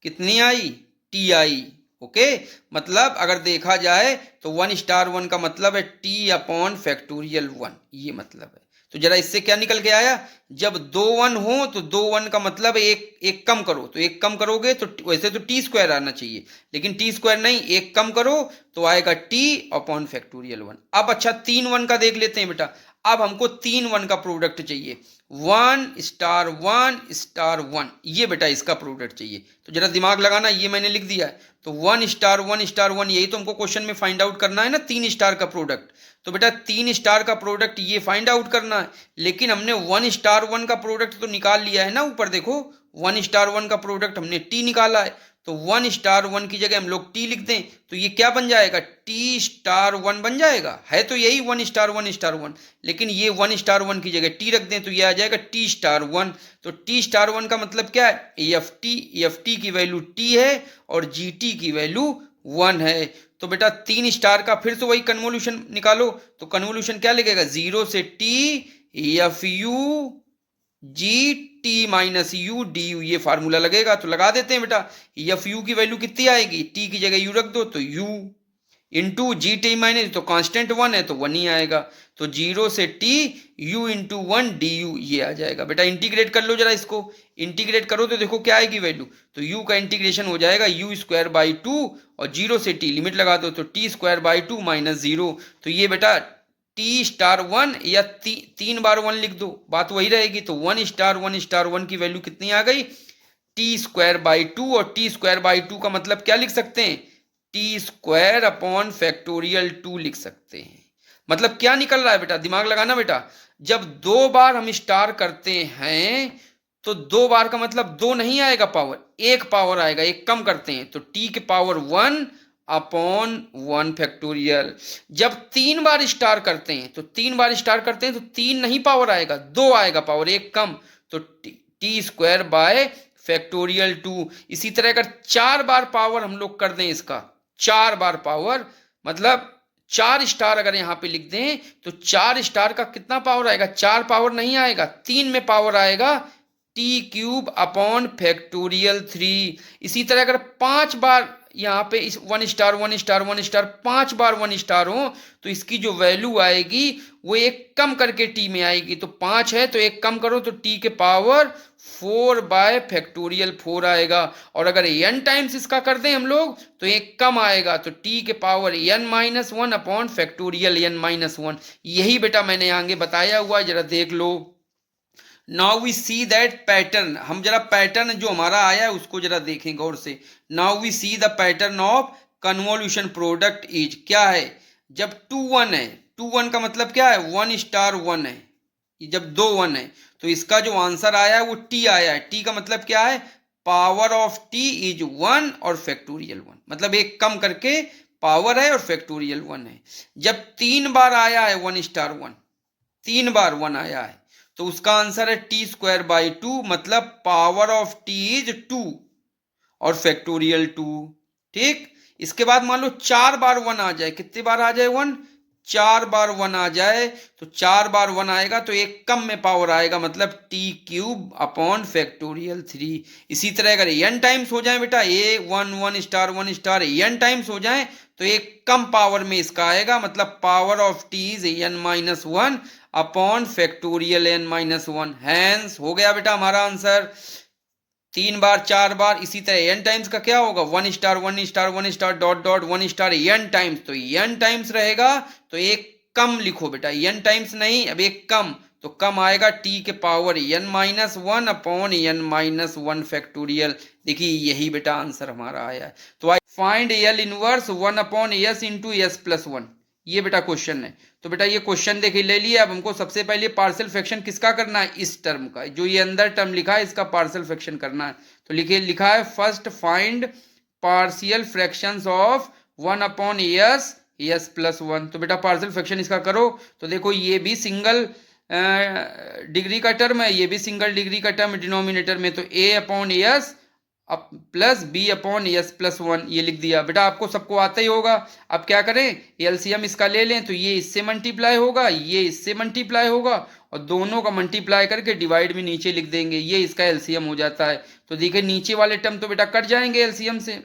कितनी आई, टी आई। ओके, मतलब अगर देखा जाए तो 1 स्टार 1 का मतलब है टी अपॉन फैक्टोरियल 1, ये मतलब है। तो जरा इससे क्या निकल के आया, जब 2 1 हो तो 2 1 का मतलब एक कम करो, तो एक कम करोगे तो वैसे तो टी स्क्वायर आना चाहिए, लेकिन टी स्क्वायर नहीं, एक कम करो तो आएगा टी अपॉन फैक्टोरियल 1। अब अच्छा 3 1 का देख लेते हैं बेटा, अब हमको 3 1 का प्रोडक्ट चाहिए, 1 स्टार 1 स्टार 1, ये बेटा इसका प्रोडक्ट चाहिए। तो जरा दिमाग लगाना, ये मैंने लिख दिया है। तो 1 स्टार 1 स्टार 1, यही तो हमको क्वेश्चन में फाइंड आउट करना है ना, 3 स्टार का प्रोडक्ट। तो बेटा 3 स्टार का प्रोडक्ट ये फाइंड आउट करना है, लेकिन हमने 1 स्टार 1 का प्रोडक्ट तो निकाल लिया है ना, ऊपर देखो 1 स्टार 1 का प्रोडक्ट हमने टी निकाला है। तो 1 स्टार 1 की जगह हम लोग टी लिख दें तो ये क्या बन जाएगा, टी स्टार 1 बन जाएगा। है तो यही 1 स्टार 1 स्टार 1, लेकिन ये 1 स्टार 1 की जगह टी रख दें तो ये आ जाएगा टी स्टार 1। तो टी स्टार 1 का मतलब क्या है, एफ टी की वैल्यू टी है और जी टी की वैल्यू 1 है। तो बेटा 3 स्टार का फिर से वही कन्वोल्यूशन निकालो, तो कन्वोल्यूशन क्या लिखेगा, 0 से T F U G T minus U D U, ये फार्मूला लगेगा। तो लगा देते हैं बेटा, एफ यू की वैल्यू कितनी आएगी, टी की जगह यू रख दो तो you into G T minus, तो कांस्टेंट 1 है तो 1 ही आएगा। तो 0 से T U into 1 D U ये आ जाएगा। बेटा इंटीग्रेट कर लो जरा, इसको इंटीग्रेट करो तो देखो क्या आएगी वैल्यू, तो यू का इंटीग्रेशन हो जाएगा यू स्क्वायर बाई 2 और 0 से टी लिमिट लगा दो तो टी स्क्वायर बाई 2 माइनस 0। तो ये बेटा टी स्टार 1 या 3 बार 1 लिख दो, बात वही रहेगी। तो 1 स्टार 1 की वैल्यू कितनी आ गई, टी स्क्वायर बाई 2, और टी स्क्वायर बाई 2 का मतलब क्या लिख सकते हैं, टी स्क्वायर अपॉन फैक्टोरियल 2 लिख सकते हैं। मतलब क्या निकल रहा है बेटा, दिमाग लगाना बेटा, जब 2 बार हम स्टार करते हैं तो 2 बार का मतलब 2 नहीं आएगा पावर, 1 पावर आएगा, एक कम करते हैं तो टी के पावर 1 अपॉन 1 फैक्टोरियल। जब 3 बार स्टार करते हैं तो 3 बार स्टार करते हैं तो 3 नहीं पावर आएगा, 2 आएगा पावर, एक कम, तो टी स्क्वायर बाय फैक्टोरियल 2। इसी तरह अगर 4 बार पावर हम लोग कर दें इसका, 4 बार पावर मतलब 4 स्टार अगर यहां पे लिख दें तो 4 स्टार का कितना पावर आएगा, 4 पावर नहीं आएगा, 3 में पावर आएगा, टी क्यूब अपॉन फैक्टोरियल 3। इसी तरह अगर 5 बार यहाँ पे इस 1 स्टार 5 बार 1 स्टार हो तो इसकी जो वैल्यू आएगी वो एक कम करके टी में आएगी। तो 5 है तो एक कम करो तो टी के पावर 4 बाय फैक्टोरियल 4 आएगा। और अगर n टाइम्स इसका कर दें हम लोग तो एक कम आएगा, तो टी के power n minus 1 upon factorial n minus 1। यही बेटा मैंने आगे बताया हुआ, जरा देख लो। Now we see that pattern, हम जरा पैटर्न जो हमारा आया है उसको जरा देखें गौर से। Now we see the pattern of convolution product is, क्या है, जब 2 1 है, 2 1 का मतलब क्या है, 1 स्टार 1 है, जब 2 1 है तो इसका जो आंसर आया है वो टी आया है। टी का मतलब क्या है, पावर ऑफ टी इज 1 और फैक्टोरियल 1, मतलब एक कम करके पावर है और फैक्टोरियल 1 है। जब 3 बार आया है 1 स्टार 1, 3 बार 1 आया है तो उसका आंसर है टी स्क्वायर बाई 2, मतलब पावर ऑफ टी इज 2 और फैक्टोरियल 2। ठीक, इसके बाद मान लो 4 बार 1 आ जाए, कितने बार आ जाए 1, 4 बार 1 आ जाए तो 4 बार 1 आएगा तो एक कम में पावर आएगा, मतलब टी क्यूब अपॉन फैक्टोरियल 3। इसी तरह अगर n टाइम्स हो जाए बेटा, ए 1 स्टार n टाइम्स हो जाए तो एक कम पावर में इसका आएगा, मतलब power of T is n minus 1 upon factorial n minus 1। Hence हो गया बेटा हमारा आंसर, 3 बार 4 बार। इसी तरह n टाइम्स का क्या होगा, 1 star dot dot 1 star n times, तो n टाइम्स रहेगा तो एक कम लिखो बेटा, n टाइम्स नहीं, अब एक कम, तो कम आएगा टी के power n minus 1 upon n minus 1 factorial. देखिए यही बेटा आंसर हमारा आया है। तो I find L inverse 1 upon S into S plus 1, ये बेटा क्वेश्चन है। तो बेटा ये क्वेश्चन देखिए ले लिया। अब हमको सबसे पहले पार्शियल फ्रैक्शन किसका करना है, इस टर्म का, जो ये अंदर टर्म लिखा है इसका पार्शियल फ्रैक्शन करना है। तो लिखा है first find partial fractions of 1 upon S S plus 1। तो बेटा पार्शियल फ्रैक्शन इसका करो तो देखो ये भी सिंगल डिग्री का टर्म है, ये भी सिंगल डिग्री का टर्म डिनोमिनेटर में, तो a upon S plus B upon S plus 1 ये लिख दिया। बेटा आपको सबको आता ही होगा। अब क्या करें, एलसीएम इसका ले लें तो ये इससे मल्टीप्लाई होगा, ये इससे मल्टीप्लाई होगा, और दोनों का मल्टीप्लाई करके डिवाइड में नीचे लिख देंगे, ये इसका एलसीएम हो जाता है। तो देखिए नीचे वाले टर्म तो बेटा कट जाएंगे एलसीएम से,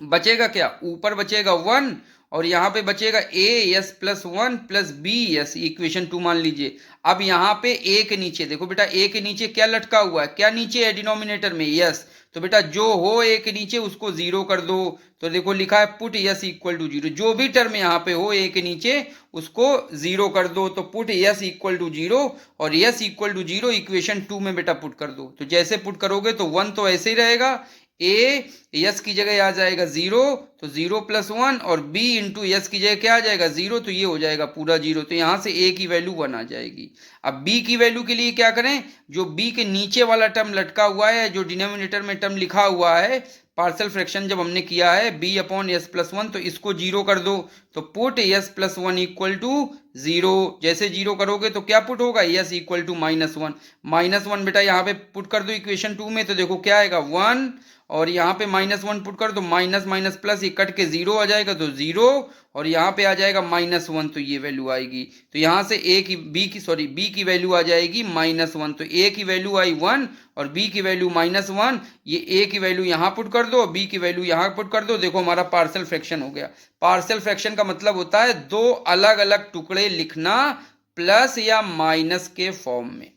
बचेगा क्या, ऊपर बचेगा 1 और यहाँ पे बचेगा A S plus 1 plus B S, equation 2 मान लीजिए। अब यहाँ पे ए के नीचे देखो बेटा, ए के नीचे क्या लटका हुआ है, क्या नीचे है डिनोमिनेटर में, यस। तो बेटा जो हो ए के नीचे उसको 0 कर दो। तो देखो लिखा है पुट यस इक्वल टू 0, जो भी टर्म यहाँ पे हो ए के नीचे उसको 0 कर दो। तो पुट यस इक्वल टू 0 और यस इक्वल टू 0 इक्वेशन 2 में बेटा पुट कर दो। तो जैसे पुट करोगे तो 1 तो ऐसे ही रहेगा, ए यस की जगह आ जाएगा 0 तो 0 प्लस 1, और बी इंटू यस की जगह क्या आ जाएगा 0, तो ये हो जाएगा पूरा 0। तो यहाँ से ए की वैल्यू 1 आ जाएगी। अब बी की वैल्यू के लिए क्या करें, जो बी के नीचे वाला टर्म लटका हुआ है, जो डिनोमिनेटर में टर्म लिखा हुआ है पार्शियल फ्रैक्शन जब हमने किया है b upon S plus one, तो इसको जीरो कर दो, तो put S plus one equal to zero. जैसे जीरो करोगे तो क्या पुट होगा, S equal to minus one. Minus one बेटा यहाँ पे पुट कर दो इक्वेशन 2 में, तो देखो क्या आएगा 1, और यहाँ पे माइनस वन पुट कर दो, माइनस माइनस प्लस ये कट के जीरो आ जाएगा तो जीरो, और यहाँ पे आ जाएगा माइनस वन, तो ये वैल्यू आएगी। तो यहाँ से ए की बी की वैल्यू आ जाएगी माइनस वन, तो ए की वैल्यू आई 1 और बी की वैल्यू माइनस वन। ये ए की वैल्यू यहाँ पुट कर दो, बी की वैल्यू यहाँ पुट कर दो, देखो हमारा पार्शियल फ्रैक्शन हो गया। पार्शियल फ्रैक्शन का मतलब होता है दो अलग अलग टुकड़े लिखना प्लस या माइनस के फॉर्म में।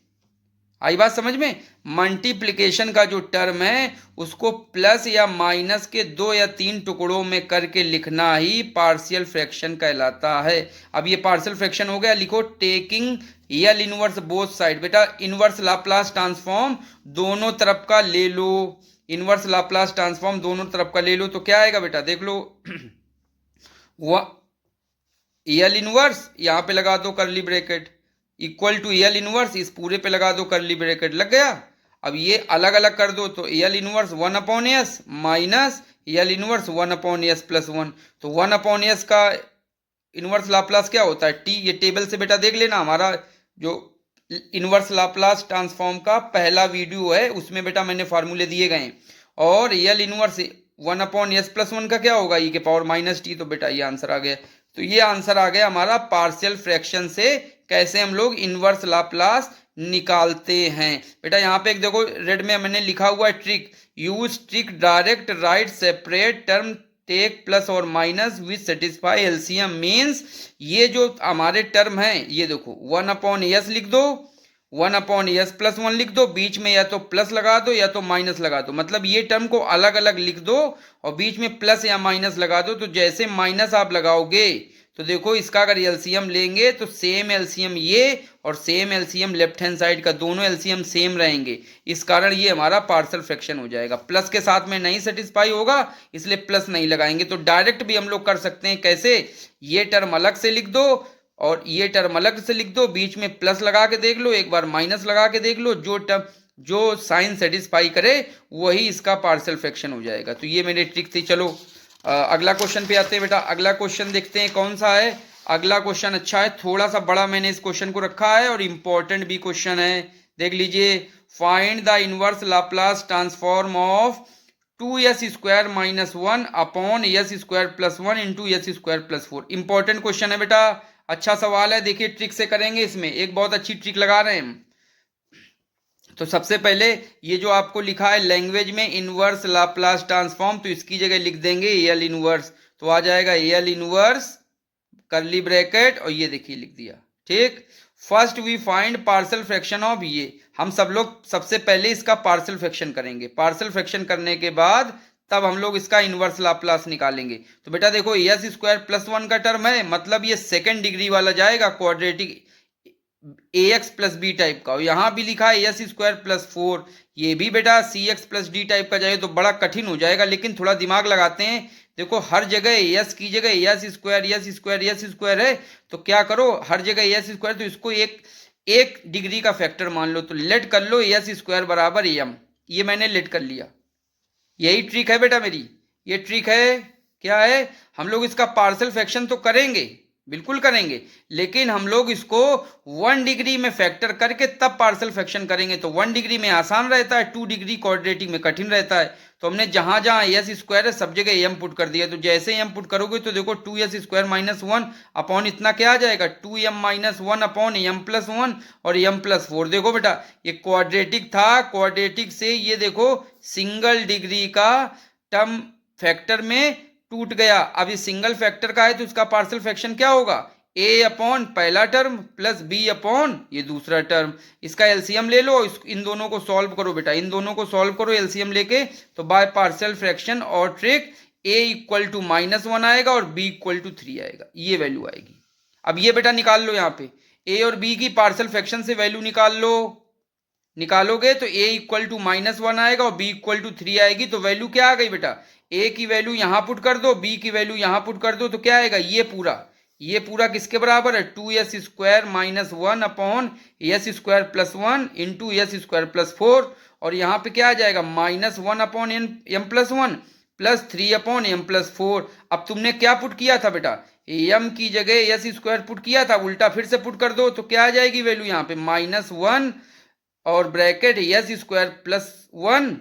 आई बात समझ में? मल्टीप्लिकेशन का जो टर्म है उसको प्लस या माइनस के 2 या 3 टुकड़ों में करके लिखना ही पार्शियल फ्रैक्शन कहलाता है। अब ये पार्शियल फ्रैक्शन हो गया, लिखो taking L inverse both side. बेटा इनवर्स लाप्लास ट्रांसफॉर्म दोनों तरफ का ले लो, इनवर्स लाप्लास ट्रांसफॉर्म दोनों तरफ का ले लो, तो क्या आएगा बेटा देख लो। एल इनवर्स यहाँ पे लगा दो curly bracket, equal to L inverse इस पूरे पे लगा दो करली ब्रैकेट, लग गया। अब ये अलग अलग कर दो, तो L inverse 1 upon S minus L inverse 1 upon S plus one. तो 1 अपॉन एस का इनवर्स लाप्लास क्या होता है, टी। ये टेबल से बेटा देख लेना, हमारा जो इनवर्स लाप्लास ट्रांसफॉर्म का पहला वीडियो है उसमें बेटा मैंने फार्मूले दिए गए। और L inverse 1 upon S plus one का क्या होगा, ई के पावर माइनस टी। तो बेटा ये आंसर आ गया। तो ये आंसर आ गया हमारा पार्शियल फ्रैक्शन से कैसे हम लोग इनवर्स लाप्लास निकालते हैं। बेटा यहाँ पे एक देखो रेड में मैंने लिखा हुआ है trick, use trick direct right separate term take plus और minus which satisfy LCM. Means ये जो हमारे टर्म है ये देखो 1 अपॉन एस लिख दो, 1 अपॉन एस प्लस वन लिख दो, बीच में या तो प्लस लगा दो या तो माइनस लगा दो। मतलब ये टर्म को अलग अलग लिख दो और बीच में प्लस या माइनस लगा दो। तो जैसे माइनस आप लगाओगे तो देखो इसका अगर एलसीएम लेंगे तो सेम एलसीएम ये और same LCM left hand side का, दोनों एलसीएम सेम रहेंगे। इस कारण ये हमारा पार्शियल फ्रैक्शन हो जाएगा। प्लस के साथ में नहीं सेटिस्फाई होगा इसलिए प्लस नहीं लगाएंगे। तो डायरेक्ट भी हम लोग कर सकते हैं, कैसे, ये टर्म अलग से लिख दो और ये टर्म अलग से लिख दो, बीच में प्लस लगा के देख लो, एक बार माइनस लगा के देख लो, जो टर्म जो साइन सेटिस्फाई करे वही इसका पार्शियल फ्रैक्शन हो जाएगा। तो ये मेरी ट्रिक थी। चलो अगला क्वेश्चन पे आते हैं बेटा। अगला क्वेश्चन देखते हैं कौन सा है। अगला क्वेश्चन अच्छा है, थोड़ा सा बड़ा मैंने इस क्वेश्चन को रखा है और इंपॉर्टेंट भी क्वेश्चन है। देख लीजिए, find the inverse Laplace transform of 2s square minus 1 upon S square plus 1 into S square plus 4। Important question है बेटा, अच्छा सवाल है। देखिए ट्रिक से करेंगे, इसमें एक बहुत अच्छी ट्रिक लगा रहे हैं हम। तो सबसे पहले ये जो आपको लिखा है लैंग्वेज में इनवर्स लाप्लास ट्रांसफॉर्म, तो इसकी जगह लिख देंगे एल इनवर्स, तो आ जाएगा एल इनवर्स करली ब्रैकेट और ये देखिए लिख दिया, ठीक। First we find partial fraction of ये, हम सब लोग सबसे पहले इसका पार्शियल फ्रैक्शन करेंगे। पार्शियल फ्रैक्शन करने के बाद तब हम लोग इसका इनवर्स लाप्लास निकालेंगे। तो बेटा देखो एस स्क्वायर प्लस वन का टर्म है, मतलब ये सेकेंड डिग्री वाला जाएगा, क्वाड्रेटिक ए एक्स प्लस बी टाइप का। यहाँ भी लिखा है एस स्क्वायर प्लस 4, ये भी बेटा सी एक्स प्लस डी टाइप का जाए तो बड़ा कठिन हो जाएगा, लेकिन थोड़ा दिमाग लगाते हैं। देखो हर जगह एस की जगह एस स्क्वायर है, तो क्या करो हर जगह एस स्क्वायर, तो इसको एक डिग्री का फैक्टर मान लो, तो लेट कर लो एस स्क्वायर बराबर एम। ये मैंने लेट कर लिया, यही ट्रिक है बेटा मेरी। ये ट्रिक है, क्या है, हम लोग इसका पार्शियल फ्रैक्शन तो करेंगे, बिल्कुल करेंगे, लेकिन हम लोग इसको 1 डिग्री में फैक्टर करके तब पार्शियल फ्रैक्शन करेंगे। तो 1 डिग्री में आसान रहता है, 2 डिग्री क्वाड्रेटिक में कठिन रहता है। तो हमने जहां जहां एस स्क्वायर है सब जगह एम पुट कर दिया। तो जैसे एम पुट करोगे तो देखो 2s स्क्वायर माइनस 1 अपॉन इतना क्या आ जाएगा, 2m minus 1 upon M plus 1 और एम प्लस 4। देखो बेटा ये क्वाड्रेटिक था, क्वाड्रेटिक से ये देखो सिंगल डिग्री का टर्म फैक्टर में टूट गया। अब ये सिंगल फैक्टर का है तो इसका पार्शियल फ्रैक्शन क्या होगा, a अपॉन पहला टर्म प्लस b अपॉन ये दूसरा टर्म। इसका एलसीएम ले लो, इन दोनों को सॉल्व करो बेटा, इन दोनों को सॉल्व करो एलसीएम लेके। तो बाय पार्शियल फ्रैक्शन और ट्रिक a इक्वल टू -1 आएगा और b इक्वल टू 3 आएगा, ये वैल्यू आएगी। अब ये बेटा निकाल लो, यहाँ पे a और b की पार्शियल फ्रैक्शन से वैल्यू निकाल लो। निकालोगे तो a इक्वल टू -1 आएगा और b इक्वल टू 3 आएगी। तो वैल्यू क्या आ गई बेटा, a की वैल्यू यहां पुट कर दो, b की वैल्यू यहां पुट कर दो, तो क्या आएगा, ये पूरा ये पूरा किसके बराबर है, 2s² minus 1 upon s² plus 1 into s²+4, और यहाँ पे क्या आ जाएगा, -1 upon m plus 1 plus 3 upon m plus 4। अब तुमने क्या पुट किया था बेटा, m की जगह s² पुट किया था, उल्टा फिर से पुट कर दो तो क्या आ जाएगी वैल्यू यहाँ पे, -1 और ब्रैकेट s²+1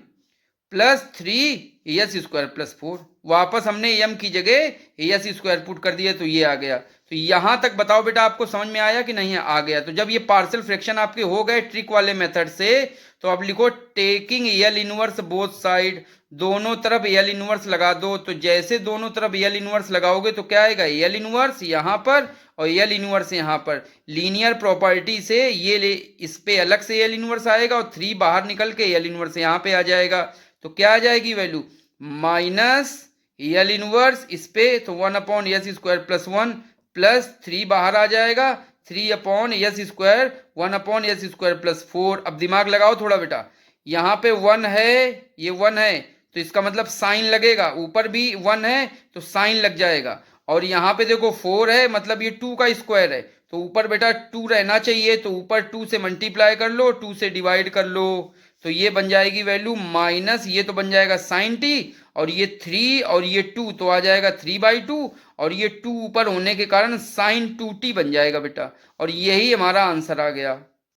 प्लस 3 s²+4। वापस हमने m की जगह s² पुट कर दिया तो ये आ गया। तो यहां तक बताओ बेटा आपको समझ में आया कि नहीं, आ गया। तो जब ये पार्शियल फ्रैक्शन आपके हो गए ट्रिक वाले मेथड से, तो आप लिखो taking L inverse both side, दोनों तरफ L इनवर्स लगा दो। तो जैसे दोनों तरफ L इनवर्स लगाओगे तो क्या आएगा, L इनवर्स यहाँ पर और L इनवर्स यहाँ पर। लीनियर प्रॉपर्टी से ये इस पे अलग से L इनवर्स आएगा और 3 बाहर निकल के L इनवर्स यहाँ पे आ जाएगा। तो क्या आ जाएगी वैल्यू, माइनस L इनवर्स इस पे, तो 1 अपॉन s²+1 प्लस 3 बाहर आ जाएगा, 3 अपॉन s², 1 अपॉन s²+4। अब दिमाग लगाओ थोड़ा बेटा, यहाँ पे 1 है, ये 1 है तो इसका मतलब साइन लगेगा, ऊपर भी 1 है तो साइन लग जाएगा, और यहाँ पे देखो 4 है मतलब ये 2 का स्क्वायर है, तो ऊपर बेटा 2 रहना चाहिए, तो ऊपर 2 से मल्टीप्लाई कर लो, 2 से डिवाइड कर लो, तो ये बन जाएगी वैल्यू माइनस, ये तो बन जाएगा sin t, और ये 3 और ये 2 तो आ जाएगा 3/2, और ये 2 ऊपर होने के कारण sin 2t बन जाएगा बेटा, और यही हमारा आंसर आ गया।